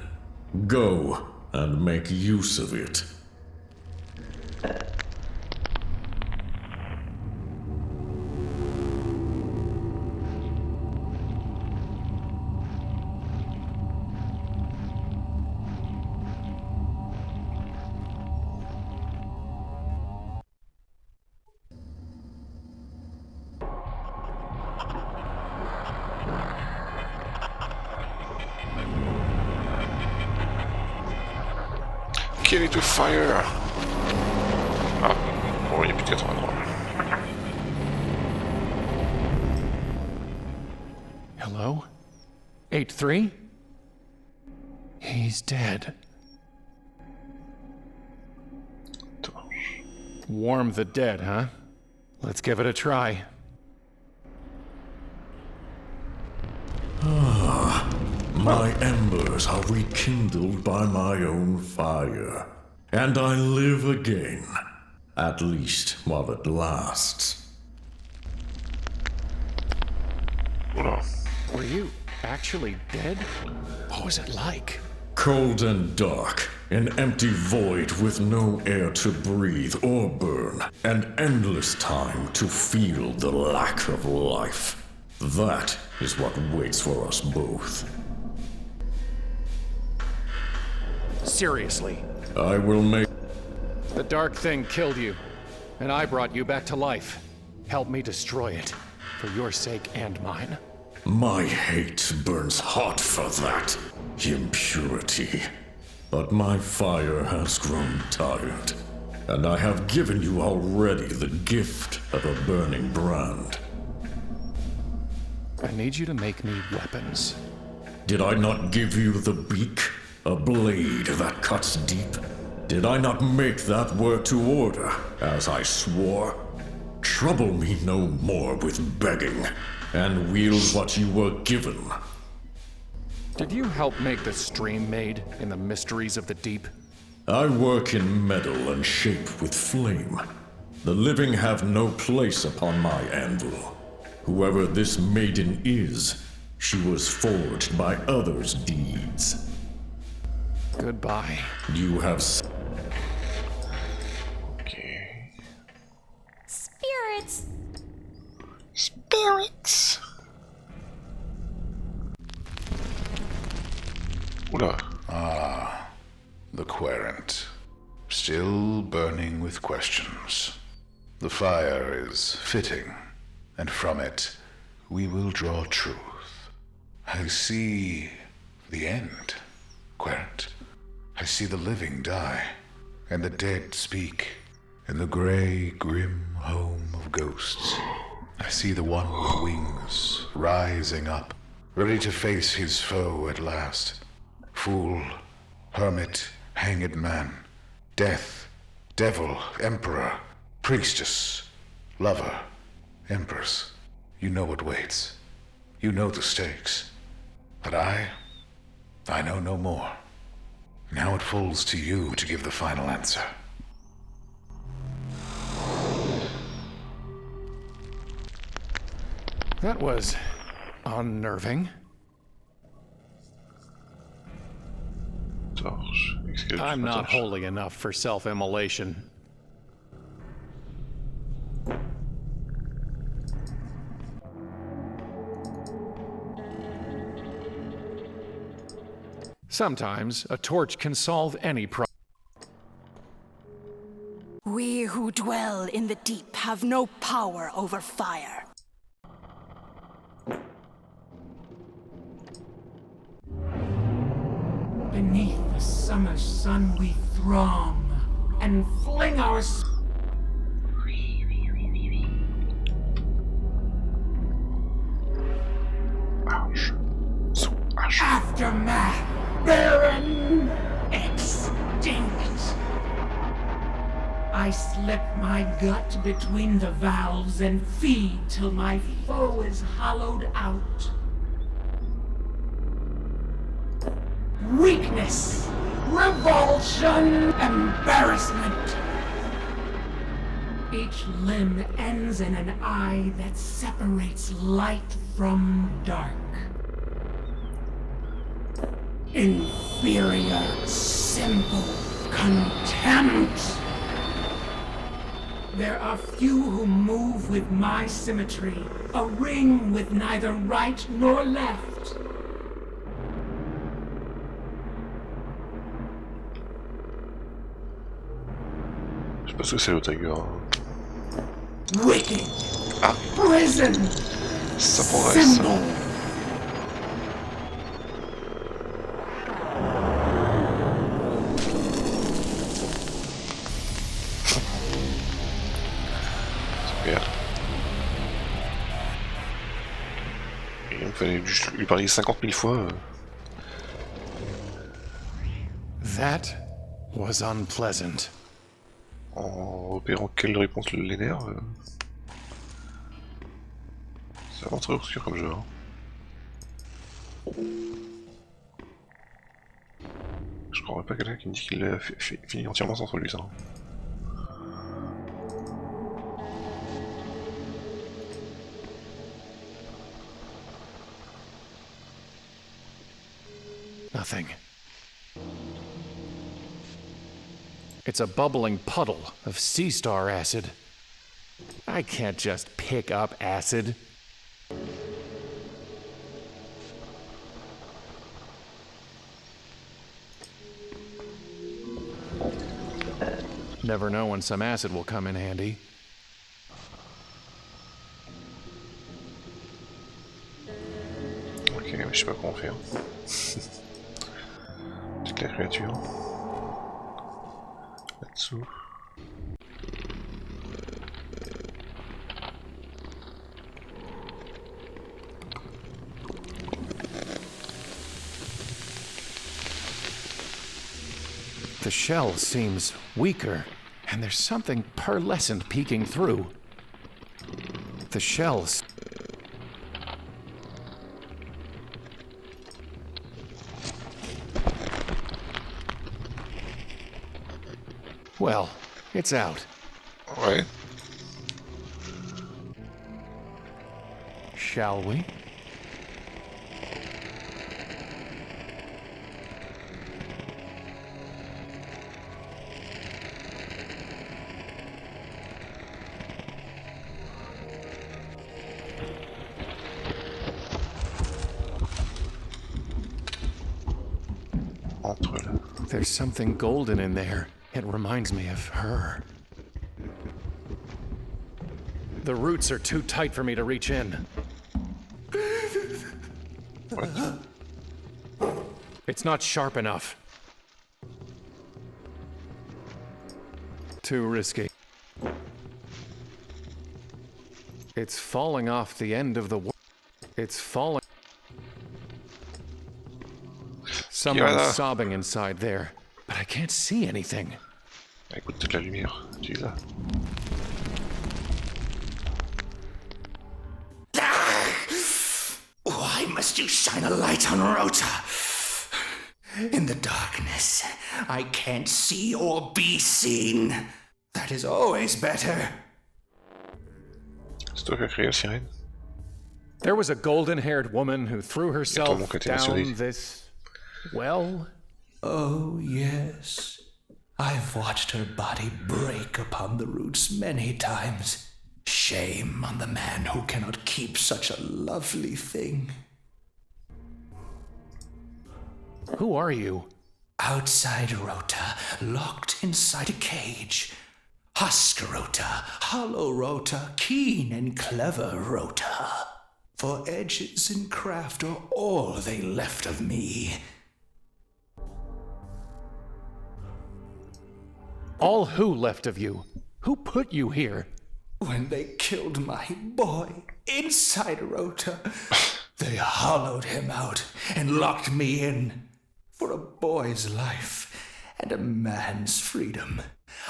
Speaker 11: Go and make use of it.
Speaker 1: Kill it with fire! Ah, bon, il n'y a plus de 83.
Speaker 3: Hello? 8-3? He's dead. Warm the dead, huh? Let's give it a try.
Speaker 11: My embers are rekindled by my own fire, and I live again, at least while it lasts.
Speaker 3: Were you actually dead? What was it like?
Speaker 11: Cold and dark, an empty void with no air to breathe or burn, and endless time to feel the lack of life. That is what waits for us both.
Speaker 3: Seriously.
Speaker 11: I will make...
Speaker 3: The dark thing killed you, and I brought you back to life. Help me destroy it, for your sake and mine.
Speaker 11: My hate burns hot for that impurity. But my fire has grown tired, and I have given you already the gift of a burning brand.
Speaker 3: I need you to make me weapons.
Speaker 11: Did I not give you the beak? A blade that cuts deep? Did I not make that word to order, as I swore? Trouble me no more with begging, and wield what you were given.
Speaker 3: Did you help make the stream made in the mysteries of the deep?
Speaker 11: I work in metal and shape with flame. The living have no place upon my anvil. Whoever this maiden is, she was forged by others' deeds.
Speaker 3: Goodbye.
Speaker 11: You have...
Speaker 1: Okay.
Speaker 6: Spirits!
Speaker 1: Spirits! Oula.
Speaker 5: Ah, the querent. Still burning with questions. The fire is fitting, and from it we will draw truth. I see the end, querent. I see the living die, and the dead speak, in the grey, grim home of ghosts. I see the one with wings rising up, ready to face his foe at last. Fool, hermit, hanged man, death, devil, emperor, priestess, lover, empress. You know what waits. You know the stakes. But I know no more. Now it falls to you to give the final answer.
Speaker 3: That was unnerving.
Speaker 1: torche.
Speaker 3: I'm not holy enough for self-immolation. Sometimes a torch can solve any problem.
Speaker 10: We who dwell in the deep have no power over fire.
Speaker 16: Beneath the summer sun we throng and fling our aftermath, barren, extinct. I slip my gut between the valves and feed till my foe is hollowed out. Weakness, revulsion, embarrassment. Each limb ends in an eye that separates light from dark. Inferior, simple contempt. There are few who move with my symmetry, a ring with neither right nor left.
Speaker 1: Je sais pas ce que c'est le Tiger.
Speaker 16: Wicked.
Speaker 1: Ah.
Speaker 16: Prison.
Speaker 1: Ça progresse.
Speaker 16: Symbol.
Speaker 1: Super. Et il me fallait juste lui parler 50 000 fois.
Speaker 3: That was unpleasant.
Speaker 1: En repérant quelle réponse l'énerve. C'est vraiment très obscur comme jeu. Hein. Je croirais pas quelqu'un qui me dit qu'il a fini entièrement sans lui ça.
Speaker 3: Nothing. It's a bubbling puddle of sea star acid. I can't just pick up acid. Never know when some acid will come in handy.
Speaker 1: Ok, mais je sais pas comment faire. Toute la créature. Là-dessous.
Speaker 3: The shell seems weaker, and there's something pearlescent peeking through. The shells. Well, it's out.
Speaker 1: Ouais.
Speaker 3: Shall we? There's something golden in there. It reminds me of her. The roots are too tight for me to reach in.
Speaker 1: What?
Speaker 3: It's not sharp enough. Too risky. It's falling off the end of the It's falling. Someone's sobbing inside there, but I can't see anything.
Speaker 1: Écoute toute la lumière, tu es là.
Speaker 17: Why must you shine a light on Rota? In the darkness, I can't see or be seen. That is always better.
Speaker 1: C'est toi qui as créé la sirène?
Speaker 3: There was a golden-haired woman who threw herself down this well.
Speaker 17: Oh, yes. I've watched her body break upon the roots many times. Shame on the man who cannot keep such a lovely thing.
Speaker 3: Who are you?
Speaker 17: Outside Rota, locked inside a cage. Husk Rota, hollow Rota, keen and clever Rota. For edges and craft are all they left of me.
Speaker 3: All who left of you? Who put you here?
Speaker 17: When they killed my boy inside Rota, they hollowed him out and locked me in. For a boy's life and a man's freedom,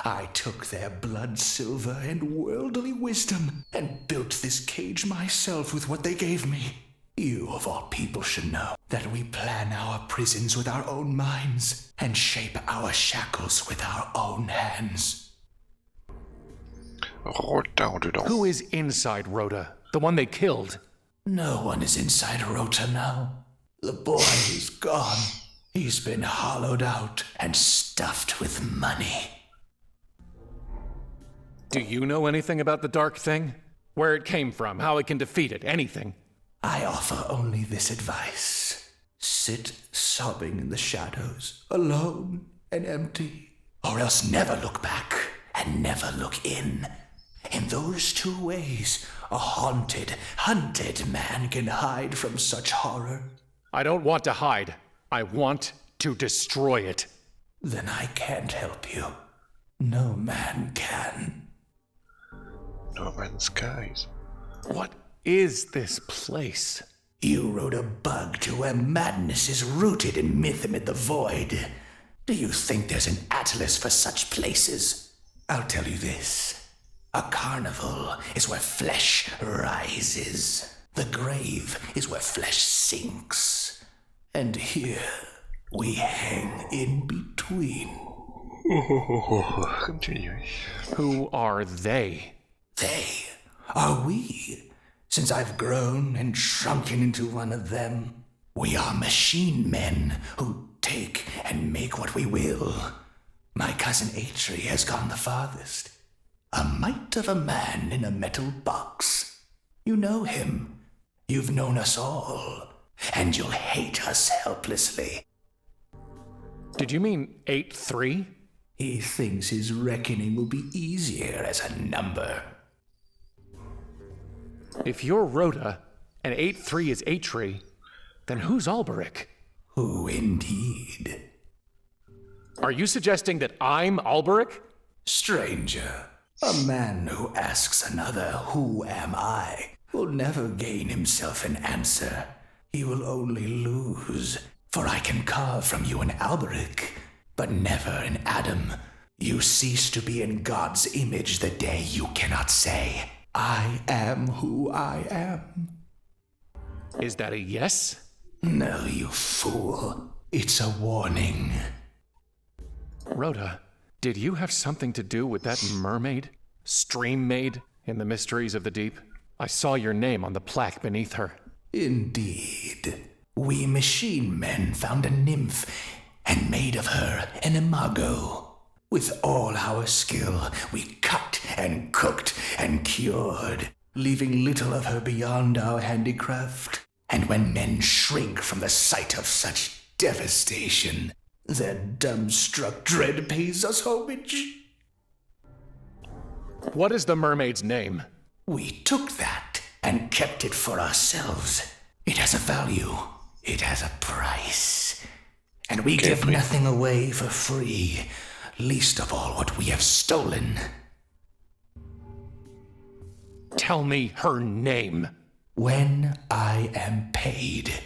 Speaker 17: I took their blood silver and worldly wisdom and built this cage myself with what they gave me. You, of all people, should know that we plan our prisons with our own minds and shape our shackles with our own hands.
Speaker 3: Who is inside Rhoda? The one they killed?
Speaker 17: No one is inside Rota now. The boy is gone. He's been hollowed out and stuffed with money.
Speaker 3: Do you know anything about the Dark Thing? Where it came from, how it can defeat it, anything?
Speaker 17: I offer only this advice. Sit sobbing in the shadows, alone and empty, or else never look back and never look in. In those two ways, a haunted, hunted man can hide from such horror.
Speaker 3: I don't want to hide. I want to destroy it.
Speaker 17: Then I can't help you. No man can.
Speaker 1: No man's skies.
Speaker 3: What is this place?
Speaker 17: You rode a bug to where madness is rooted in myth amid the void. Do you think there's an atlas for such places? I'll tell you this. A carnival is where flesh rises. The grave is where flesh sinks. And here we hang in between.
Speaker 1: Continue.
Speaker 3: Who are they?
Speaker 17: They are we. Since I've grown and shrunken into one of them, we are machine men who take and make what we will. My cousin Atri has gone the farthest. A mite of a man in a metal box. You know him. You've known us all. And you'll hate us helplessly.
Speaker 3: Did you mean 8-3?
Speaker 17: He thinks his reckoning will be easier as a number.
Speaker 3: If you're Rhoda and 8-3 is Atri, then who's Alberic?
Speaker 17: Who indeed?
Speaker 3: Are you suggesting that I'm Alberic?
Speaker 17: Stranger, a man who asks another, "Who am I?" will never gain himself an answer. He will only lose, for I can carve from you an Alberic, but never an Adam. You cease to be in God's image the day you cannot say, "I am who I am."
Speaker 3: Is that a yes?
Speaker 17: No, you fool. It's a warning.
Speaker 3: Rhoda, did you have something to do with that mermaid? Stream maid in the mysteries of the deep? I saw your name on the plaque beneath her.
Speaker 17: Indeed. We machine men found a nymph and made of her an imago. With all our skill, we cut and cooked and cured, leaving little of her beyond our handicraft. And when men shrink from the sight of such devastation, their dumbstruck dread pays us homage.
Speaker 3: What is the mermaid's name?
Speaker 17: We took that and kept it for ourselves. It has a value. It has a price. And we give nothing away for free, least of all what we have stolen.
Speaker 3: Tell me her name.
Speaker 17: When I am paid.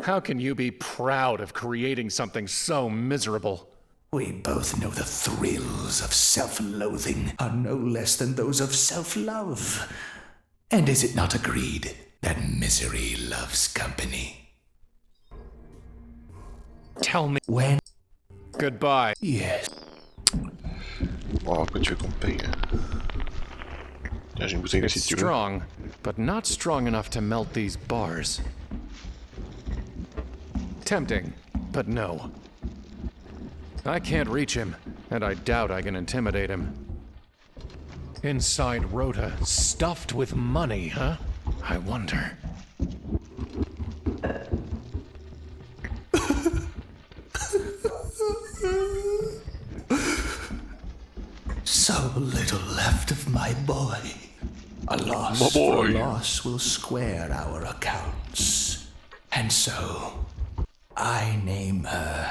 Speaker 3: How can you be proud of creating something so miserable?
Speaker 17: We both know the thrills of self-loathing are no less than those of self-love. And is it not agreed that misery loves company?
Speaker 3: Tell me
Speaker 17: when.
Speaker 3: Goodbye.
Speaker 17: Yes.
Speaker 1: Bon, après tu veux qu'on te paye. Là, j'ai une bouteille
Speaker 3: It's
Speaker 1: si tu veux.
Speaker 3: strong, but not strong enough to melt these bars. Tempting, but no. I can't reach him, and I doubt I can intimidate him. Inside Rota, stuffed with money, huh? I wonder.
Speaker 17: So little left of my boy. A loss for a loss will square our accounts. And so, I name her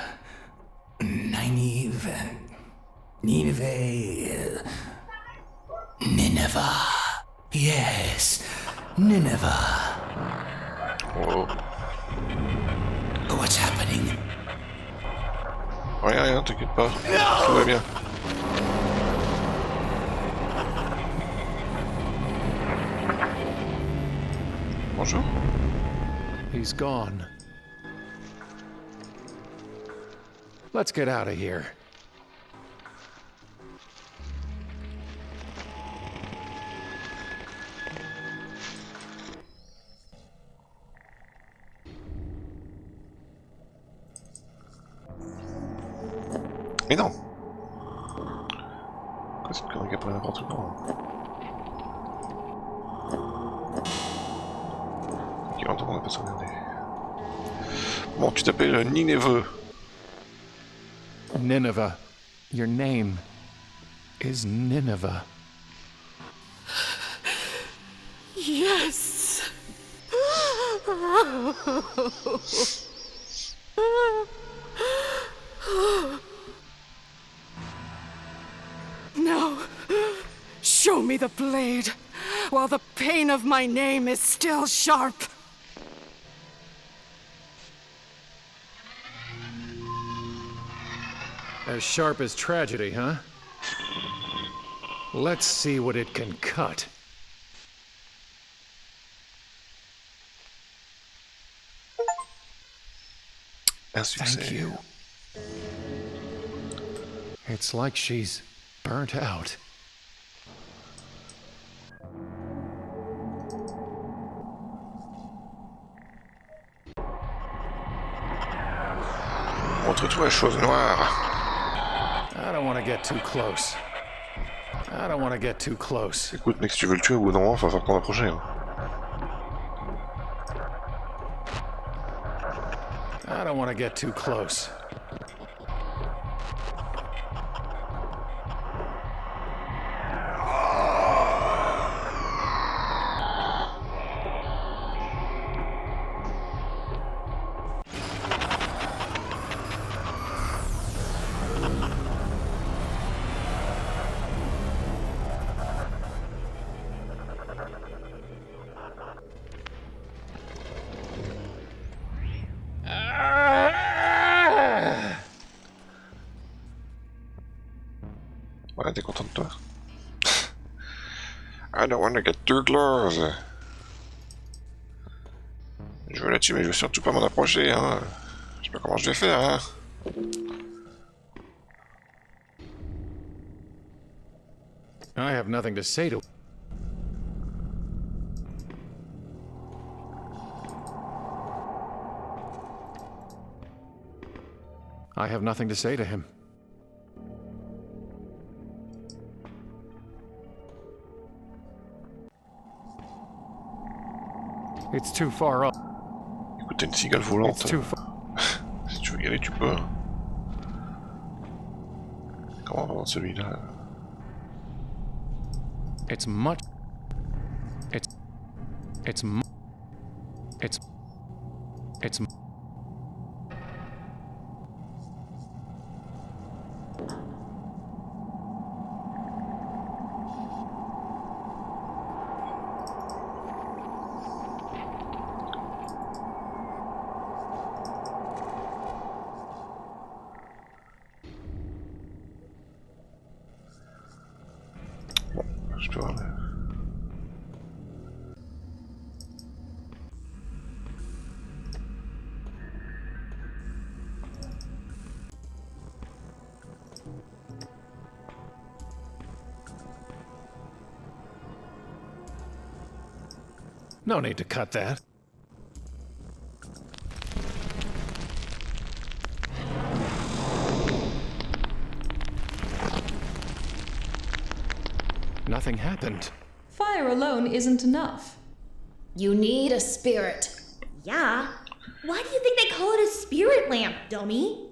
Speaker 17: Nineveh. Yes, Nineveh.
Speaker 1: Oh.
Speaker 17: What's happening?
Speaker 1: Rien, t'inquiète pas. Tout va bien. Bonjour.
Speaker 3: He's gone. Let's get out of here.
Speaker 1: Mais non. Quoi cette connerie qui apparaît n'importe quoi. Ok, attends, on va pas se regarder. Bon, tu t'appelles Nineveh.
Speaker 3: Nineveh. Your name is Nineveh.
Speaker 10: Yes. Now, show me the blade, while the pain of my name is still sharp.
Speaker 3: As sharp as tragedy, huh? Let's see what it can cut. Thank you. It's like she's burnt out.
Speaker 1: Montre-toi, chose noire.
Speaker 3: I don't want to get too close. I don't want to get too close.
Speaker 1: Écoute, mec, si tu veux le tuer, au bout d'un moment, il va falloir t'en approcher. Hein.
Speaker 3: I don't want to get too close.
Speaker 1: Ouais, t'es content de toi. I don't wanna get too close. Je veux la tuer, mais je veux surtout pas m'en approcher, hein. Je sais pas comment je vais faire, hein.
Speaker 3: I have nothing to say to... I have nothing to say to him. It's too far up.
Speaker 1: Écoute, t'as une cigale volante.
Speaker 3: It's too far.
Speaker 1: Si tu veux y aller, tu peux. Comment on va dans celui-là?
Speaker 3: It's much... It's... It's... It's... It's...
Speaker 1: Je peux voir là.
Speaker 3: No need to cut that. Nothing happened.
Speaker 13: Fire alone isn't enough.
Speaker 12: You need a spirit.
Speaker 14: Yeah. Why do you think they call it a spirit lamp, dummy?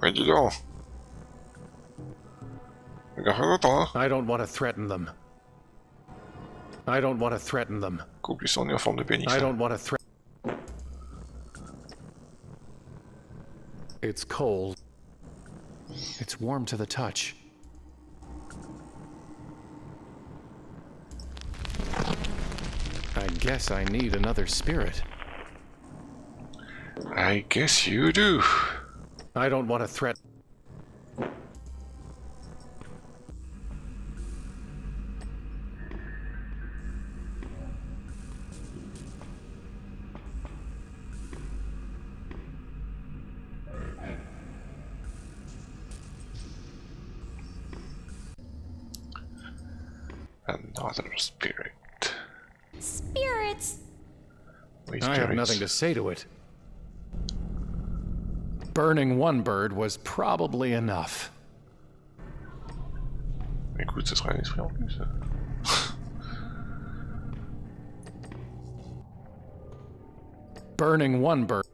Speaker 1: Ouais, dis donc. Regarde l'autre, hein.
Speaker 3: I don't want to threaten them. I don't want to threaten them.
Speaker 1: Coupe-lui son nez en forme de pénis.
Speaker 3: I don't want to threaten. It's cold. It's warm to the touch. I guess I need another spirit.
Speaker 1: I guess you do.
Speaker 3: I don't want to threaten.
Speaker 1: Another spirit.
Speaker 6: Spirits!
Speaker 3: I have nothing to say to it. Burning one bird was probably enough.
Speaker 1: Écoute, ce serait un esprit en plus.
Speaker 3: Burning one bird.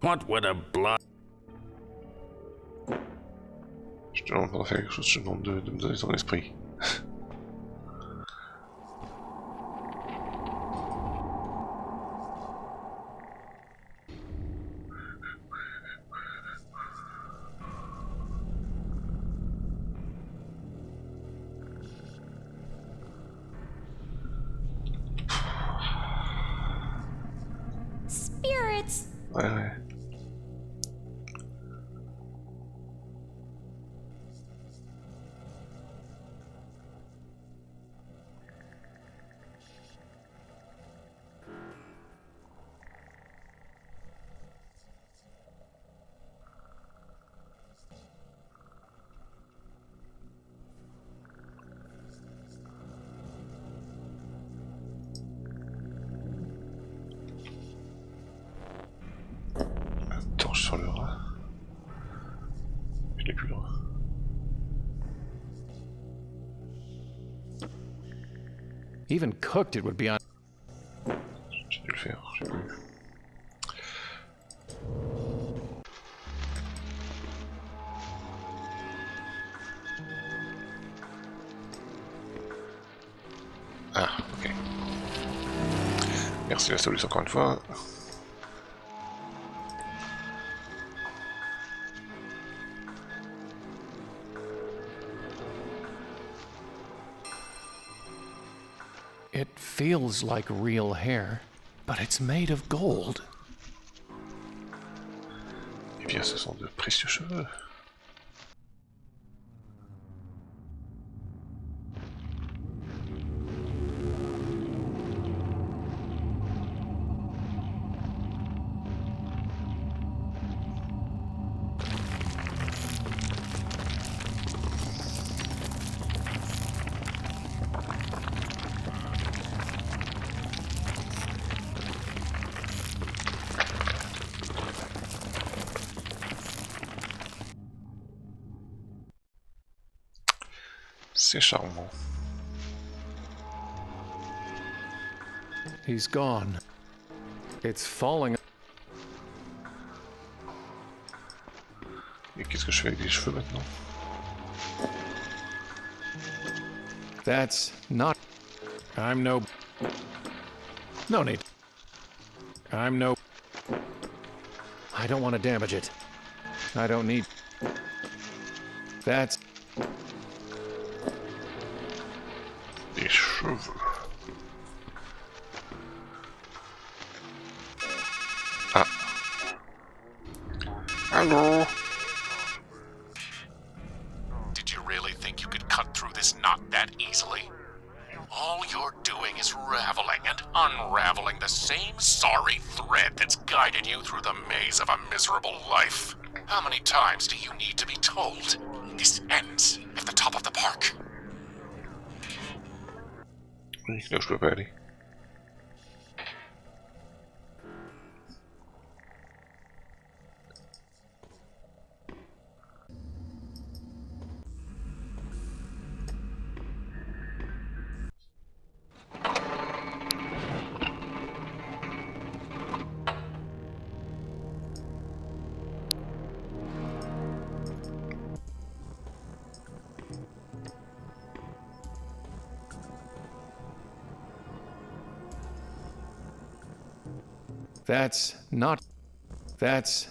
Speaker 8: What would a blood...
Speaker 1: Je te demande de faire quelque chose, je te demande de me donner ton esprit.
Speaker 6: Spirits!
Speaker 1: Ouais, ouais. Torche sur le rat. Je l'ai plus loin.
Speaker 3: Even cooked, it would be on.
Speaker 1: J'ai dû le faire, j'ai plus. Ah, ok. Merci la solution encore une fois.
Speaker 3: It feels like real hair, but it's made of gold.
Speaker 1: Eh bien, ce sont de précieux cheveux. C'est charmant.
Speaker 3: He's gone. It's falling.
Speaker 1: Et qu'est-ce que je fais avec les cheveux maintenant?
Speaker 3: That's not. I'm no. No need. I'm no. I don't want to damage it. I don't need. That's.
Speaker 1: Les cheveux. Ah. Allô?
Speaker 7: Did you really think you could cut through this knot that easily? All you're doing is raveling and unraveling the same sorry thread that's guided you through the maze of a miserable life. How many times do you need to be told? This ends at the top of the park.
Speaker 1: Oui, là je peux pas aller.
Speaker 3: That's not... That's...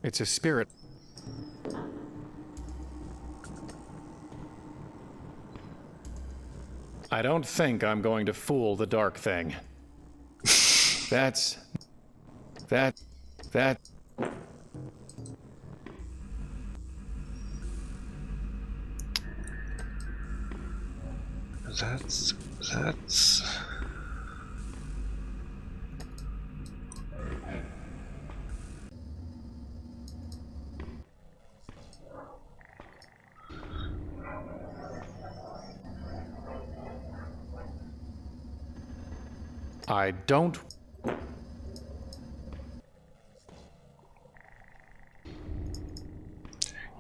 Speaker 3: It's a spirit. I don't think I'm going to fool the dark thing. That's... I don't...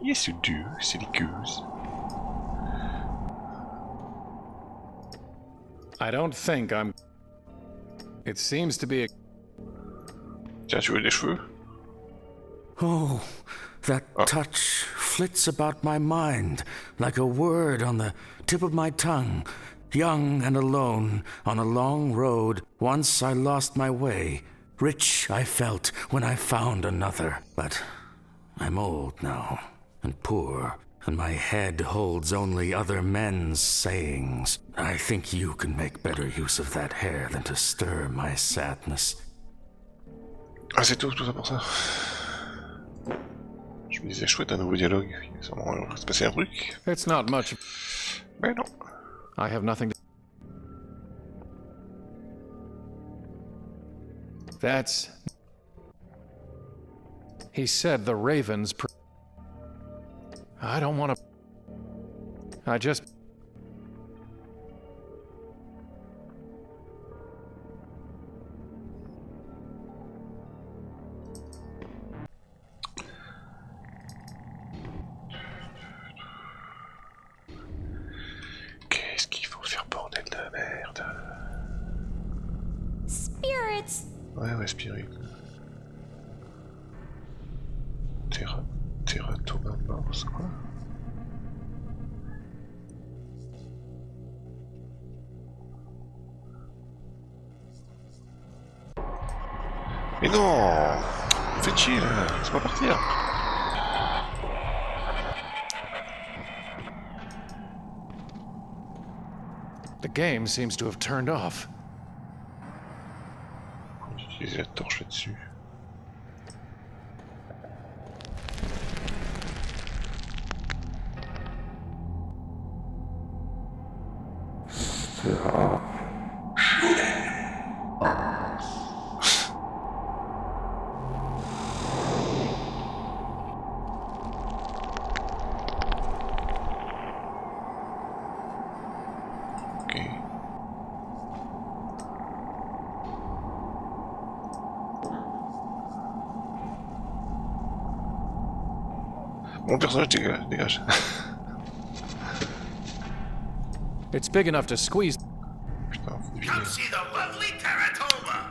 Speaker 1: Yes, you do, silly goose.
Speaker 3: I don't think I'm... It seems to be a...
Speaker 1: Tiens, tu veux des cheveux?
Speaker 8: Oh, that touch flits about my mind like a word on the tip of my tongue. Young and alone, on a long road, once I lost my way. Rich I felt when I found another. But I'm old now, and poor, and my head holds only other men's sayings. I think you can make better use of that hair than to stir my sadness.
Speaker 1: Ah, c'est tout ça pour ça. Je me disais, chouette, un nouveau dialogue. Il va se passer un truc.
Speaker 3: It's not much.
Speaker 1: Mais non.
Speaker 3: I have nothing to... That's... He said the ravens... I don't want to... I just...
Speaker 1: Qu'est-ce qu'il faut faire, bordel de merde?
Speaker 6: Spirits!
Speaker 1: Ouais, spirit. Teratoma, c'est quoi? Mais non! Faites chier là, laisse-moi partir!
Speaker 3: The game seems to have turned off.
Speaker 1: J'utilise la torche là-dessus. Mon personnage dégage.
Speaker 3: It's big enough to squeeze.
Speaker 2: Come see the lovely teratoma.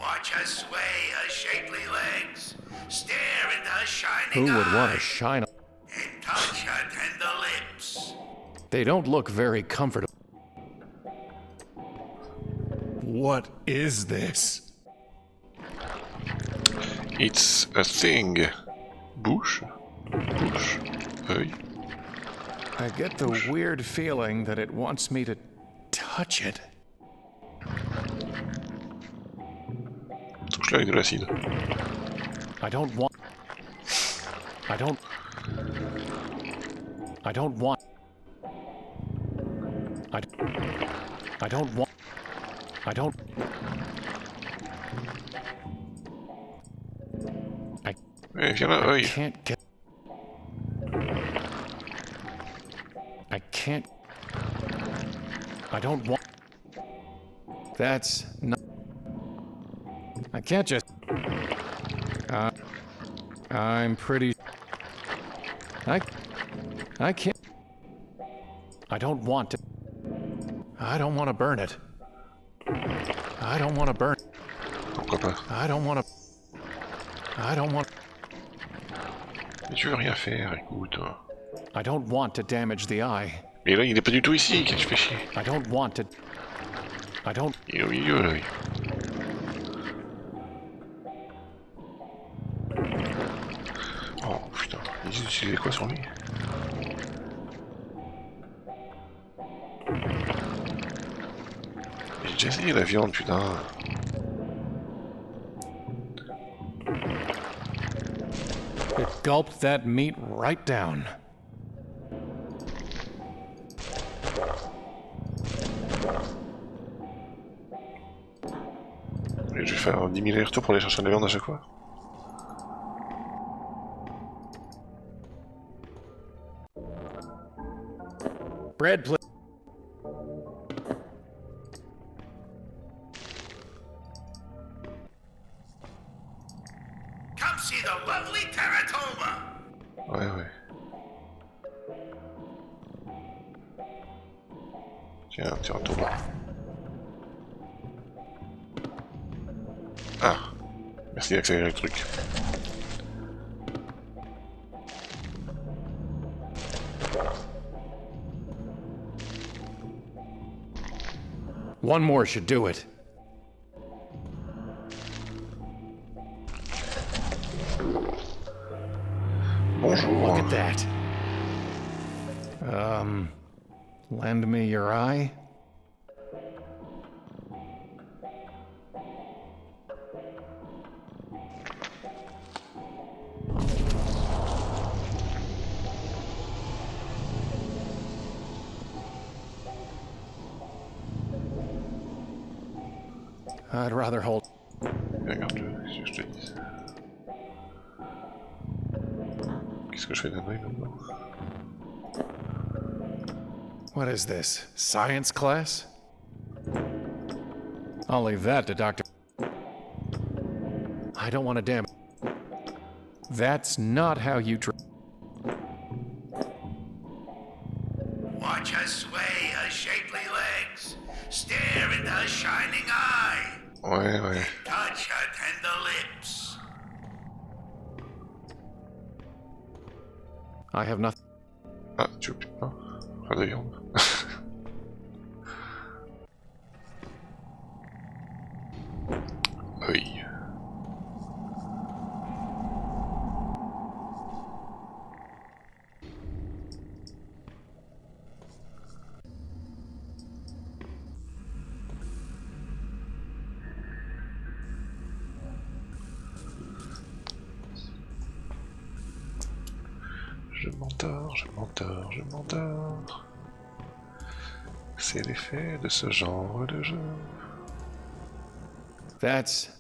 Speaker 2: Watch her sway her shapely legs. Stare into her shining
Speaker 3: Who would
Speaker 2: eyes.
Speaker 3: want to shine?
Speaker 2: And touch her tender lips.
Speaker 3: They don't look very comfortable. What is this?
Speaker 1: It's a thing. Bouche. Œil.
Speaker 3: I get the weird feeling that it wants me to touch it.
Speaker 1: Touche-le avec de l'acide.
Speaker 3: I don't want... I don't want... I don't want... I don't...
Speaker 1: Eh, viens là, œil.
Speaker 3: I can't get... I can't... I don't want... That's not... I can't just... I'm pretty... I can't... I don't want to... I don't want to burn it. I don't want to burn...
Speaker 1: Pourquoi pas?
Speaker 3: I don't want to... I don't want...
Speaker 1: Mais tu veux rien faire, écoute.
Speaker 3: I don't want to damage the eye.
Speaker 1: Mais là, il est pas du tout ici, qu'est-ce que tu fais chier?
Speaker 3: I don't want to... I don't...
Speaker 1: Il est au milieu, là, oui. Oh, putain. Ils utilisaient quoi sur lui? J'ai déjà essayé la viande, putain.
Speaker 3: It gulped that meat right down.
Speaker 1: Et je vais faire 10 000 allers-retours pour aller chercher de la viande à chaque fois.
Speaker 3: Bread, please.
Speaker 2: Come see the lovely Teratoma!
Speaker 1: Ouais, ouais. Tiens, tiens, un tour. Ah, merci d'accélérer le truc.
Speaker 3: One more should do it.
Speaker 1: Bonjour.
Speaker 3: Look at that. Lend me your eye? I'd rather hold...
Speaker 1: Regarde, qu'est-ce que je te dis? Qu'est-ce que je fais d'un œil maintenant?
Speaker 3: What is this? Science class? I'll leave that to Dr. I don't want to damn... That's not how you...
Speaker 2: Watch her sway her shapely legs. Stare into her shining eye.
Speaker 1: Ouais, ouais.
Speaker 2: Touch her tender lips.
Speaker 3: I have nothing...
Speaker 1: Ah, tu veux plus de pain? Pas de viande. Oui. Je m'endors, je m'endors, je m'endors. C'est l'effet de ce genre de jeu.
Speaker 3: That's...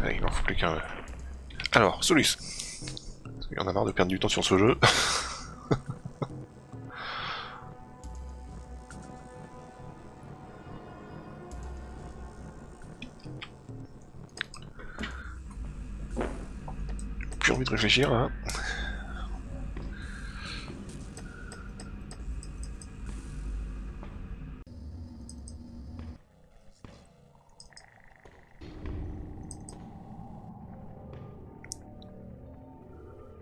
Speaker 1: Allez, il m'en faut plus qu'un. Alors, Solus. Parce qu'il y en a marre de perdre du temps sur ce jeu. Plus envie de réfléchir, hein.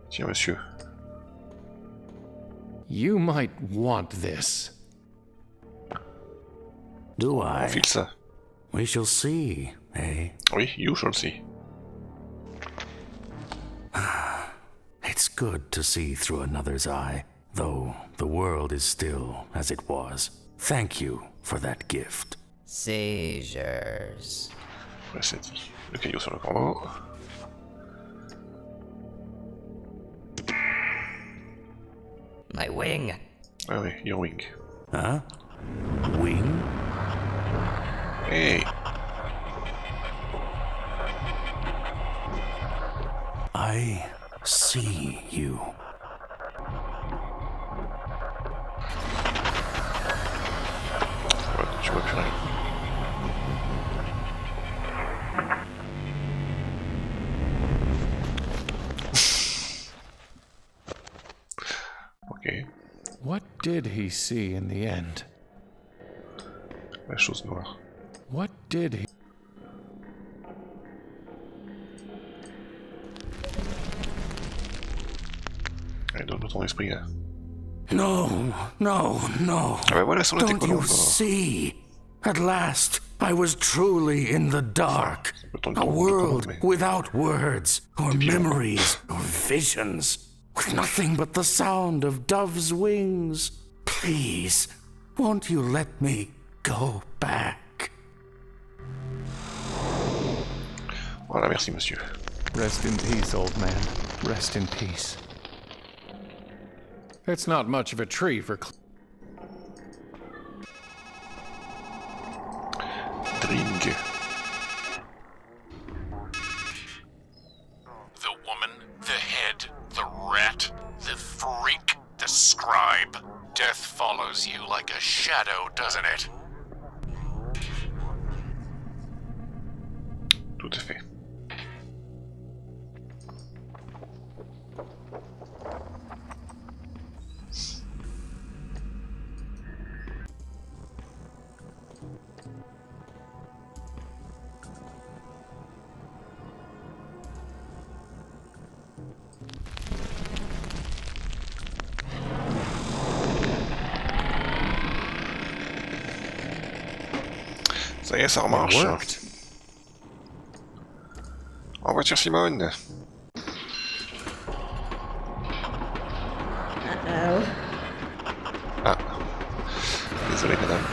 Speaker 1: Tiens, monsieur.
Speaker 3: You might want this.
Speaker 8: Do I?
Speaker 1: Enfile ça.
Speaker 8: We shall see, eh?
Speaker 1: Oui, you shall see.
Speaker 8: It's good to see through another's eye, though the world is still as it was. Thank you for that gift.
Speaker 9: Seizures.
Speaker 1: Ouais, c'est dit. Le caillou sur le corbeau.
Speaker 9: My wing.
Speaker 1: Ah oui, your wing.
Speaker 8: Huh? Wing?
Speaker 1: Hey!
Speaker 8: I see you.
Speaker 1: Ouais, tu vois plus rien.
Speaker 3: What did he see in the end?
Speaker 1: La chose noire.
Speaker 3: What did he...
Speaker 1: Allez, donne-moi ton esprit, là.
Speaker 8: No, no, no.
Speaker 1: Ah bah voilà, son
Speaker 8: Don't
Speaker 1: colombe.
Speaker 8: you see? At last, I was truly in the dark. A world without words, or memories, or visions, with nothing but the sound of doves' wings. Please, won't you let me go back?
Speaker 1: Voilà, merci monsieur.
Speaker 3: Rest in peace, old man. Rest in peace. It's not much of a tree for...
Speaker 1: Drink.
Speaker 7: The woman, the head, the rat, the freak, the scribe. Death follows you like a shadow, doesn't it?
Speaker 1: Tout à fait. Ça y est, ça remarche. En voiture, Simone.
Speaker 14: Uh-oh.
Speaker 1: Ah. Désolé, madame.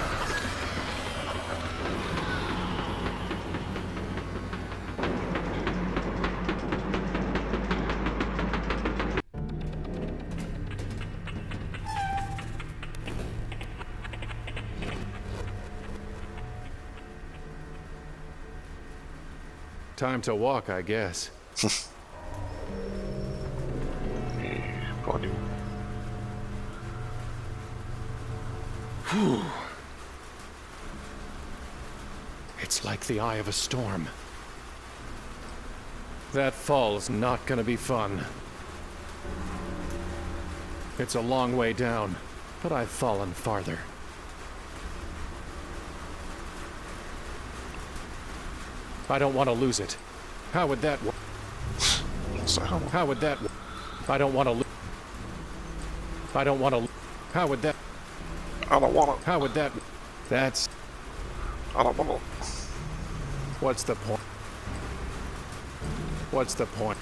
Speaker 3: Time to walk, I guess. Whew. It's like the eye of a storm. That fall's not gonna be fun. It's a long way down, but I've fallen farther. I don't want to lose it. How would that work? How would that work? I don't want to lose. I don't want to. How would that?
Speaker 1: I don't want to.
Speaker 3: How would that? That's.
Speaker 1: I don't want to.
Speaker 3: What's the point? What's the point?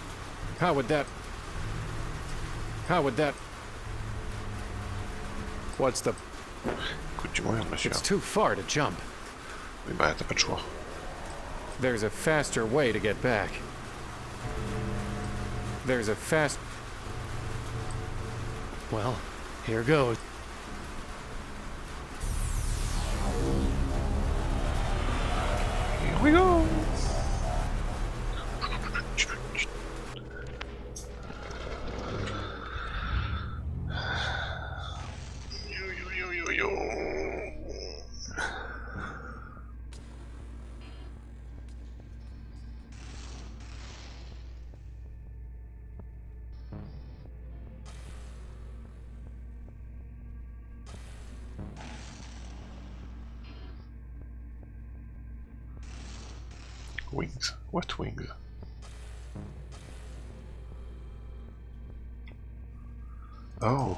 Speaker 3: How would that? How would that? What's the?
Speaker 1: Écoute, tu m'emmerdes, monsieur.
Speaker 3: It's too far to jump.
Speaker 1: Oui, bah, t'as pas de choix.
Speaker 3: There's a faster way to get back. There's a fast... Well, here goes.
Speaker 1: Here we go. Wings. What wings? Oh.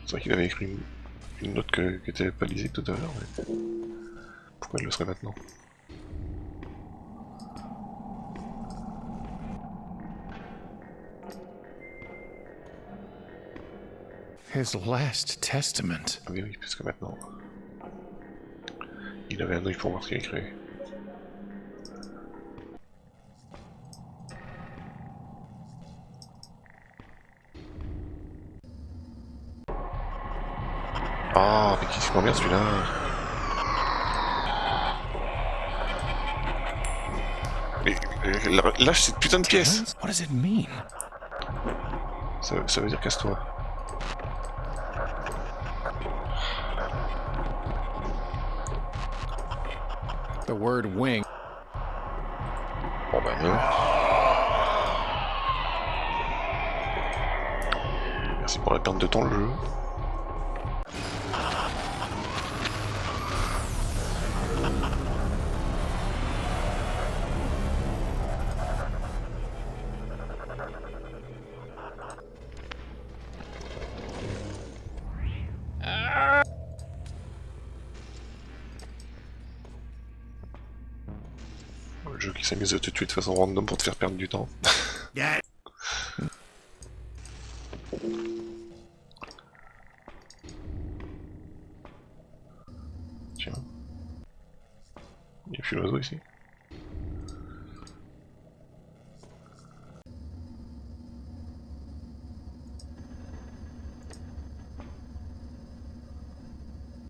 Speaker 1: C'est vrai qu'il avait écrit une note qui était pas lisible tout à l'heure, mais... Pourquoi il le serait maintenant?
Speaker 3: His last testament.
Speaker 1: Ah oui, puisque maintenant... Il avait un œil pour voir ce qu'il a écrit. Ah, mais qui se combien celui-là? Mais lâche cette putain de pièce!
Speaker 3: What does it mean?
Speaker 1: Ça veut dire casse-toi.
Speaker 3: The word wing.
Speaker 1: Bon ben non. Merci pour la perte de temps le jeu. jeu qui s'amuse à te tuer de façon random pour te faire perdre du temps.
Speaker 2: Yeah.
Speaker 1: Tiens. Il n'y a plus l'oiseau ici.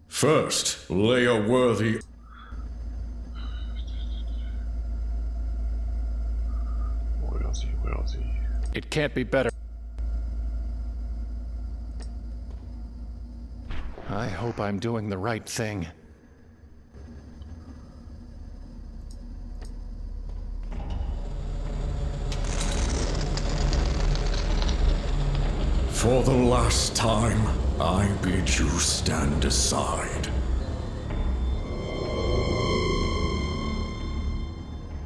Speaker 11: First, lay a worthy...
Speaker 1: Where is he?
Speaker 3: It can't be better. I hope I'm doing the right thing.
Speaker 11: For the last time, I bid you stand aside.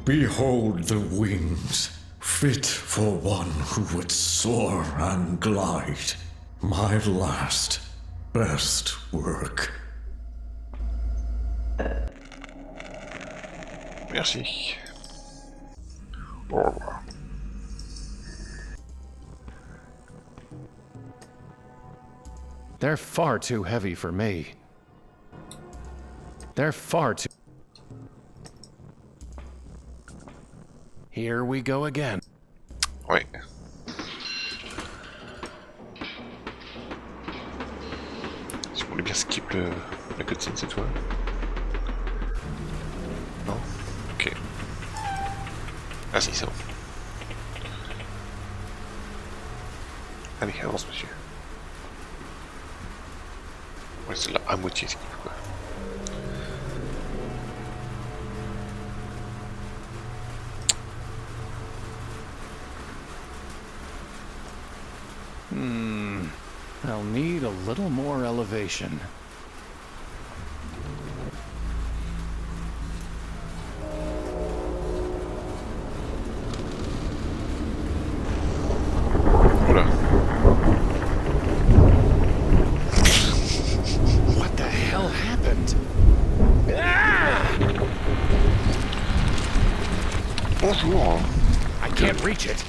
Speaker 11: Behold the wings, fit for one who would soar and glide. My last, best work.
Speaker 1: Merci. Au revoir.
Speaker 3: They're far too heavy for me. They're far too... Here we go again.
Speaker 1: Ouais. Si vous voulez bien skip la cutscene cette fois. Non? Ok. Ah si, c'est bon. Allez, avance monsieur. Ouais, c'est là à moitié skip quoi.
Speaker 3: I'll need a little more elevation.
Speaker 1: Oula.
Speaker 3: What the hell happened?
Speaker 1: Bonjour.
Speaker 3: I can't reach it.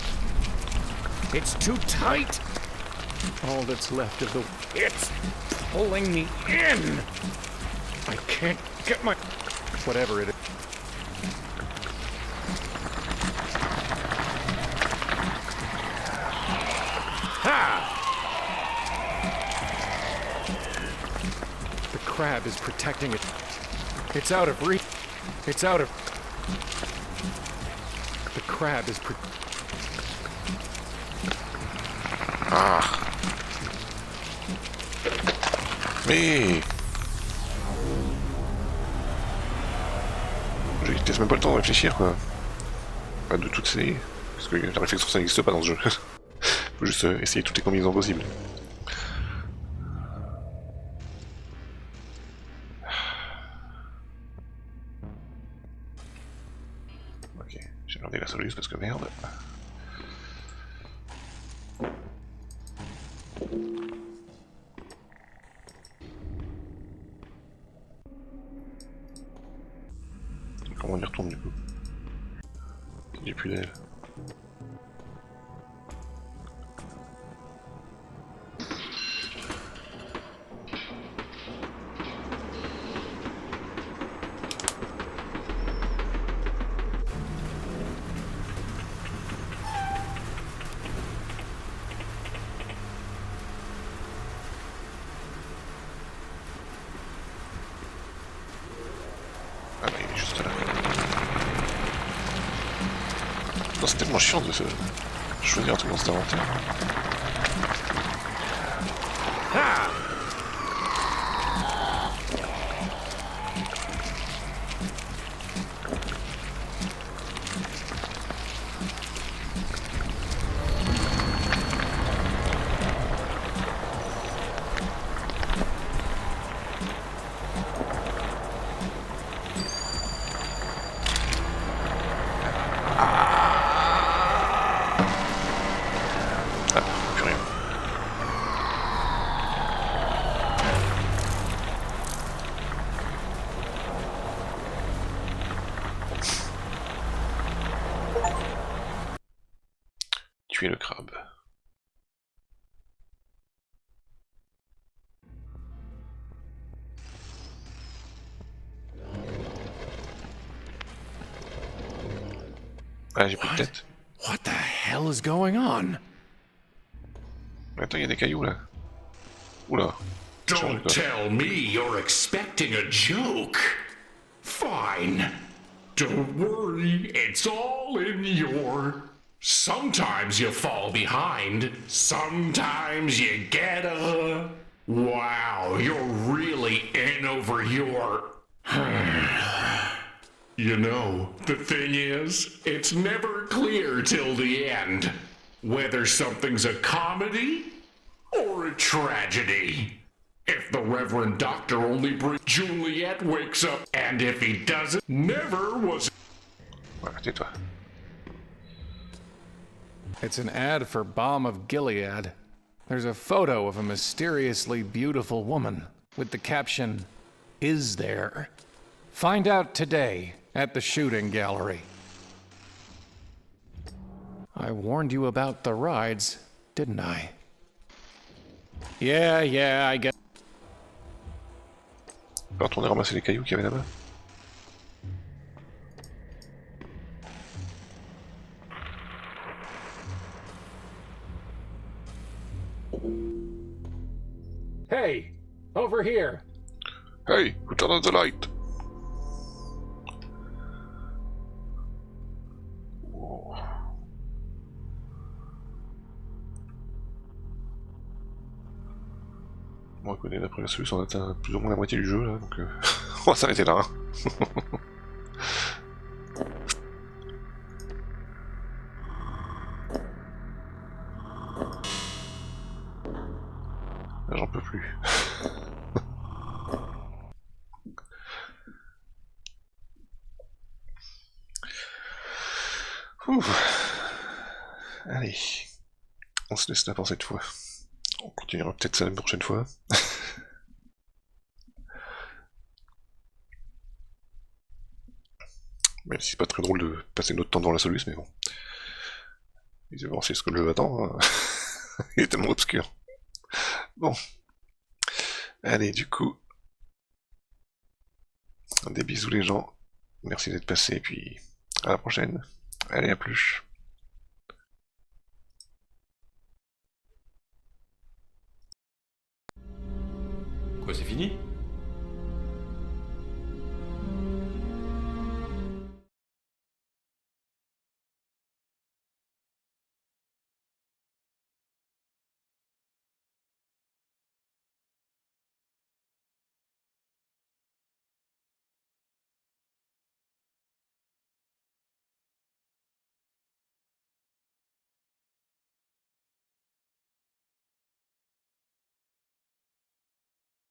Speaker 3: It's too tight. All that's left of the... It's pulling me in. I can't get my... Whatever it is. Ha! The crab is protecting it. It's out of reach. It's out of... The crab is
Speaker 1: Ah. Mais... Je laisse même pas le temps de réfléchir quoi. Enfin, de toutes ces... Parce que la réflexion ça n'existe pas dans ce jeu. Faut juste essayer toutes les combinaisons possibles. Ok, j'ai regardé la solution parce que merde. Comment on y retourne du coup? J'ai plus d'aile. Ah bah il est juste là. Non, c'est tellement chiant de se choisir un truc dans cet inventaire.
Speaker 3: Ah!
Speaker 1: tuer le crabe. Ah, j'ai plus de tête.
Speaker 3: What the hell is going on?
Speaker 1: Attends, il y a des cailloux là. Oula.
Speaker 7: Don't tell me you're expecting a joke. Fine. Don't worry, it's all in your... Sometimes you fall behind, sometimes you get a... Wow, you're really in over your... You know, the thing is, it's never clear till the end whether something's a comedy or a tragedy. If the Reverend Doctor only brings Juliet wakes up, and if he doesn't, never was...
Speaker 1: Voilà, tais-toi.
Speaker 3: It's an ad for Balm of Gilead. There's a photo of a mysteriously beautiful woman with the caption, "Is there?" Find out today at the shooting gallery. I warned you about the rides, didn't I? Yeah, I get...
Speaker 1: On peut retourner ramasser les cailloux qu'il y avait là-bas.
Speaker 3: Hey, over here.
Speaker 1: Hey, who turned on the light? Wow. Bon, écoutez, d'après la solution, on a atteint plus ou moins la moitié du jeu là, donc on va s'arrêter là. Hein. Là, j'en peux plus. Allez, on se laisse là pour cette fois. On continuera peut-être ça la prochaine fois. Même si c'est pas très drôle de passer notre temps dans la soluce, mais bon. Évidemment, c'est ce que le jeu attend. Hein. Il est tellement obscur. Bon. Allez, du coup. Des bisous les gens. Merci d'être passés, et puis à la prochaine. Allez, à plus.
Speaker 18: Quoi, c'est fini ?